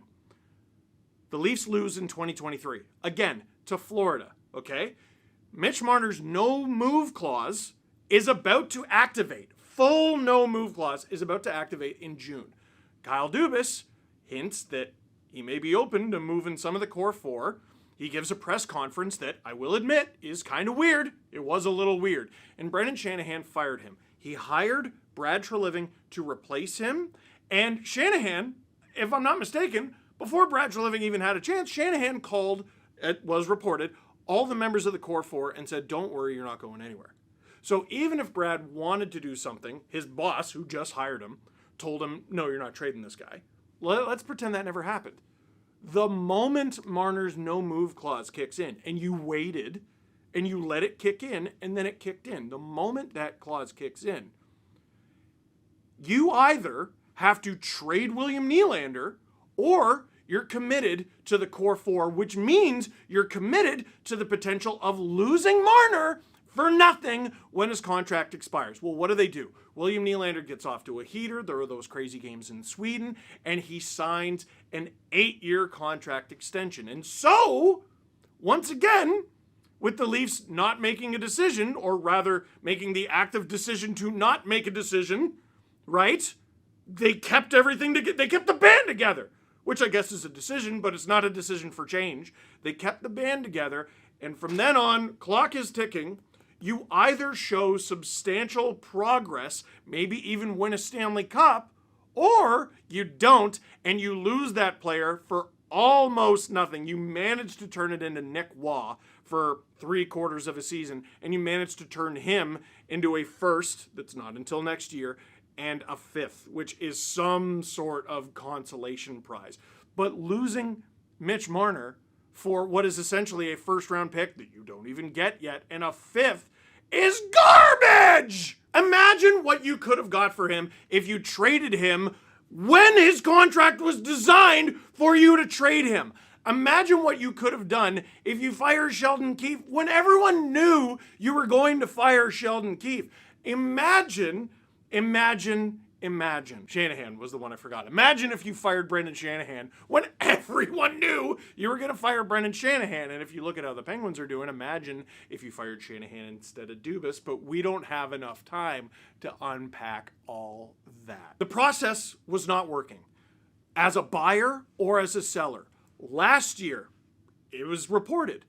the Leafs lose in 2023, again, to Florida, okay? Mitch Marner's no-move clause is about to activate. Full no-move clause is about to activate in June. Kyle Dubas hints that he may be open to moving some of the core 4. He gives a press conference that, I will admit, is kind of weird. It was a little weird. And Brendan Shanahan fired him. He hired Brad Treliving to replace him. And Shanahan, if I'm not mistaken, before Brad Treliving even had a chance, Shanahan called, it was reported, all the members of the core 4 and said, don't worry, you're not going anywhere. So even if Brad wanted to do something, his boss, who just hired him, told him, no, you're not trading this guy. Let's pretend that never happened. The moment Marner's no-move clause kicks in, and you waited, and you let it kick in, and then it kicked in, the moment that clause kicks in, you either have to trade William Nylander, or you're committed to the core 4, which means you're committed to the potential of losing Marner for nothing when his contract expires. Well, what do? William Nylander gets off to a heater. There are those crazy games in Sweden, and he signs an 8-year contract extension. And so, once again, with the Leafs not making a decision, or rather making the active decision to not make a decision, right? They kept everything together. They kept the band together, which I guess is a decision, but it's not a decision for change. They kept the band together, and from then on, clock is ticking. You either show substantial progress, maybe even win a Stanley Cup, or you don't, and you lose that player for almost nothing. You manage to turn it into Nick Waugh for 3/4 of a season, and you manage to turn him into a first, that's not until next year, and a 5th, which is some sort of consolation prize. But losing Mitch Marner for what is essentially a first-round pick that you don't even get yet, and a 5th, is garbage! Imagine what you could have got for him if you traded him when his contract was designed for you to trade him. Imagine what you could have done if you fired Sheldon Keefe when everyone knew you were going to fire Sheldon Keefe. Imagine. Shanahan was the one I forgot. Imagine if you fired Brendan Shanahan when everyone knew you were going to fire Brendan Shanahan. And if you look at how the Penguins are doing, imagine if you fired Shanahan instead of Dubas. But we don't have enough time to unpack all that. The process was not working as a buyer or as a seller. Last year, it was reported.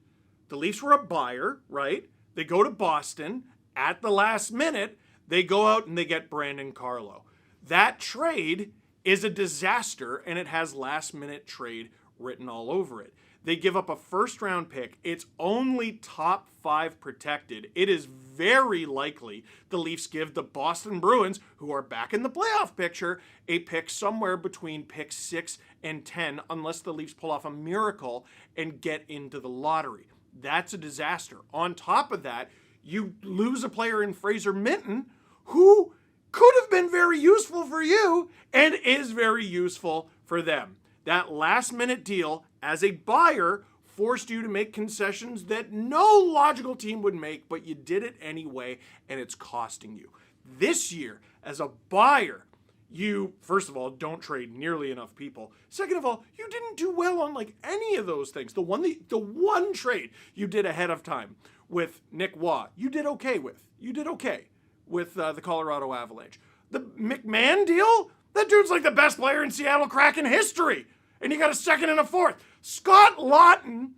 The Leafs were a buyer, right? They go to Boston at the last minute. They go out and they get Brandon Carlo. That trade is a disaster, and it has last-minute trade written all over it. They give up a first-round pick. It's only top 5 protected. It is very likely the Leafs give the Boston Bruins, who are back in the playoff picture, a pick somewhere between pick 6 and 10, unless the Leafs pull off a miracle and get into the lottery. That's a disaster. On top of that, you lose a player in Fraser Minton, who could have been very useful for you and is very useful for them. That last-minute deal, as a buyer, forced you to make concessions that no logical team would make, but you did it anyway, and it's costing you. This year, as a buyer, you, first of all, don't trade nearly enough people. Second of all, you didn't do well on like any of those things. The one trade you did ahead of time with Nick Waugh, you did okay with. You did okay with the Colorado Avalanche. The McMahon deal? That dude's like the best player in Seattle Kraken history. And you got a 2nd and a 4th. Scott Laughton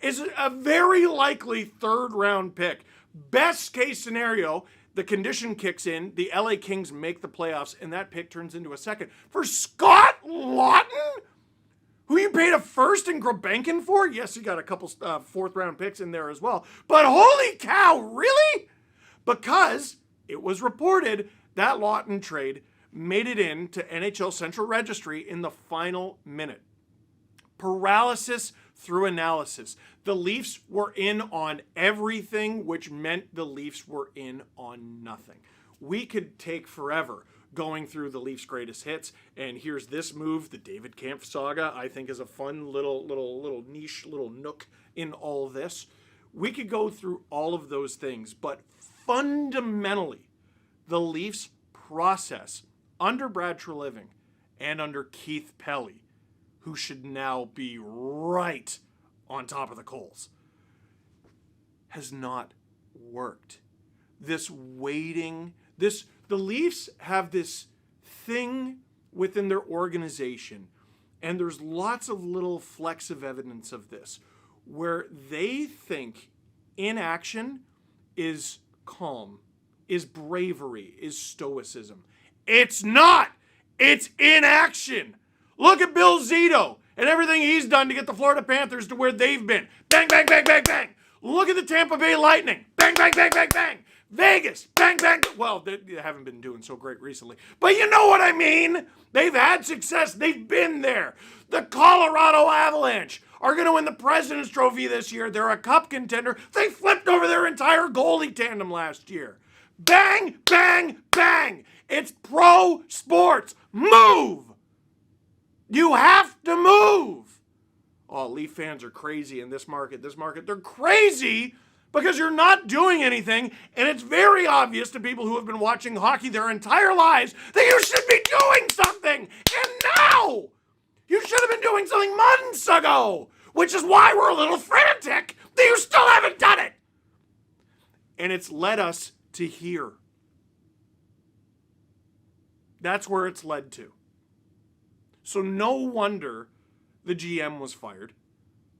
is a very likely 3rd-round pick. Best case scenario, the condition kicks in, the LA Kings make the playoffs, and that pick turns into a second. For Scott Laughton, who you paid a first in Gulbenkian for? Yes, you got a couple fourth-round picks in there as well. But holy cow, really? Because it was reported that Laughton trade made it into NHL Central Registry in the final minute. Paralysis through analysis. The Leafs were in on everything, which meant the Leafs were in on nothing. We could take forever going through the Leafs' greatest hits, and here's this move, the David Kampf saga, I think is a fun little niche, little nook in all this. We could go through all of those things, but fundamentally, the Leafs process under Brad Treliving and under Keith Pelly, who should now be right on top of the coals, has not worked. This waiting, the Leafs have this thing within their organization, and there's lots of little flecks of evidence of this, where they think inaction is calm, is bravery, is stoicism. It's not! It's inaction! Look at Bill Zito and everything he's done to get the Florida Panthers to where they've been. Bang, bang, bang, bang, bang. Look at the Tampa Bay Lightning. Bang, bang, bang, bang, bang. Vegas. Bang, bang. Well, they haven't been doing so great recently. But you know what I mean. They've had success. They've been there. The Colorado Avalanche are going to win the President's Trophy this year. They're a cup contender. They flipped over their entire goalie tandem last year. Bang, bang, bang. It's pro sports. Move. You have to move. Oh, Leaf fans are crazy in this market. They're crazy because you're not doing anything, and it's very obvious to people who have been watching hockey their entire lives that you should be doing something. And now, you should have been doing something months ago, which is why we're a little frantic that you still haven't done it. And it's led us to here. That's where it's led to. So no wonder the GM was fired.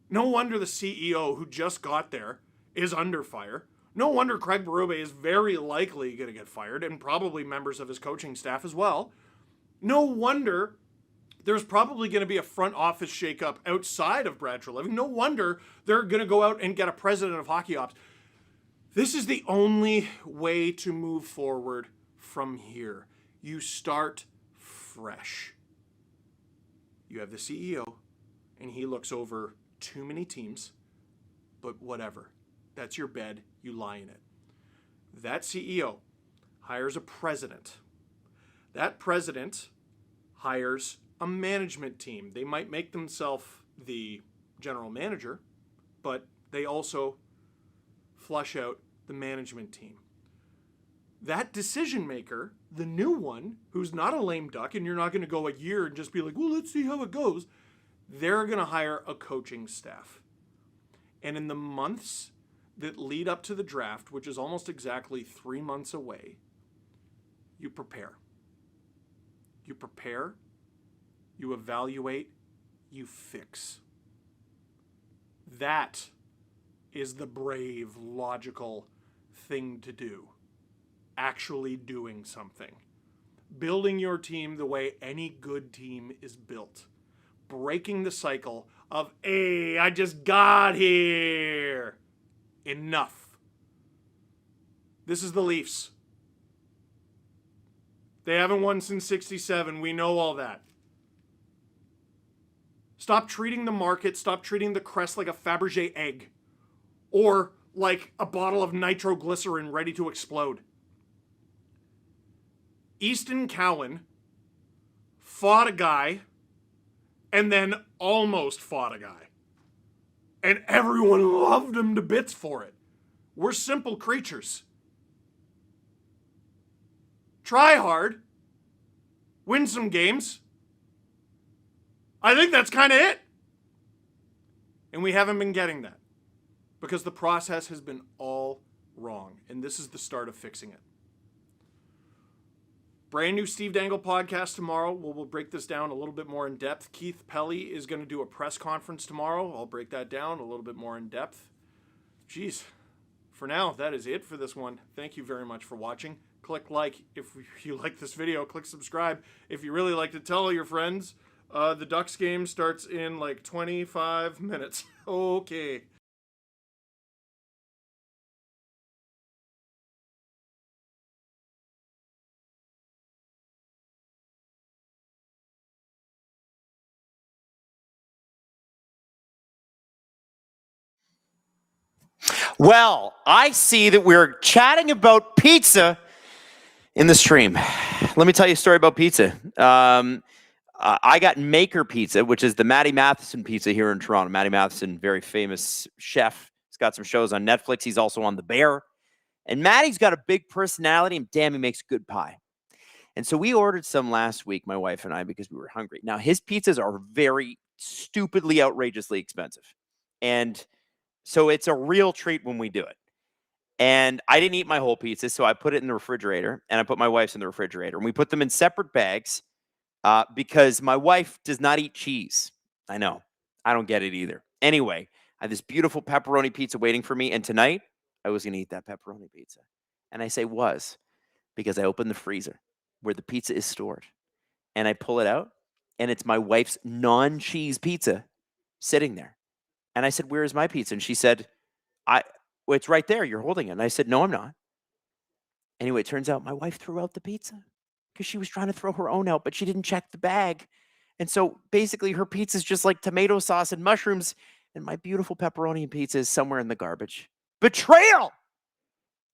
No wonder the CEO who just got there is under fire. No wonder Craig Berube is very likely going to get fired, and probably members of his coaching staff as well. No wonder there's probably going to be a front office shakeup outside of Brad Treliving. No wonder they're going to go out and get a president of hockey ops. This is the only way to move forward from here. You start fresh. You have the CEO, and he looks over too many teams, but whatever. That's your bed. You lie in it. That CEO hires a president. That president hires a management team. They might make themselves the general manager, but they also flush out the management team. That decision maker, the new one, who's not a lame duck, and you're not going to go a year and just be like, well, let's see how it goes. They're going to hire a coaching staff. And in the months that lead up to the draft, which is almost exactly 3 months away, you prepare. You prepare, you evaluate, you fix. That is the brave, logical thing to do. Actually doing something. Building your team the way any good team is built. Breaking the cycle of, hey, I just got here. Enough. This is the Leafs. They haven't won since 67. We know all that. Stop treating the market, stop treating the crest like a Fabergé egg. Or like a bottle of nitroglycerin ready to explode. Easton Cowan fought a guy and then almost fought a guy. And everyone loved him to bits for it. We're simple creatures. Try hard. Win some games. I think that's kind of it. And we haven't been getting that. Because the process has been all wrong. And this is the start of fixing it. Brand new Steve Dangle podcast tomorrow. We'll break this down a little bit more in depth. Keith Pelly is going to do a press conference tomorrow. I'll break that down a little bit more in depth. Jeez, for now, that is it for this one. Thank you very much for watching. Click like if you like this video. Click subscribe if you really like to tell all your friends. The Ducks game starts in like 25 minutes. Okay. Well, I see that we're chatting about pizza in the stream. Let me tell you a story about pizza. I got Maker Pizza, which is the Matty Matheson pizza here in Toronto. Matty Matheson, very famous chef. He's got some shows on Netflix. He's also on The Bear. And Matty's got a big personality, and damn, he makes good pie. And so we ordered some last week, my wife and I, because we were hungry. Now, his pizzas are very stupidly, outrageously expensive. And so it's a real treat when we do it. And I didn't eat my whole pizza, so I put it in the refrigerator, and I put my wife's in the refrigerator. And we put them in separate bags because my wife does not eat cheese. I know. I don't get it either. Anyway, I have this beautiful pepperoni pizza waiting for me, and tonight I was going to eat that pepperoni pizza. And I say was because I opened the freezer where the pizza is stored, and I pull it out, and it's my wife's non-cheese pizza sitting there. And I said, "Where is my pizza?" And she said, well, it's right there. You're holding it. And I said, "No, I'm not." Anyway, it turns out my wife threw out the pizza because she was trying to throw her own out, but she didn't check the bag. And so basically her pizza is just like tomato sauce and mushrooms, and my beautiful pepperoni pizza is somewhere in the garbage. Betrayal!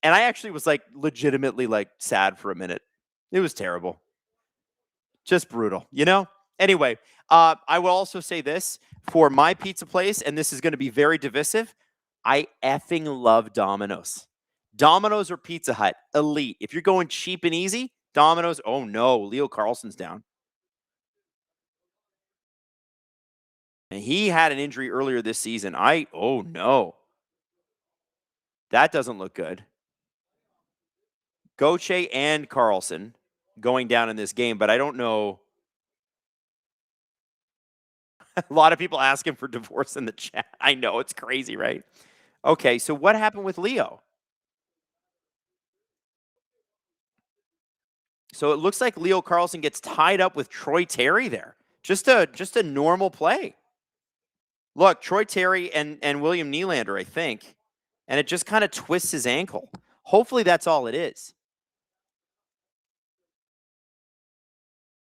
And I actually was like legitimately like sad for a minute. It was terrible. Just brutal, you know? Anyway, I will also say this for my pizza place, and this is going to be very divisive. I effing love Domino's. Domino's or Pizza Hut, elite. If you're going cheap and easy, Domino's. Oh no, Leo Carlson's down. And he had an injury earlier this season. Oh no. That doesn't look good. Gauthier and Carlson going down in this game, but I don't know. A lot of people asking for divorce in the chat. I know, it's crazy, right? Okay, so what happened with Leo? So it looks like Leo Carlson gets tied up with Troy Terry there. Just a normal play. Look, Troy Terry and William Nylander, I think. And it just kind of twists his ankle. Hopefully that's all it is.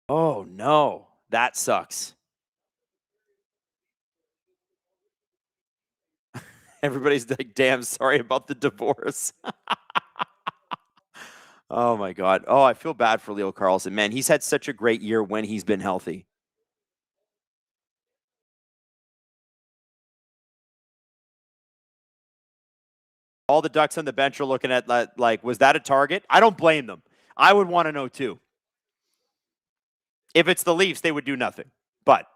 Oh, no. That sucks. Everybody's like, damn, sorry about the divorce. Oh, my God. Oh, I feel bad for Leo Carlson. Man, he's had such a great year when he's been healthy. All the Ducks on the bench are looking at, like, was that a target? I don't blame them. I would want to know, too. If it's the Leafs, they would do nothing. But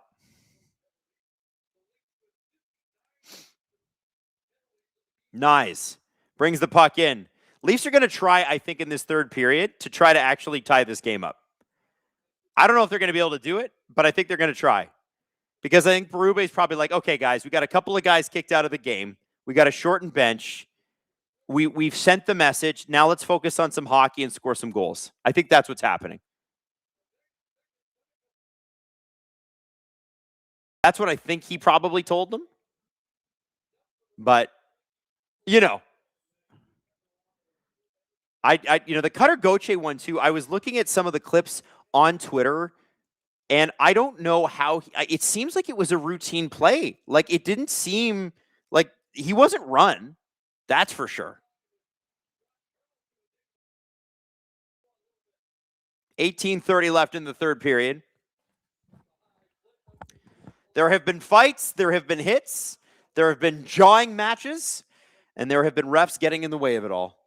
nice. Brings the puck in. Leafs are going to try, I think, in this third period to try to actually tie this game up. I don't know if they're going to be able to do it, but I think they're going to try. Because I think Berube's probably like, okay, guys, we got a couple of guys kicked out of the game. We got a shortened bench. We've sent the message. Now let's focus on some hockey and score some goals. I think that's what's happening. That's what I think he probably told them. But, you know, the Cutter Gauthier one too. I was looking at some of the clips on Twitter, and I don't know how it seems like it was a routine play. Like it didn't seem like he wasn't run. That's for sure. 18:30 left in the third period. There have been fights, there have been hits, there have been jawing matches, and there have been refs getting in the way of it all.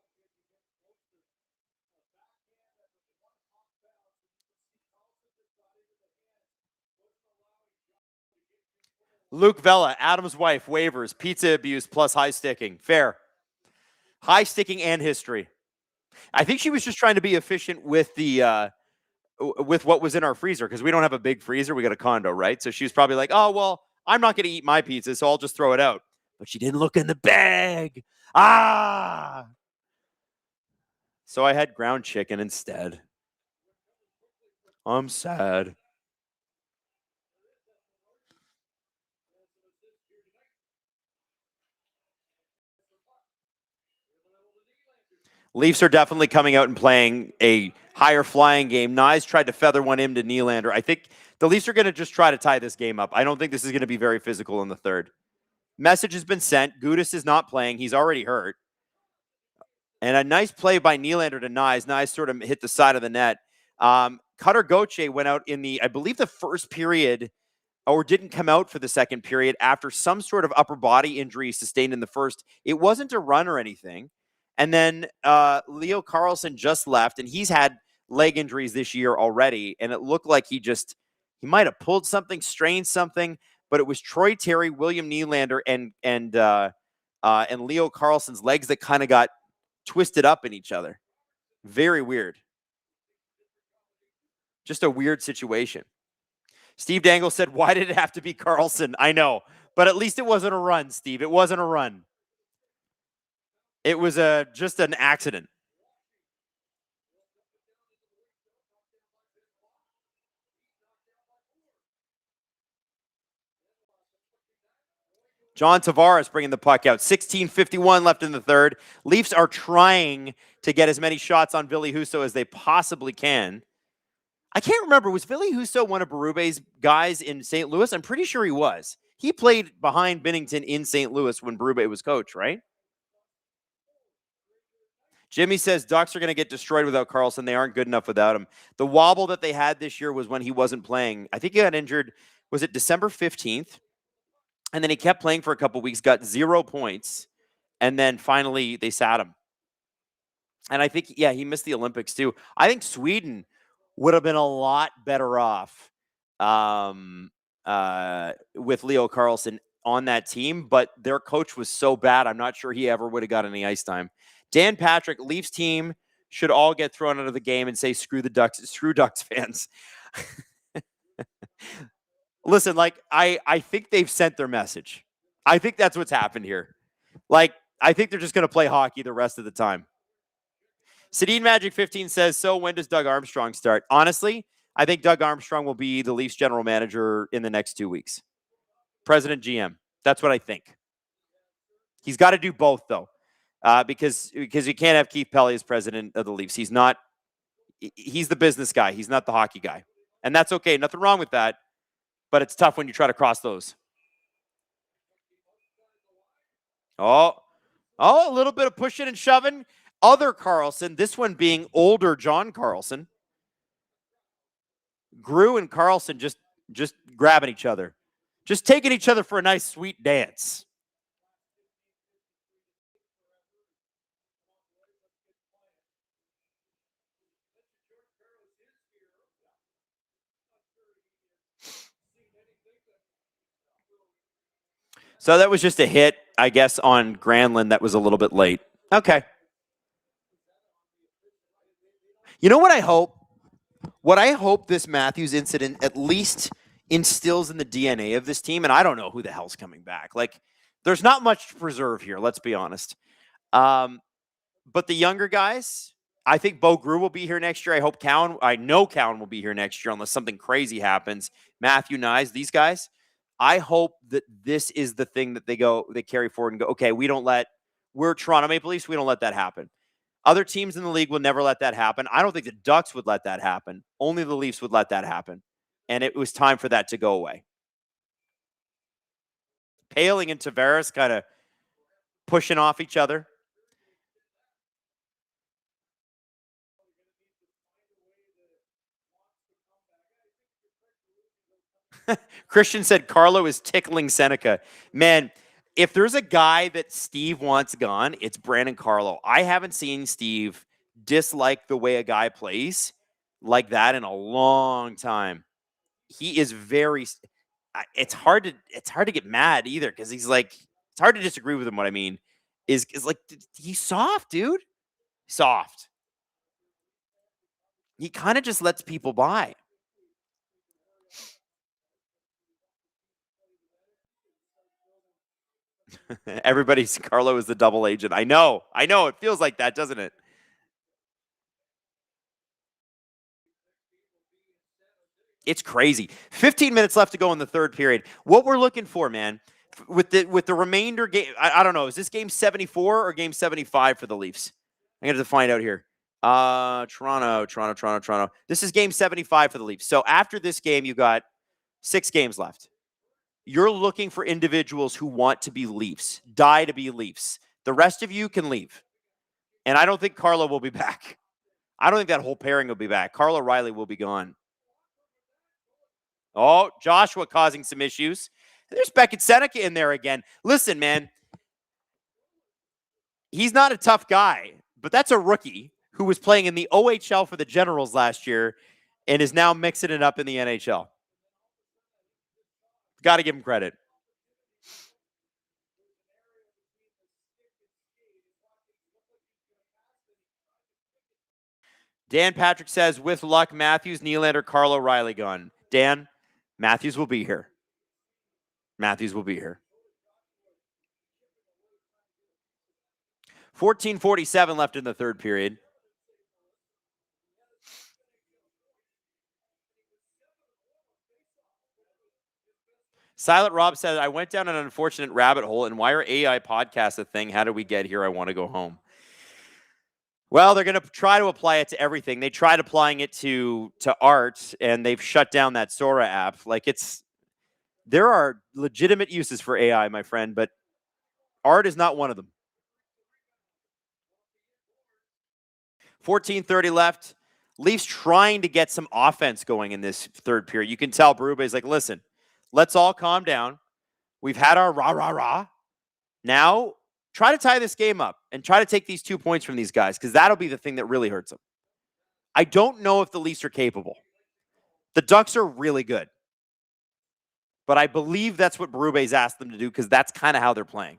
Luke Vella, Adam's wife, waivers, pizza abuse plus high sticking. Fair. High sticking and history. I think she was just trying to be efficient with the with what was in our freezer because we don't have a big freezer. We got a condo, right? So she was probably like, oh, well, I'm not going to eat my pizza, so I'll just throw it out. but she didn't look in the bag. Ah! So I had ground chicken instead. I'm sad. Leafs are definitely coming out and playing a higher flying game. Nyes tried to feather one into Nylander. I think the Leafs are going to just try to tie this game up. I don't think this is going to be very physical in the third. Message has been sent. Gudas is not playing. He's already hurt. And a nice play by Nylander to Nyes. Nyes sort of hit the side of the net. Cutter Gauthier went out in I believe the first period, or didn't come out for the second period after some sort of upper body injury sustained in the first. It wasn't a run or anything. And then Leo Carlsson just left, and he's had leg injuries this year already. And it looked like he might have pulled something, strained something. But it was Troy Terry, William Nylander, and Leo Carlsson's legs that kind of got twisted up in each other. Very weird. Just a weird situation. Steve Dangle said, "Why did it have to be Carlsson?" I know, but at least it wasn't a run, Steve. It wasn't a run. It was just an accident. John Tavares bringing the puck out. 16:51 left in the third. Leafs are trying to get as many shots on Ville Husso as they possibly can. I can't remember. Was Ville Husso one of Berube's guys in St. Louis? I'm pretty sure he was. He played behind Binnington in St. Louis when Berube was coach, right? Jimmy says Ducks are going to get destroyed without Carlsson. They aren't good enough without him. The wobble that they had this year was when he wasn't playing. I think he got injured. Was it December 15th? And then he kept playing for a couple weeks, got 0 points, and then finally they sat him. And I think, he missed the Olympics too. I think Sweden would have been a lot better off with Leo Carlsson on that team, but their coach was so bad, I'm not sure he ever would have got any ice time. Dan Patrick, Leafs team should all get thrown out of the game and say, screw the Ducks, screw Ducks fans. Listen, I think they've sent their message. I think that's what's happened here. I think they're just going to play hockey the rest of the time. Sedin Magic 15 says, so when does Doug Armstrong start? Honestly, I think Doug Armstrong will be the Leafs general manager in the next 2 weeks. President GM. That's what I think. He's got to do both, though, because you can't have Keith Pelley as president of the Leafs. He's the business guy. He's not the hockey guy. And that's okay. Nothing wrong with that. But it's tough when you try to cross those. Oh, a little bit of pushing and shoving. Other Carlsson, this one being older John Carlsson. Grew and Carlsson just grabbing each other. Just taking each other for a nice, sweet dance. So that was just a hit, I guess, on Granlund that was a little bit late. Okay. You know what I hope? What I hope this Matthews incident at least instills in the DNA of this team, and I don't know who the hell's coming back. There's not much to preserve here, let's be honest. But the younger guys, I think Bo Grew will be here next year. I know Cowan will be here next year unless something crazy happens. Matthew Nyes, these guys. I hope that this is the thing that they carry forward and go, okay, we're Toronto Maple Leafs. We don't let that happen. Other teams in the league will never let that happen. I don't think the Ducks would let that happen. Only the Leafs would let that happen. And it was time for that to go away. Paling and Tavares kind of pushing off each other. Christian said Carlo is tickling Seneca. Man, if there's a guy that Steve wants gone, it's Brandon Carlo. I haven't seen Steve dislike the way a guy plays like that in a long time. He is very. It's hard to get mad either because he's it's hard to disagree with him. What I mean is he's soft, dude. Soft. He kind of just lets people by. Everybody's Carlo is the double agent. I know. It feels like that, doesn't it? It's crazy. 15 minutes left to go in the third period. What we're looking for, man, with the remainder game, I don't know. Is this game 74 or game 75 for the Leafs? I'm going to find out here. Toronto. This is game 75 for the Leafs. So after this game, you got 6 games left. You're looking for individuals who want to be Leafs, die to be Leafs. The rest of you can leave. And I don't think Carlo will be back. I don't think that whole pairing will be back. Carlo O'Reilly will be gone. Oh, Joshua causing some issues. There's Beckett Seneca in there again. Listen, man, he's not a tough guy, but that's a rookie who was playing in the OHL for the Generals last year and is now mixing it up in the NHL. Got to give him credit. Dan Patrick says, with luck, Matthews, Nylander, Carlo O'Reilly gone. Dan, Matthews will be here. 14:47 left in the third period. Silent Rob said, I went down an unfortunate rabbit hole, and why are AI podcasts a thing? How did we get here? I want to go home. Well, they're going to try to apply it to everything. They tried applying it to art, and they've shut down that Sora app. There are legitimate uses for AI, my friend, but art is not one of them. 14:30 left. Leafs trying to get some offense going in this third period. You can tell Berube is like, listen, let's all calm down. We've had our rah. Now, try to tie this game up and try to take these 2 points from these guys, because that'll be the thing that really hurts them. I don't know if the Leafs are capable. The Ducks are really good. But I believe that's what Berube's asked them to do, because that's kind of how they're playing.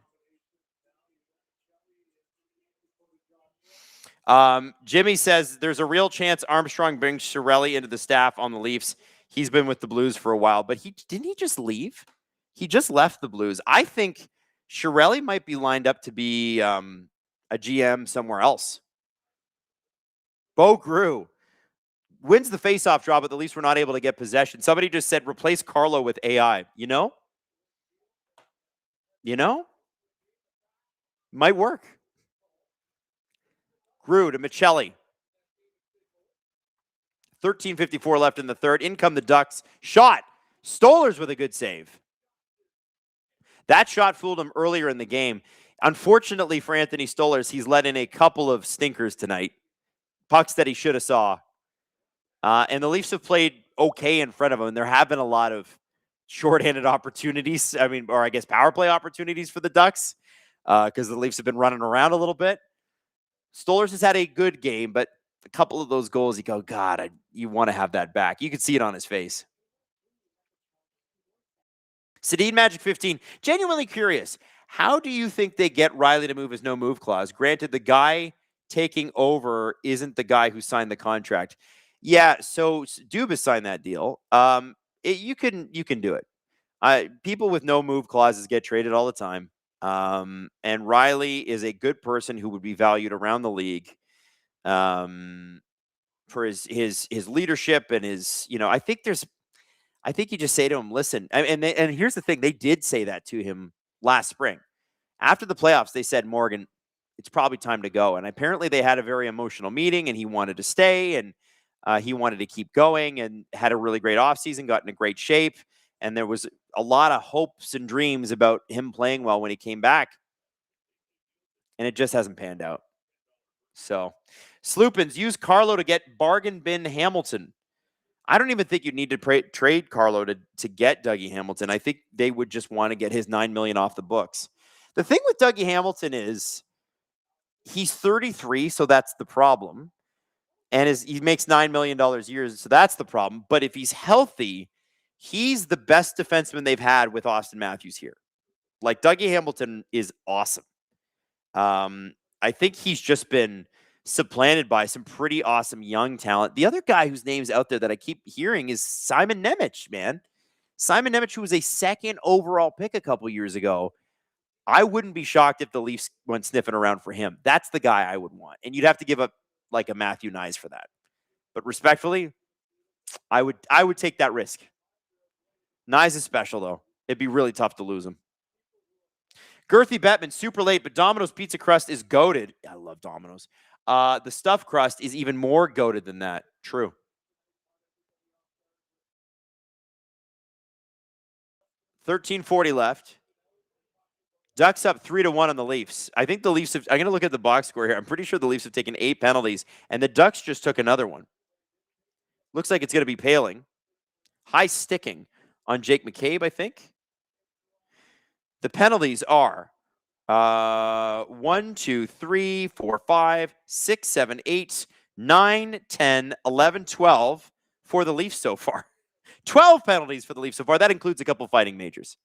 Jimmy says there's a real chance Armstrong brings Chiarelli into the staff on the Leafs. He's been with the Blues for a while, but didn't he just leave? He just left the Blues. I think Chiarelli might be lined up to be a GM somewhere else. Bo Grew wins the faceoff draw, but the Leafs were not able to get possession. Somebody just said replace Carlo with AI. You know? Might work. Grew to Michelli. 13:54 left in the third. In come the Ducks. Shot. Stolarz with a good save. That shot fooled him earlier in the game. Unfortunately for Anthony Stolarz, he's let in a couple of stinkers tonight. Pucks that he should have saw. And the Leafs have played okay in front of him. And there have been a lot of shorthanded opportunities. I guess power play opportunities for the Ducks, because the Leafs have been running around a little bit. Stolarz has had a good game, but a couple of those goals, you go, God, you want to have that back. You could see it on his face. Sedin Magic 15, genuinely curious. How do you think they get Riley to move his no move clause? Granted, the guy taking over isn't the guy who signed the contract. Yeah, so Dubas signed that deal. You can do it. People with no move clauses get traded all the time. And Riley is a good person who would be valued around the league for his leadership and his, I think you just say to him, listen, and here's the thing. They did say that to him last spring. After the playoffs, they said, Morgan, it's probably time to go. And apparently they had a very emotional meeting, and he wanted to stay, and he wanted to keep going, and had a really great offseason, got in a great shape. And there was a lot of hopes and dreams about him playing well when he came back. And it just hasn't panned out. So, Sloopins, use Carlo to get bargain bin Hamilton. I don't even think you need to trade Carlo to get Dougie Hamilton. I think they would just want to get his $9 million off the books. The thing with Dougie Hamilton is he's 33, so that's the problem. And he makes $9 million a year, so that's the problem. But if he's healthy, he's the best defenseman they've had with Austin Matthews here. Like, Dougie Hamilton is awesome. I think he's just been supplanted by some pretty awesome young talent. The other guy whose name's out there that I keep hearing is Simon Nemec, man. Simon Nemec, who was a second overall pick a couple years ago. I wouldn't be shocked if the Leafs went sniffing around for him. That's the guy I would want. And you'd have to give up like a Matthew Nyes for that. But respectfully, I would take that risk. Nyes is special, though. It'd be really tough to lose him. Girthy Bettman, super late, but Domino's pizza crust is goated. I love Domino's. The stuffed crust is even more goated than that. True. $13.40 left. Ducks up 3-1 on the Leafs. I think the Leafs have. I'm going to look at the box score here. I'm pretty sure the Leafs have taken 8 penalties, and the Ducks just took another one. Looks like it's going to be Paling. High sticking on Jake McCabe, I think. The penalties are 1, 2, 3, 4, 5, 6, 7, 8, 9, 10, 11, 12 for the Leafs so far. 12 penalties for the Leafs so far. That includes a couple fighting majors.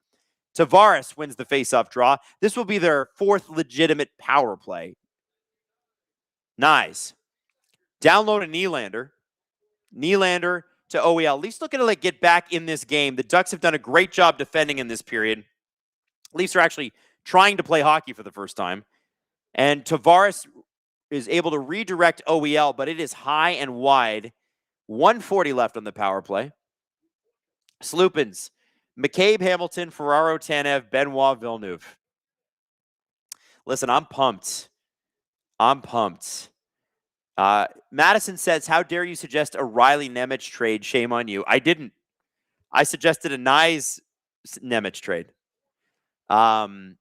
Tavares wins the face-off draw. This will be their 4th legitimate power play. Nice. Download a Nylander. Nylander to OEL. At least looking to get back in this game. The Ducks have done a great job defending in this period. Leafs are actually trying to play hockey for the first time. And Tavares is able to redirect OEL, but it is high and wide. 1:40 left on the power play. Sloopins. McCabe, Hamilton, Ferraro, Tanev, Benoit, Villeneuve. Listen, I'm pumped. Madison says, how dare you suggest a Riley Nemec trade? Shame on you. I didn't. I suggested a nice Nemec trade. I've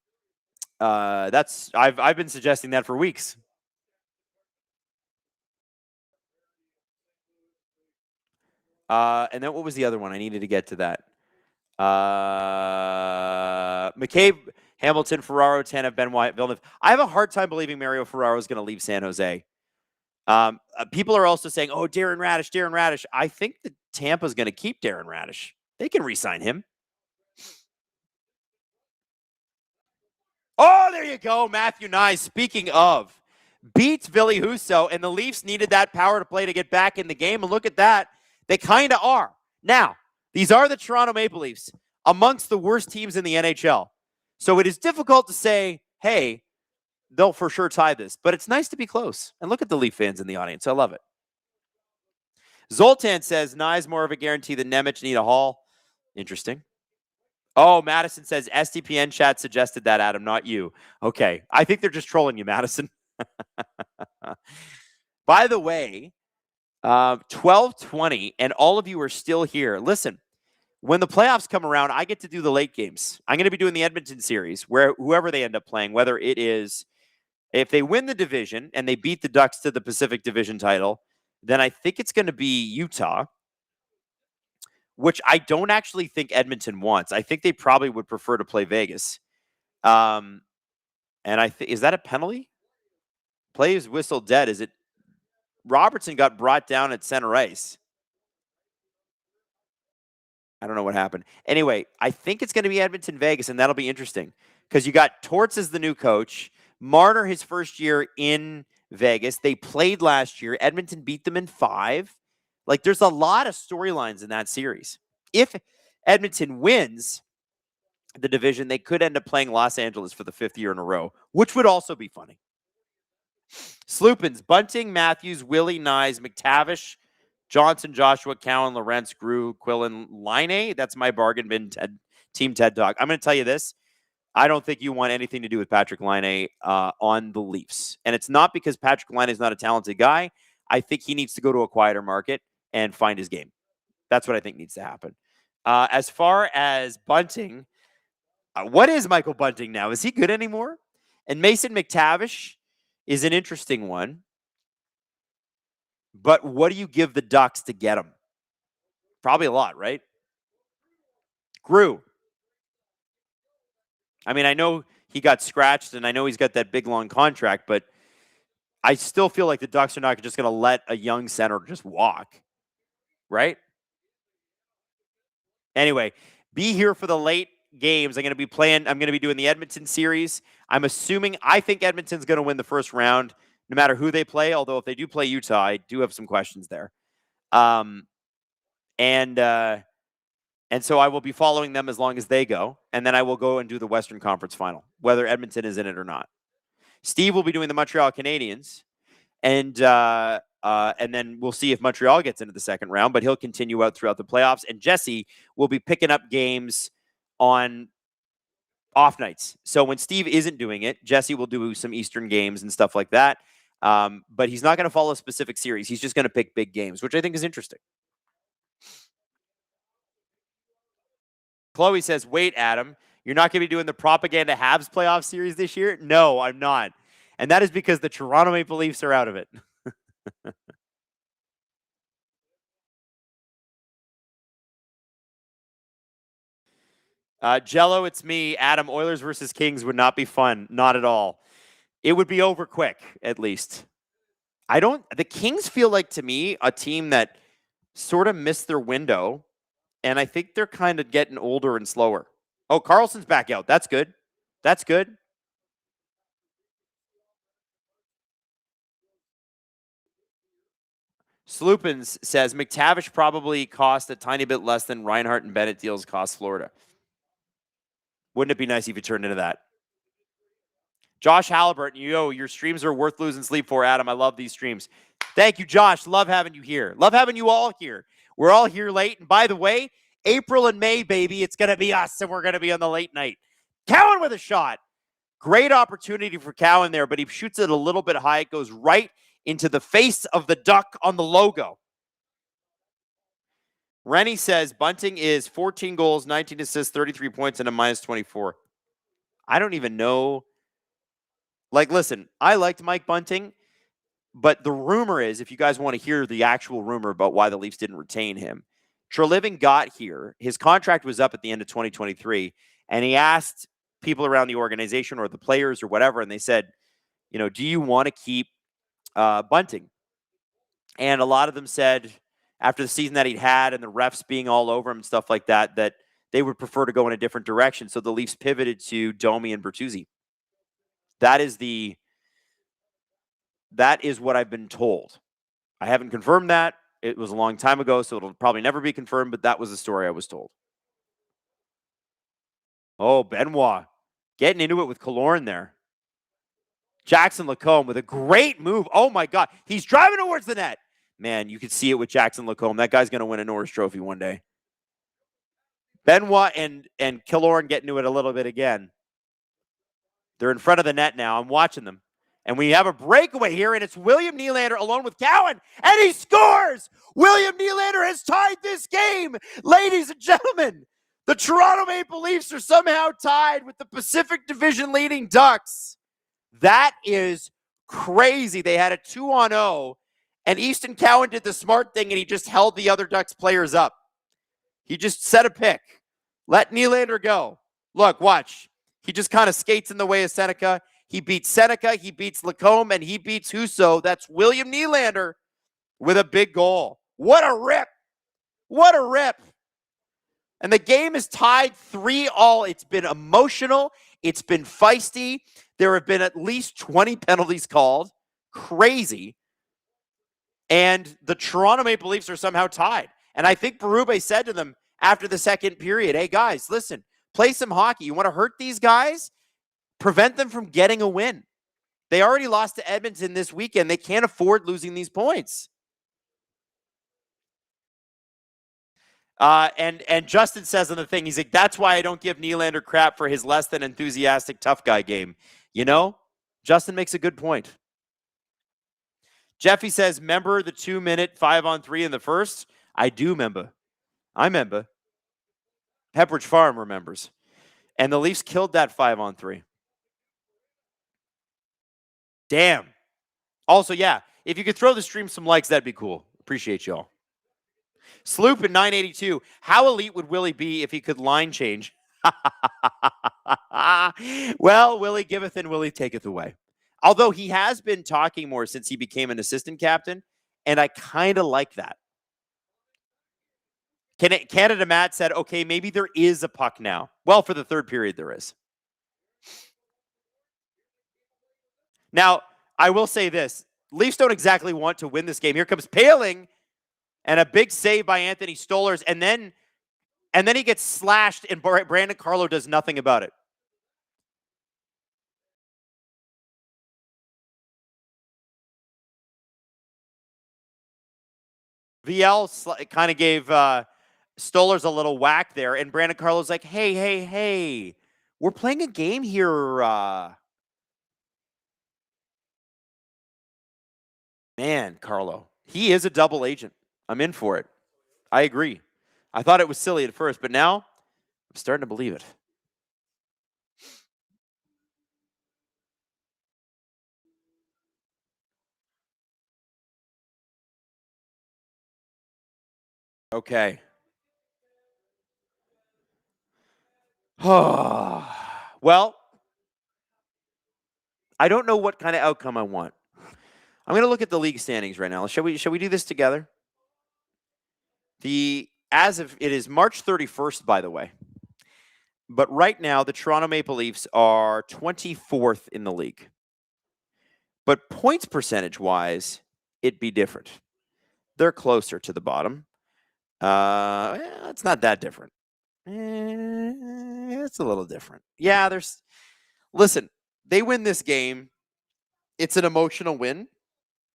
been suggesting that for weeks. And then what was the other one? I needed to get to that. McCabe, Hamilton, Ferraro, Tanev, Benoit, Villeneuve. I have a hard time believing Mario Ferraro is going to leave San Jose. People are also saying, oh, Darren Radish. I think that Tampa's going to keep Darren Radish. They can re-sign him. Oh, there you go, Matthew Nyes. Speaking of, beats Billy Husso, and the Leafs needed that power to play to get back in the game. And look at that. They kind of are. Now, these are the Toronto Maple Leafs, amongst the worst teams in the NHL. So it is difficult to say, hey, they'll for sure tie this. But it's nice to be close. And look at the Leaf fans in the audience. I love it. Zoltan says, Nyes more of a guarantee than Nemec need a haul. Interesting. Oh, Madison says, SDPN chat suggested that, Adam, not you. Okay. I think they're just trolling you, Madison. By the way, 12:20, and all of you are still here. Listen, when the playoffs come around, I get to do the late games. I'm going to be doing the Edmonton series, where whoever they end up playing, whether it is, if they win the division and they beat the Ducks to the Pacific Division title, then I think it's going to be Utah, which I don't actually think Edmonton wants. I think they probably would prefer to play Vegas. And is that a penalty? Play is whistle dead. Is it? Robertson got brought down at center ice. I don't know what happened. Anyway, I think it's going to be Edmonton, Vegas, and that'll be interesting because you got Torts as the new coach. Marner, his first year in Vegas. They played last year. Edmonton beat them in 5. There's a lot of storylines in that series. If Edmonton wins the division, they could end up playing Los Angeles for the 5th year in a row, which would also be funny. Sloopins, Bunting, Matthews, Willie, Nyes, McTavish, Johnson, Joshua, Cowan, Lorentz, Grew, Quillen, Line. That's my bargain bin team TED Talk. I'm going to tell you this. I don't think you want anything to do with Patrick Line on the Leafs. And it's not because Patrick Line is not a talented guy. I think he needs to go to a quieter market and find his game. That's what I think needs to happen. As far as Bunting, what is Michael Bunting now? Is he good anymore? And Mason McTavish is an interesting one. But what do you give the Ducks to get him? Probably a lot, right? Grew. I mean, I know he got scratched, and I know he's got that big, long contract, but I still feel like the Ducks are not just going to let a young center just walk, right? Anyway, be here for the late games. I'm going to be doing the Edmonton series. I think Edmonton's going to win the first round, no matter who they play, although if they do play Utah, I do have some questions there. And so I will be following them as long as they go. And then I will go and do the Western Conference final, whether Edmonton is in it or not. Steve will be doing the Montreal Canadiens. And then we'll see if Montreal gets into the second round, but he'll continue out throughout the playoffs. And Jesse will be picking up games on off nights. So when Steve isn't doing it, Jesse will do some Eastern games and stuff like that. But he's not going to follow a specific series. He's just going to pick big games, which I think is interesting. Chloe says, wait, Adam, you're not going to be doing the propaganda Habs playoff series this year? No, I'm not. And that is because the Toronto Maple Leafs are out of it. Jello, it's me. Adam, Oilers versus Kings would not be fun. Not at all. It would be over quick, at least. The Kings feel like, to me, a team that sort of missed their window. And I think they're kind of getting older and slower. Oh, Carlson's back out. That's good. That's good. Sloopins says McTavish probably cost a tiny bit less than Reinhart and Bennett deals cost Florida. Wouldn't it be nice if you turned into that? Josh Halliburton, your streams are worth losing sleep for, Adam. I love these streams. Thank you, Josh. Love having you here. Love having you all here. We're all here late. And by the way, April and May, baby, it's going to be us, and we're going to be on the late night. Cowan with a shot. Great opportunity for Cowan there, but he shoots it a little bit high. It goes right into the face of the duck on the logo. Rennie says Bunting is 14 goals, 19 assists, 33 points, and a minus 24. I don't even know. Like, listen, I liked Mike Bunting, but the rumor is, if you guys want to hear the actual rumor about why the Leafs didn't retain him, Treliving got here. His contract was up at the end of 2023, and he asked people around the organization or the players or whatever, and they said, do you want to keep Bunting? And a lot of them said, after the season that he'd had and the refs being all over him and stuff like that, that they would prefer to go in a different direction. So the Leafs pivoted to Domi and Bertuzzi. That is what I've been told. I haven't confirmed that. It was a long time ago, so it'll probably never be confirmed, but that was the story I was told. Oh, Benoit getting into it with Killorn there. Jackson Lacombe with a great move. Oh, my God. He's driving towards the net. Man, you could see it with Jackson Lacombe. That guy's going to win a Norris Trophy one day. Benoit and Killorn getting into it a little bit again. They're in front of the net now. I'm watching them. And we have a breakaway here, and it's William Nylander alone with Cowan, and he scores! William Nylander has tied this game! Ladies and gentlemen, the Toronto Maple Leafs are somehow tied with the Pacific Division leading Ducks. That is crazy. They had a 2-on-0, and Easton Cowan did the smart thing, and he just held the other Ducks players up. He just set a pick. Let Nylander go. Look, watch. He just kind of skates in the way of Seneca. He beats Seneca, he beats Lacombe, and he beats Husso. That's William Nylander with a big goal. What a rip. What a rip. And the game is tied 3-3. It's been emotional. It's been feisty. There have been at least 20 penalties called. Crazy. And the Toronto Maple Leafs are somehow tied. And I think Berube said to them after the second period, hey, guys, listen, play some hockey. You want to hurt these guys? Prevent them from getting a win. They already lost to Edmonton this weekend. They can't afford losing these points. And Justin says on the thing, he's like, that's why I don't give Nylander crap for his less than enthusiastic tough guy game. Justin makes a good point. Jeffy says, remember the 2-minute 5-on-3 in the first? I do remember. I remember. Pepperidge Farm remembers. And the Leafs killed that 5-on-3. Damn. Also, yeah, if you could throw the stream some likes, that'd be cool. Appreciate y'all. Sloop in 982. How elite would Willie be if he could line change? Well, Willie giveth and Willie taketh away. Although he has been talking more since he became an assistant captain, and I kind of like that. Canada Matt said, okay, maybe there is a puck now. Well, for the third period, there is. Now, I will say this. Leafs don't exactly want to win this game. Here comes Paling and a big save by Anthony Stolarz. And then And then he gets slashed, and Brandon Carlo does nothing about it. VL kind of gave Stolarz a little whack there, and Brandon Carlo's like, hey, we're playing a game here. Man, Carlo, he is a double agent. I'm in for it. I agree. I thought it was silly at first, but now I'm starting to believe it. Okay. Well, I don't know what kind of outcome I want. I'm going to look at the league standings right now. Shall we do this together? As of it is March 31st, by the way. But right now, the Toronto Maple Leafs are 24th in the league. But points percentage-wise, it'd be different. They're closer to the bottom. It's not that different. It's a little different. Yeah, listen, they win this game. It's an emotional win.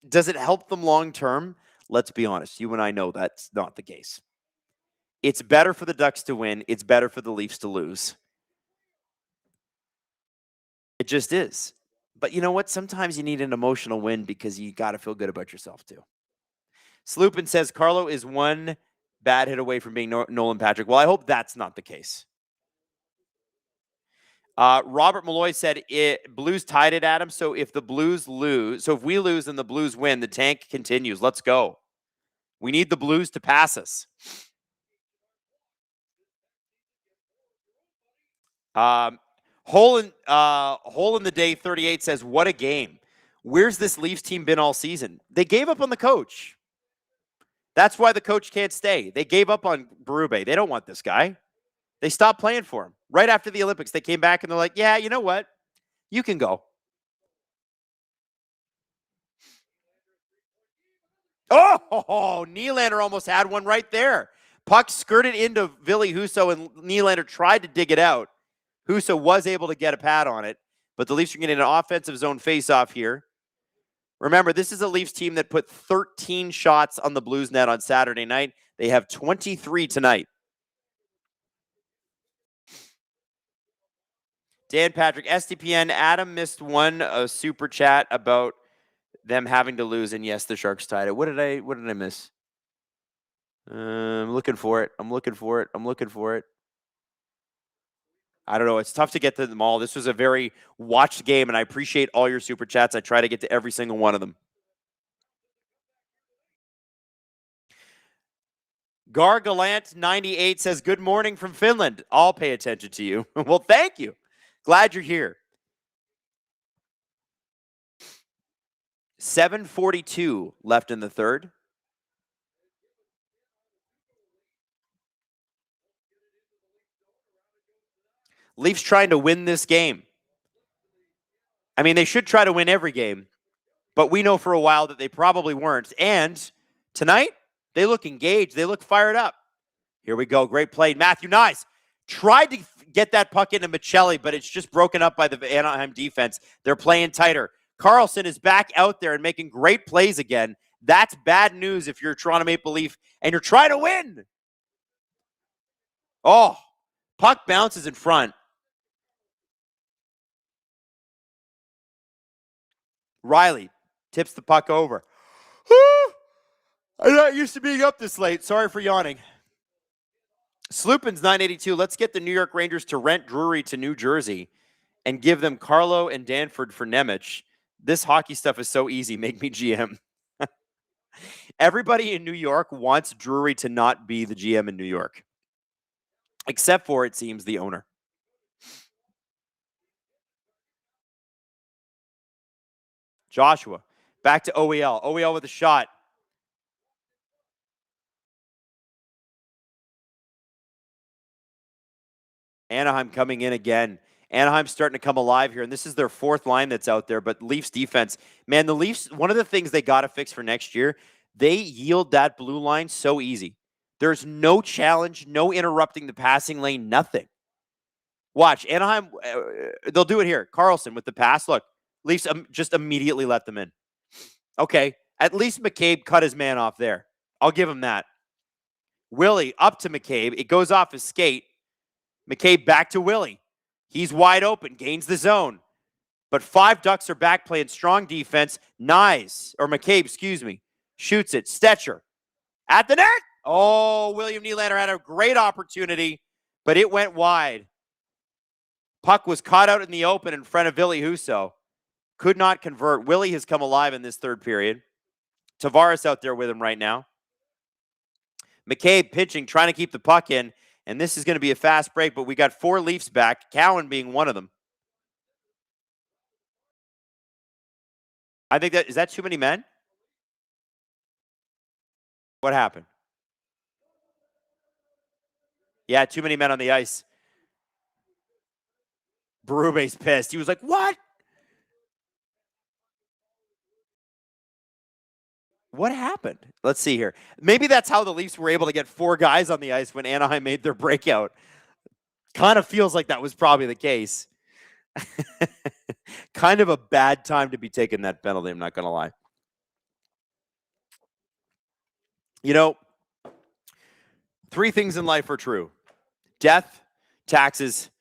Does it help them long term? Let's be honest. You and I know that's not the case. It's better for the Ducks to win. It's better for the Leafs to lose. It just is. But you know what? Sometimes you need an emotional win because you got to feel good about yourself too. Sloopin says Carlo is one bad hit away from being Nolan Patrick. Well, I hope that's not the case. Robert Malloy said Blues tied it, Adam. So if the Blues lose, so if we lose and the Blues win, the tank continues. Let's go. We need the Blues to pass us. Hole in the Day 38 says, what a game. Where's this Leafs team been all season? They gave up on the coach. That's why the coach can't stay. They gave up on Berube. They don't want this guy. They stopped playing for him. Right after the Olympics, they came back and they're like, yeah, you know what? You can go. Oh, Nylander almost had one right there. Puck skirted into Ville Husso, and Nylander tried to dig it out. Husso was able to get a pad on it, but the Leafs are getting an offensive zone faceoff here. Remember, this is a Leafs team that put 13 shots on the Blues net on Saturday night. They have 23 tonight. Dan Patrick, SDPN, Adam missed one super chat about them having to lose, and yes, the Sharks tied it. What did I miss? I'm looking for it. I don't know. It's tough to get to them all. This was a very watched game, and I appreciate all your super chats. I try to get to every single one of them. Gargalant 98 says, good morning from Finland. I'll pay attention to you. Well, thank you. Glad you're here. 7:42 left in the third. Leafs trying to win this game. I mean, they should try to win every game, but we know for a while that they probably weren't. And tonight, they look engaged. They look fired up. Here we go. Great play. Matthew Nyes tried to get that puck into Michelli, but it's just broken up by the Anaheim defense. They're playing tighter. Carlson is back out there and making great plays again. That's bad news if you're a Toronto Maple Leaf and you're trying to win. Oh, puck bounces in front. Riley tips the puck over. I'm not used to being up this late. Sorry for yawning. Sloopin's 982. Let's get the New York Rangers to rent Drury to New Jersey and give them Carlo and Danford for Nemec. This hockey stuff is so easy. Make me GM. Everybody in New York wants Drury to not be the GM in New York, except for, it seems, the owner. Joshua, back to OEL. OEL with a shot. Anaheim coming in again. Anaheim's starting to come alive here, and this is their fourth line that's out there, but Leafs defense, man, the Leafs, one of the things they got to fix for next year, they yield that blue line so easy. There's no challenge, no interrupting the passing lane, nothing. Watch, Anaheim, they'll do it here. Carlson with the pass. Look, Leafs just immediately let them in. Okay, at least McCabe cut his man off there. I'll give him that. Willie up to McCabe. It goes off his skate. McCabe back to Willie. He's wide open, gains the zone. But 5 Ducks are back playing strong defense. McCabe, shoots it. Stetcher at the net. Oh, William Nylander had a great opportunity, but it went wide. Puck was caught out in the open in front of Ville Husso. Could not convert. Willie has come alive in this third period. Tavares out there with him right now. McCabe pitching, trying to keep the puck in. And this is going to be a fast break, but we got 4 Leafs back, Cowan being one of them. I think is that too many men? What happened? Yeah, too many men on the ice. Berube's pissed. He was like, what? What happened? Let's see here. Maybe that's how the Leafs were able to get 4 guys on the ice when Anaheim made their breakout. Kind of feels like that was probably the case. Kind of a bad time to be taking that penalty, I'm not going to lie. You know, 3 things in life are true. Death, taxes,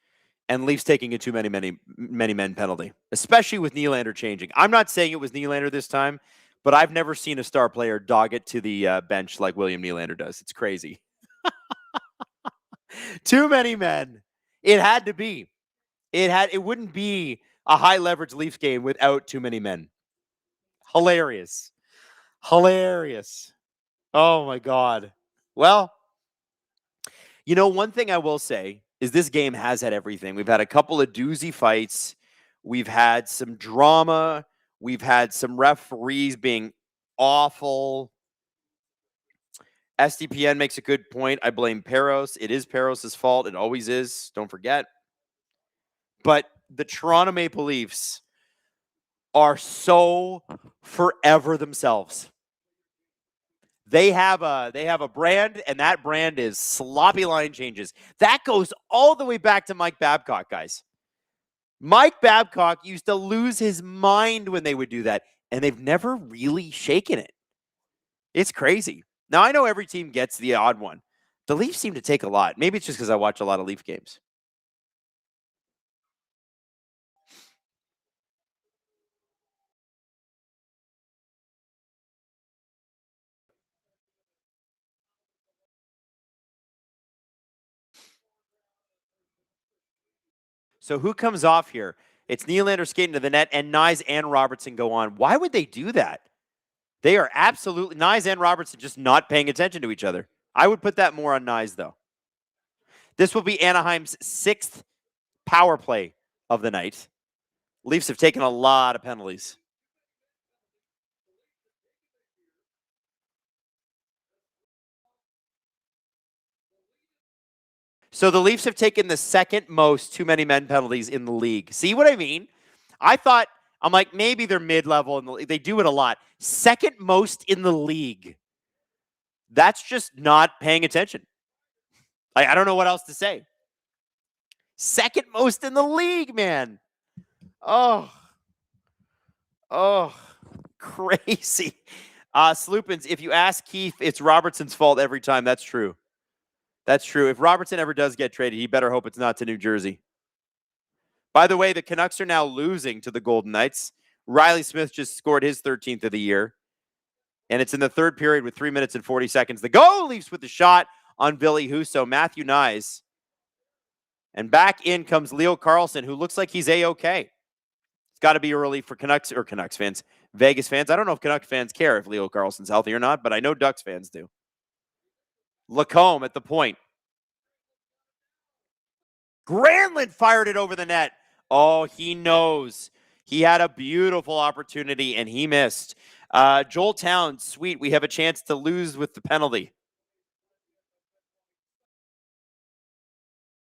and Leafs taking a too many men penalty, especially with Nylander changing. I'm not saying it was Nylander this time, but I've never seen a star player dog it to the bench like William Nylander does. It's crazy. Too many men. It had to be. It wouldn't be a high leverage Leafs game without too many men. Hilarious. Oh my God. Well, you know, one thing I will say is this game has had everything. We've had a couple of doozy fights. We've had some drama. We've had some referees being awful. SDPN makes a good point. I blame Peros. It is Peros' fault. It always is. Don't forget. But the Toronto Maple Leafs are so forever themselves. They have a brand, and that brand is sloppy line changes. That goes all the way back to Mike Babcock, guys. Mike Babcock used to lose his mind when they would do that, and they've never really shaken it. It's crazy. Now, I know every team gets the odd one. The Leafs seem to take a lot. Maybe it's just because I watch a lot of Leaf games. So who comes off here? It's Nylander skating to the net, and Nyes and Robertson go on. Why would they do that? They are absolutely, Nyes and Robertson just not paying attention to each other. I would put that more on Nyes, though. This will be Anaheim's 6th power play of the night. Leafs have taken a lot of penalties. So the Leafs have taken the 2nd most too many men penalties in the league. See what I mean? I'm like, maybe they're mid-level in the league. They do it a lot. 2nd most in the league. That's just not paying attention. I don't know what else to say. 2nd most in the league, man. Oh, crazy. Sloopins, if you ask Keith, it's Robertson's fault every time. That's true. That's true. If Robertson ever does get traded, he better hope it's not to New Jersey. By the way, the Canucks are now losing to the Golden Knights. Riley Smith just scored his 13th of the year. And it's in the 3rd period with 3 minutes and 40 seconds to go. Leafs with the shot on Ville Husso. Matthew Nyes. And back in comes Leo Carlson, who looks like he's A-okay. It's got to be early for Canucks fans. Vegas fans. I don't know if Canucks fans care if Leo Carlson's healthy or not, but I know Ducks fans do. Lacombe at the point. Granlund fired it over the net. Oh, he knows. He had a beautiful opportunity, and he missed. Joel Towns, sweet. We have a chance to lose with the penalty.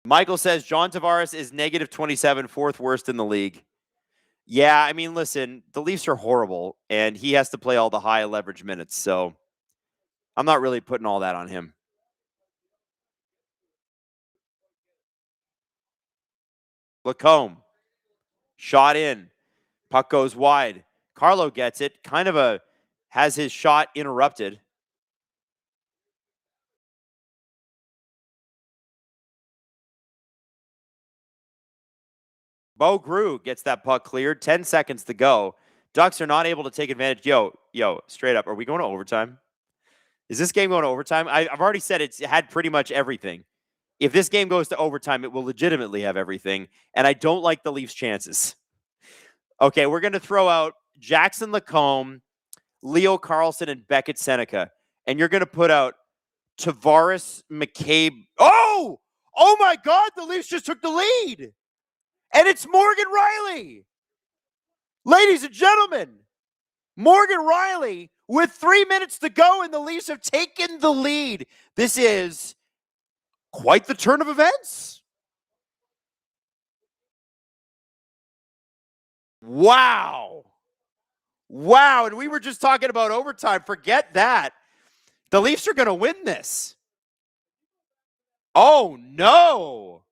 Michael says John Tavares is -27, 4th worst in the league. Yeah, I mean, listen, the Leafs are horrible, and he has to play all the high leverage minutes, so I'm not really putting all that on him. Lacombe. Shot in. Puck goes wide. Carlo gets it. Has his shot interrupted. Bo Grew gets that puck cleared. 10 seconds to go. Ducks are not able to take advantage. Yo, straight up. Are we going to overtime? Is this game going to overtime? I've already said it's had pretty much everything. If this game goes to overtime, it will legitimately have everything. And I don't like the Leafs' chances. Okay, we're going to throw out Jackson Lacombe, Leo Carlson, and Beckett Seneca. And you're going to put out Tavares McCabe. Oh my God, the Leafs just took the lead. And it's Morgan Rielly. Ladies and gentlemen, Morgan Rielly with 3 minutes to go, and the Leafs have taken the lead. This is quite the turn of events. Wow. And we were just talking about overtime. Forget that. The Leafs are going to win this. Oh, no.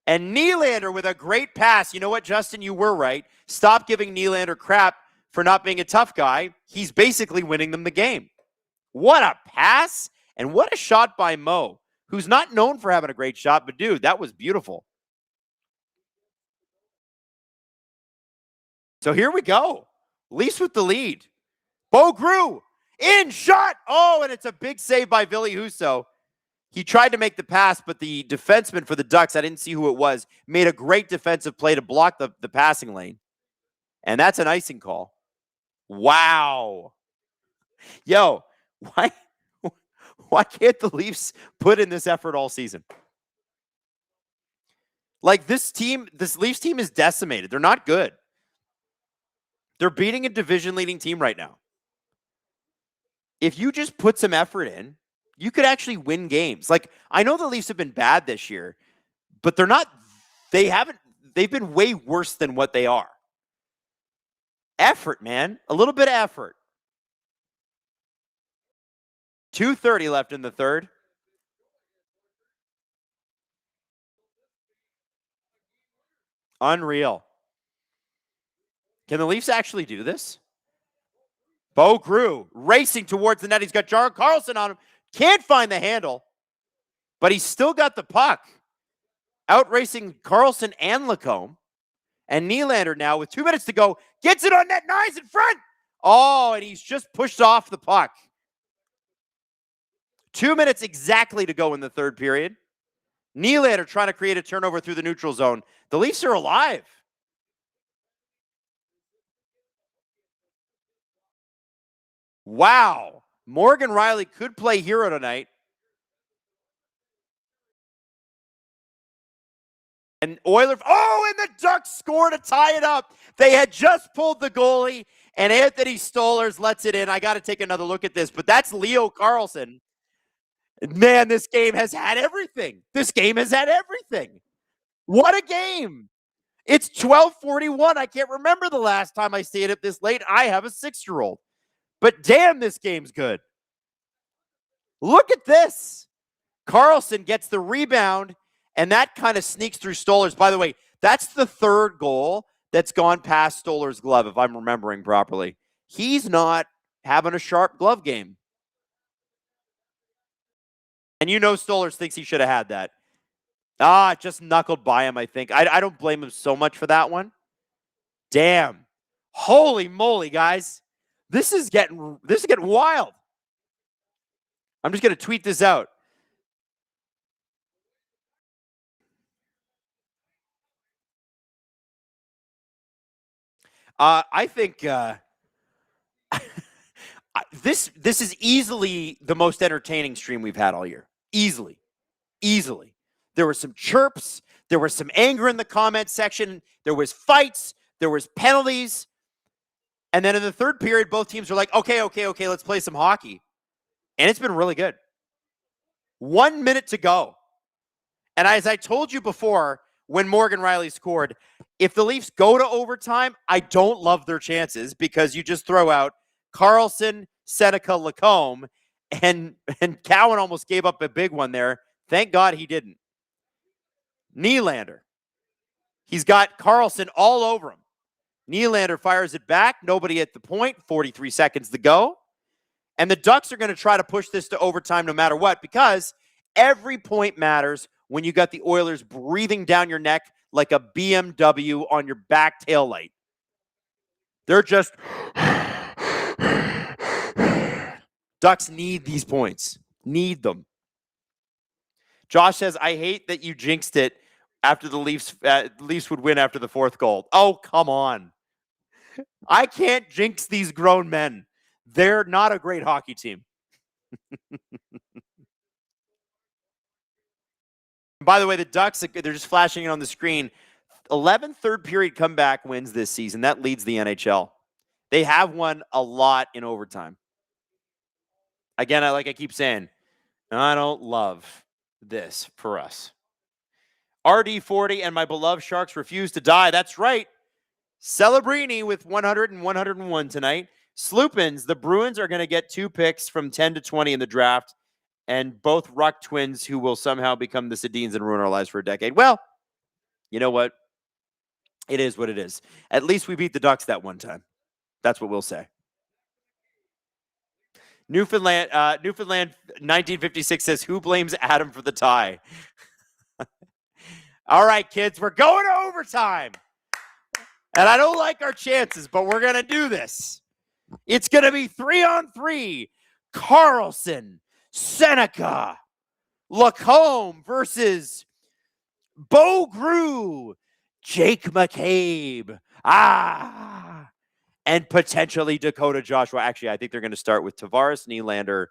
And Nylander with a great pass. You know what, Justin? You were right. Stop giving Nylander crap for not being a tough guy. He's basically winning them the game. What a pass, and what a shot by Mo, who's not known for having a great shot, but dude, that was beautiful. So here we go. Leafs with the lead. Bo Grew in shot. Oh, and it's a big save by Ville Husso. He tried to make the pass, but the defenseman for the Ducks, I didn't see who it was, made a great defensive play to block the passing lane. And that's an icing call. Wow. Yo, why can't the Leafs put in this effort all season? Like this Leafs team is decimated. They're not good. They're beating a division-leading team right now. If you just put some effort in, you could actually win games. Like, I know the Leafs have been bad this year, but they've been way worse than what they are. Effort, man. A little bit of effort. 2:30 left in the third. Unreal. Can the Leafs actually do this? Bo Grew racing towards the net. He's got Jarl Carlson on him. Can't find the handle, but he's still got the puck. Out racing Carlson and Lacombe. And Nylander now with 2 minutes to go gets it on net. Nice in front. Oh, and he's just pushed off the puck. 2 minutes exactly to go in the third period. Nylander trying to create a turnover through the neutral zone. The Leafs are alive. Wow. Morgan Rielly could play hero tonight. And Oilers, and the Ducks score to tie it up. They had just pulled the goalie, and Anthony Stolarz lets it in. I got to take another look at this, but that's Leo Carlson. Man, this game has had everything. What a game. It's 12:41. I can't remember the last time I stayed up this late. I have a 6-year-old. But damn, this game's good. Look at this. Carlson gets the rebound, and that kind of sneaks through Stolarz. By the way, that's the third goal that's gone past Stolarz' glove, if I'm remembering properly. He's not having a sharp glove game. And you know Stolarz thinks he should have had that. Just knuckled by him, I think. I don't blame him so much for that one. Damn. Holy moly, guys. This is getting wild. I'm just going to tweet this out. I think this is easily the most entertaining stream we've had all year. Easily. There were some chirps. There was some anger in the comment section. There was fights. There was penalties. And then in the third period, both teams were like, okay, let's play some hockey. And it's been really good. 1 minute to go. And as I told you before, when Morgan Rielly scored, if the Leafs go to overtime, I don't love their chances because you just throw out Carlson, Seneca, Lacombe, and Cowan almost gave up a big one there. Thank God he didn't. Nylander. He's got Carlson all over him. Nylander fires it back. Nobody at the point. 43 seconds to go. And the Ducks are going to try to push this to overtime no matter what, because every point matters when you got the Oilers breathing down your neck like a BMW on your back taillight. They're just... Ducks need these points. Need them. Josh says, I hate that you jinxed it after the Leafs would win after the fourth goal. Oh, come on. I can't jinx these grown men. They're not a great hockey team. By the way, the Ducks, they're just flashing it on the screen. 11 third period comeback wins this season. That leads the NHL. They have won a lot in overtime. Again, like I keep saying, I don't love this for us. RD40 and my beloved Sharks refuse to die. That's right. Celebrini with 100 and 101 tonight. Sloopins, the Bruins are going to get 2 picks from 10 to 20 in the draft, and both Ruck twins who will somehow become the Sedins and ruin our lives for a decade. Well, you know what? It is what it is. At least we beat the Ducks that one time. That's what we'll say. Newfoundland 1956 says, who blames Adam for the tie? All right, kids, we're going to overtime. And I don't like our chances, but we're going to do this. It's going to be 3-on-3. Carlson, Seneca, Lacombe versus Bogru, Jake McCabe. And potentially Dakota Joshua. Actually, I think they're going to start with Tavares, Nylander,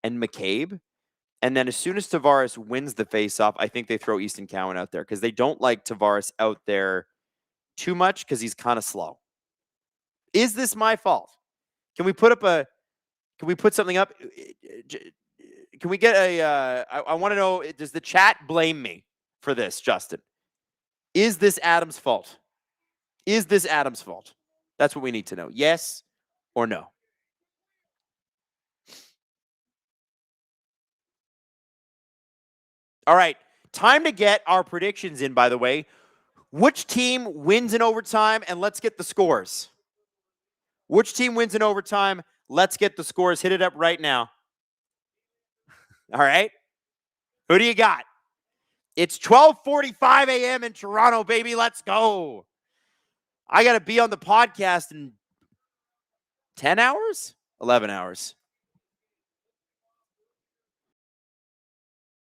and McCabe. And then as soon as Tavares wins the faceoff, I think they throw Easton Cowan out there because they don't like Tavares out there too much because he's kind of slow. Is this my fault? Can we put something up? Can we get I want to know, does the chat blame me for this, Justin? Is this Adam's fault? Is this Adam's fault? That's what we need to know. Yes or no? All right. Time to get our predictions in, by the way. Which team wins in overtime? And let's get the scores. Which team wins in overtime? Let's get the scores. Hit it up right now. All right. Who do you got? It's 12:45 a.m. in Toronto, baby. Let's go. I got to be on the podcast in 10 hours? 11 hours.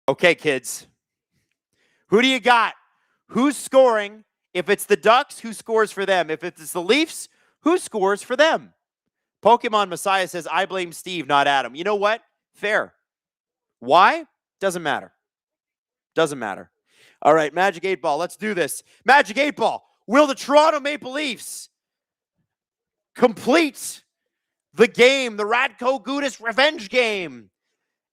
Okay, kids. Who do you got? Who's scoring? If it's the Ducks, who scores for them? If it's the Leafs, who scores for them? Pokemon Messiah says, I blame Steve, not Adam. You know what? Fair. Why? Doesn't matter. Doesn't matter. All right, Magic 8 Ball. Let's do this. Magic 8 Ball. Will the Toronto Maple Leafs complete the game, the Radko Gudas revenge game,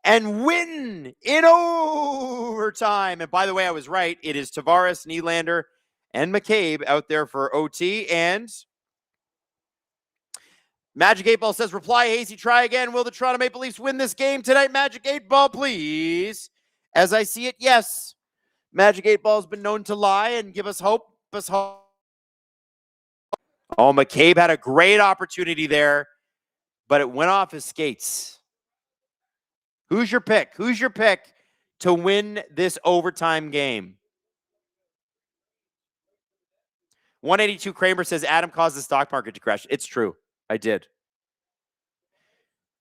and win in overtime? And by the way, I was right. It is Tavares, Nylander, and McCabe out there for OT. And Magic 8 Ball says, reply, Hazy, try again. Will the Toronto Maple Leafs win this game tonight? Magic 8 Ball, please. As I see it, yes. Magic 8 Ball has been known to lie and give us hope. Oh, McCabe had a great opportunity there, but it went off his skates. Who's your pick? Who's your pick to win this overtime game? 182 Kramer says, Adam caused the stock market to crash. It's true. I did.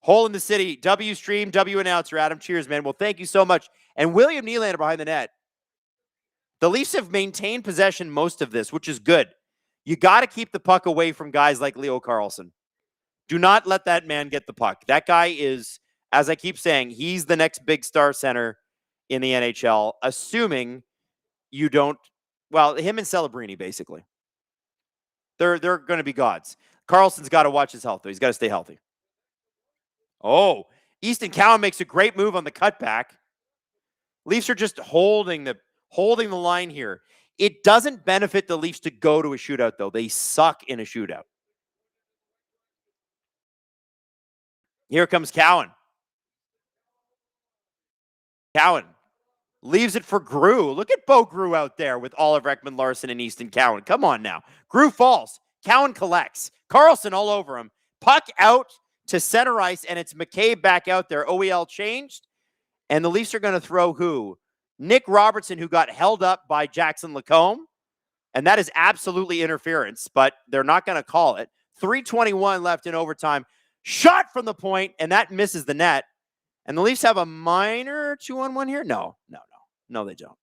Hole in the City, W stream, W announcer, Adam. Cheers, man. Well, thank you so much. And William Nylander behind the net. The Leafs have maintained possession most of this, which is good. You got to keep the puck away from guys like Leo Carlson. Do not let that man get the puck. That guy is, as I keep saying, he's the next big star center in the NHL, assuming you don't, well, him and Celebrini, basically. They're going to be gods. Carlson's got to watch his health, though. He's got to stay healthy. Oh, Easton Cowan makes a great move on the cutback. Leafs are just holding the line here. It doesn't benefit the Leafs to go to a shootout, though. They suck in a shootout. Here comes Cowan. Cowan Leaves it for Grew. Look at Bo Grew out there with Oliver Ekman-Larsson and Easton Cowan. Come on now. Grew falls. Cowan collects. Carlson all over him. Puck out to center ice, and it's McCabe back out there. OEL changed, and the Leafs are going to throw who? Nick Robertson, who got held up by Jackson Lacombe, and that is absolutely interference, but they're not going to call it. 3:21 left in overtime. Shot from the point, and that misses the net. And the Leafs have a minor 2-on-1 here? No, they don't.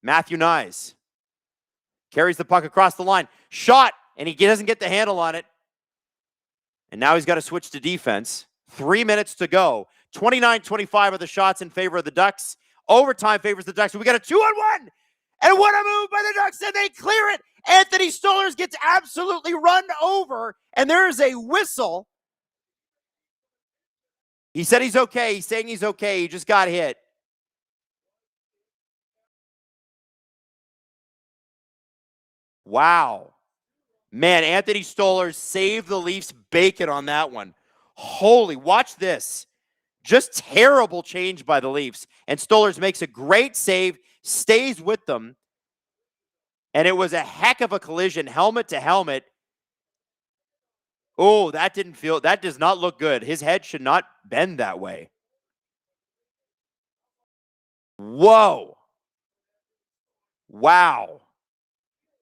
Matthew Knies carries the puck across the line. Shot, and he doesn't get the handle on it. And now he's got to switch to defense. 3 minutes to go. 29-25 are the shots in favor of the Ducks. Overtime favors the Ducks. We got a 2-on-1. And what a move by the Ducks, and they clear it. Anthony Stolarz gets absolutely run over, and there is a whistle. He said he's okay. He's saying he's okay. He just got hit. Wow. Man, Anthony Stolarz saved the Leafs bacon on that one. Holy, watch this. Just terrible change by the Leafs. And Stolarz makes a great save, stays with them. And it was a heck of a collision, helmet to helmet. Oh, that does not look good. His head should not bend that way. Whoa. Wow.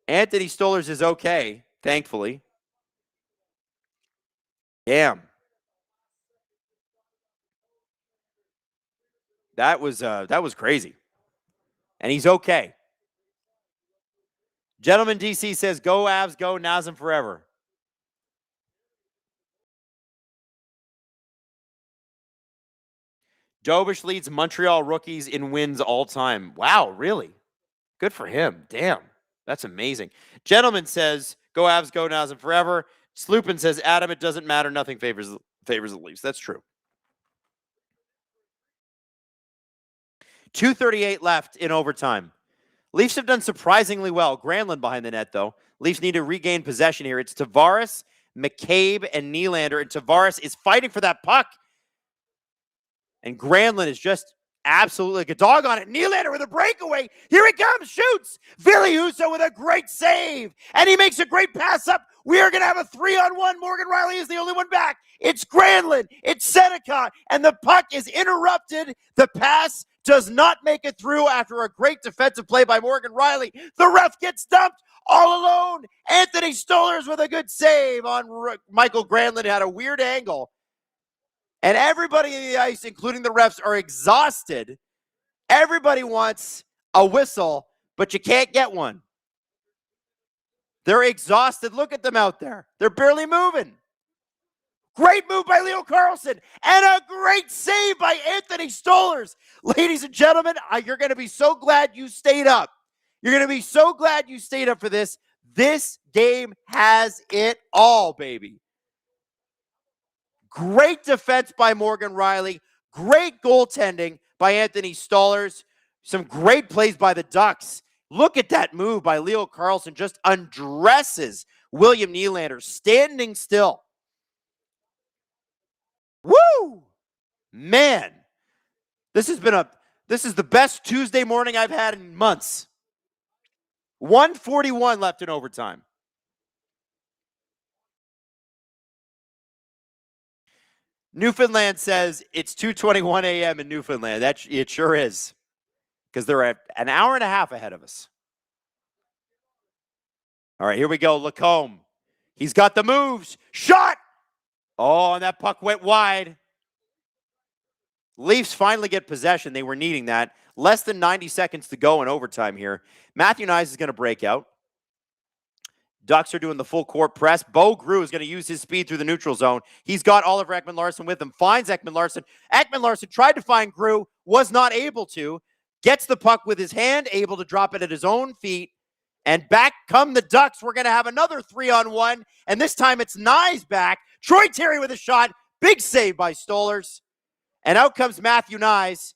Anthony Stolarz is okay, thankfully. Damn. That was crazy. And he's okay. Gentleman DC says, go Avs, go Nazem forever. Dobish leads Montreal rookies in wins all time. Wow, really? Good for him. Damn, that's amazing. Gentleman says, go Avs, go Nazem forever. Sloopin says, Adam, it doesn't matter. Nothing favors the Leafs. That's true. 2:38 left in overtime. Leafs have done surprisingly well. Granlund behind the net, though. Leafs need to regain possession here. It's Tavares, McCabe, and Nylander. And Tavares is fighting for that puck. And Granlund is just absolutely like a dog on it. Nylander with a breakaway. Here he comes. Shoots. Ville Husso with a great save. And he makes a great pass up. We are going to have a 3-on-1. Morgan Rielly is the only one back. It's Granlund. It's Seneca. And the puck is interrupted. The pass does not make it through after a great defensive play by Morgan Rielly. The ref gets dumped all alone. Anthony Stolarz with a good save on Michael Granlund. Had a weird angle. And everybody in the ice, including the refs, are exhausted. Everybody wants a whistle, but you can't get one. They're exhausted. Look at them out there. They're barely moving. Great move by Leo Carlson and a great save by Anthony Stolarz. Ladies and gentlemen, you're going to be so glad you stayed up. You're going to be so glad you stayed up for this. This game has it all, baby. Great defense by Morgan Rielly. Great goaltending by Anthony Stolarz. Some great plays by the Ducks. Look at that move by Leo Carlson. Just undresses William Nylander, standing still. Woo! Man, this is the best Tuesday morning I've had in months. 1:41 left in overtime. Newfoundland says it's 2:21 a.m. in Newfoundland. It sure is, because they're an hour and a half ahead of us. All right, here we go. Lacombe. He's got the moves. Shot! Oh, and that puck went wide. Leafs finally get possession. They were needing that. Less than 90 seconds to go in overtime here. Matthew Knies is going to break out. Ducks are doing the full court press. Bo Grew is going to use his speed through the neutral zone. He's got Oliver Ekman-Larsson with him. Finds Ekman-Larsson. Ekman-Larsson tried to find Grew. Was not able to. Gets the puck with his hand. Able to drop it at his own feet. And back come the Ducks. We're going to have another 3-on-1. And this time it's Knies back. Troy Terry with a shot. Big save by Stolarz. And out comes Matthew Knies.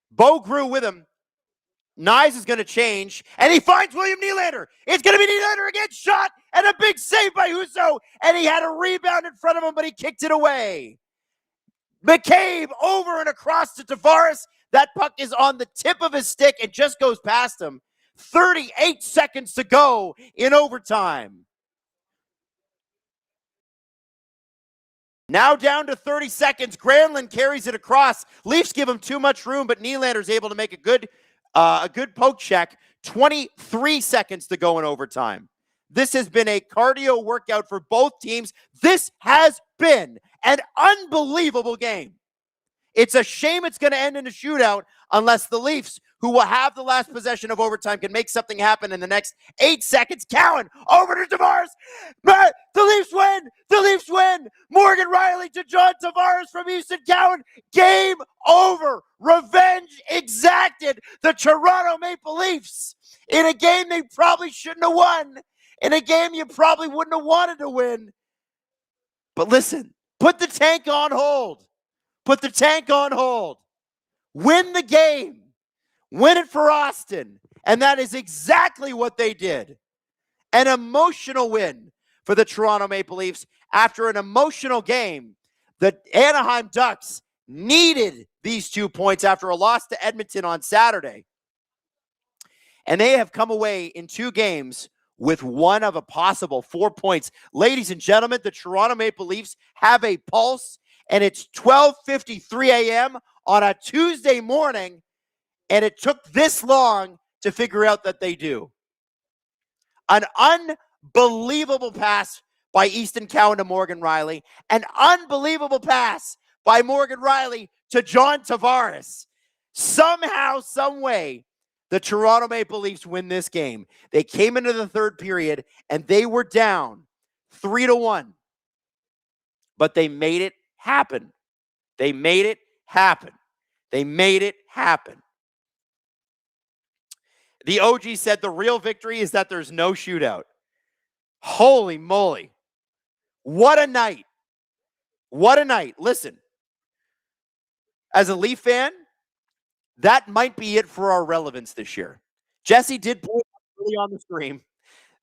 Bo Grew with him. Knies is going to change, and he finds William Nylander. It's going to be Nylander again, shot, and a big save by Husso, and he had a rebound in front of him, but he kicked it away. McCabe over and across to Tavares. That puck is on the tip of his stick. It just goes past him. 38 seconds to go in overtime. Now down to 30 seconds. Granlund carries it across. Leafs give him too much room, but Nylander's able to make a good poke check. 23 seconds to go in overtime. This has been a cardio workout for both teams. This has been an unbelievable game. It's a shame it's going to end in a shootout unless the Leafs, who will have the last possession of overtime, can make something happen in the next 8 seconds. Cowan over to Tavares. The Leafs win. The Leafs win. Morgan Riley to John Tavares from Easton Cowan. Game over. Revenge exacted. The Toronto Maple Leafs in a game they probably shouldn't have won. In a game you probably wouldn't have wanted to win. But listen, put the tank on hold. Put the tank on hold. Win the game. Win it for Austin. And that is exactly what they did. An emotional win for the Toronto Maple Leafs. After an emotional game, the Anaheim Ducks needed these 2 points after a loss to Edmonton on Saturday. And they have come away in 2 games with one of a possible 4 points. Ladies and gentlemen, the Toronto Maple Leafs have a pulse, and it's 12:53 a.m. on a Tuesday morning, and it took this long to figure out that they do. An unbelievable pass by Easton Cowan to Morgan Riley. An unbelievable pass by Morgan Riley to John Tavares. Somehow, some way, the Toronto Maple Leafs win this game. They came into the third period, and they were down 3-1. But they made it happen. They made it happen. They made it happen. The OG said the real victory is that there's no shootout. Holy moly. What a night. What a night. Listen, as a Leaf fan, that might be it for our relevance this year. Jesse did point out early on the stream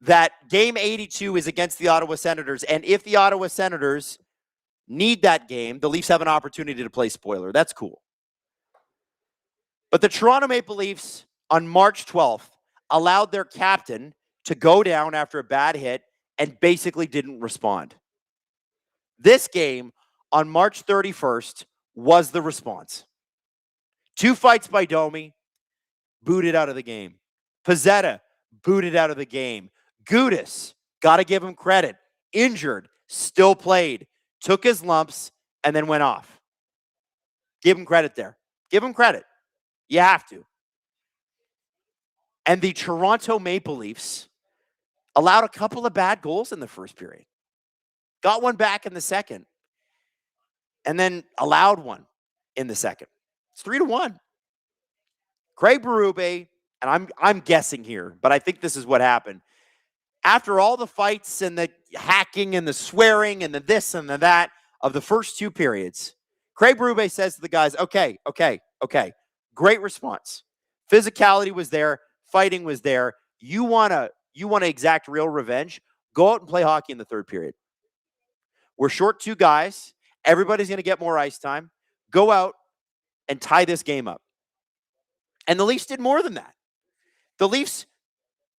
that game 82 is against the Ottawa Senators, and if the Ottawa Senators need that game, the Leafs have an opportunity to play spoiler. That's cool. But the Toronto Maple Leafs on March 12th allowed their captain to go down after a bad hit and basically didn't respond. This game on March 31st was the response. 2 fights by Domi, booted out of the game. Pizzetta, booted out of the game. Gudas, got to give him credit, injured, still played, took his lumps, and then went off. Give him credit there. Give him credit. You have to. And the Toronto Maple Leafs allowed a couple of bad goals in the first period. Got one back in the second. And then allowed one in the second. It's 3-1. Craig Berube, and I'm guessing here, but I think this is what happened. After all the fights and the hacking and the swearing and the this and the that of the first 2 periods, Craig Berube says to the guys, okay. Great response. Physicality was there. Fighting was there. You want to exact real revenge? Go out and play hockey in the third period. We're short 2 guys. Everybody's going to get more ice time. Go out and tie this game up. And the Leafs did more than that. The Leafs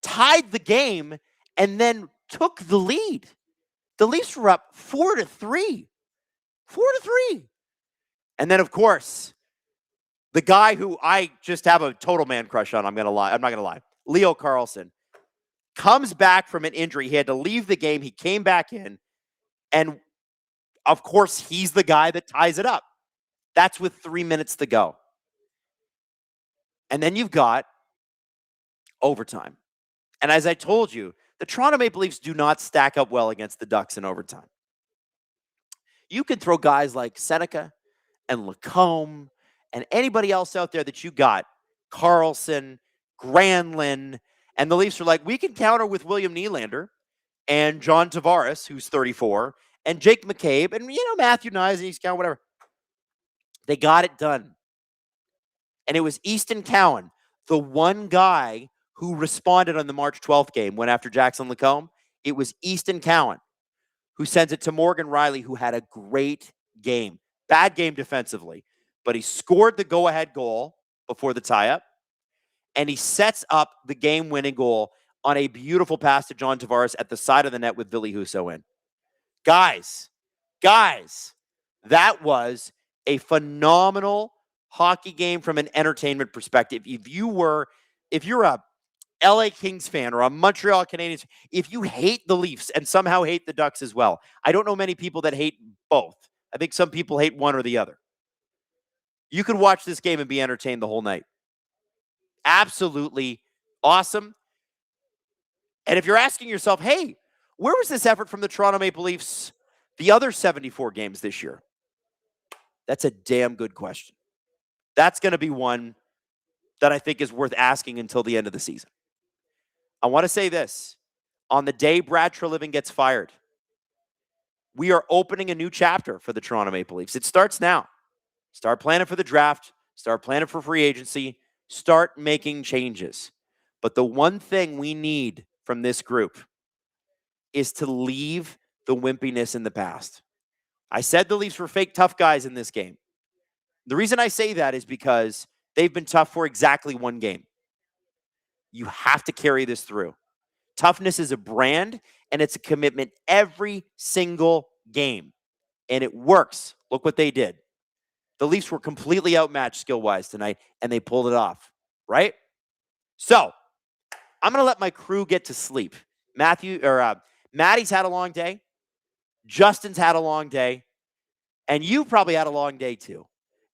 tied the game and then took the lead. The Leafs were up 4-3. 4-3. And then, of course, the guy who I just have a total man crush on, I'm not going to lie. Leo Carlson comes back from an injury. He had to leave the game. He came back in. And, of course, he's the guy that ties it up. That's with 3 minutes to go. And then you've got overtime. And as I told you, the Toronto Maple Leafs do not stack up well against the Ducks in overtime. You can throw guys like Seneca and Lacombe and anybody else out there that you got, Carlson, Granlund, and the Leafs are like, we can counter with William Nylander and John Tavares, who's 34, and Jake McCabe, and, Matthew Nyes, and he's count, whatever. They got it done. And it was Easton Cowan, the one guy who responded on the March 12th game, went after Jackson Lacombe. It was Easton Cowan who sends it to Morgan Riley, who had a great game. Bad game defensively, but he scored the go-ahead goal before the tie-up, and he sets up the game-winning goal on a beautiful pass to John Tavares at the side of the net with Ville Husso in. Guys, that was a phenomenal hockey game from an entertainment perspective. If you're a LA Kings fan or a Montreal Canadiens, if you hate the Leafs and somehow hate the Ducks as well, I don't know many people that hate both. I think some people hate one or the other. You could watch this game and be entertained the whole night. Absolutely awesome. And if you're asking yourself, hey, where was this effort from the Toronto Maple Leafs the other 74 games this year? That's a damn good question. That's going to be one that I think is worth asking until the end of the season. I want to say this. On the day Brad Treliving gets fired, we are opening a new chapter for the Toronto Maple Leafs. It starts now. Start planning for the draft. Start planning for free agency. Start making changes. But the one thing we need from this group is to leave the wimpiness in the past. I said the Leafs were fake tough guys in this game. The reason I say that is because they've been tough for exactly one game. You have to carry this through. Toughness is a brand, and it's a commitment every single game. And it works. Look what they did. The Leafs were completely outmatched skill-wise tonight, and they pulled it off, right? So, I'm going to let my crew get to sleep. Maddie's had a long day. Justin's had a long day. And you probably had a long day too.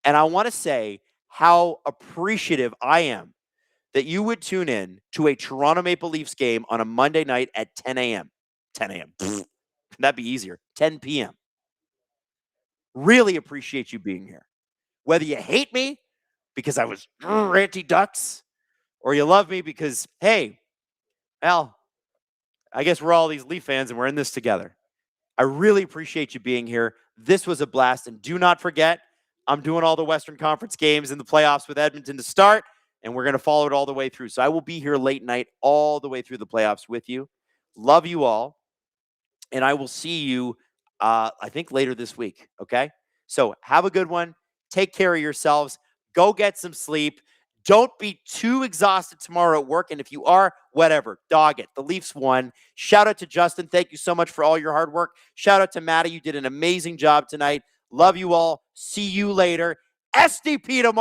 And I want to say how appreciative I am that you would tune in to a Toronto Maple Leafs game on a Monday night at 10 a.m. 10 a.m. That'd be easier. 10 p.m. Really appreciate you being here. Whether you hate me because I was anti-Ducks or you love me because, hey, well, I guess we're all these Leaf fans and we're in this together. I really appreciate you being here. This was a blast. And do not forget, I'm doing all the Western Conference games in the playoffs with Edmonton to start, and we're going to follow it all the way through. So I will be here late night all the way through the playoffs with you. Love you all. And I will see you, I think, later this week. Okay? So have a good one. Take care of yourselves. Go get some sleep. Don't be too exhausted tomorrow at work. And if you are, whatever, dog it. The Leafs won. Shout out to Justin. Thank you so much for all your hard work. Shout out to Maddie. You did an amazing job tonight. Love you all. See you later. SDP tomorrow.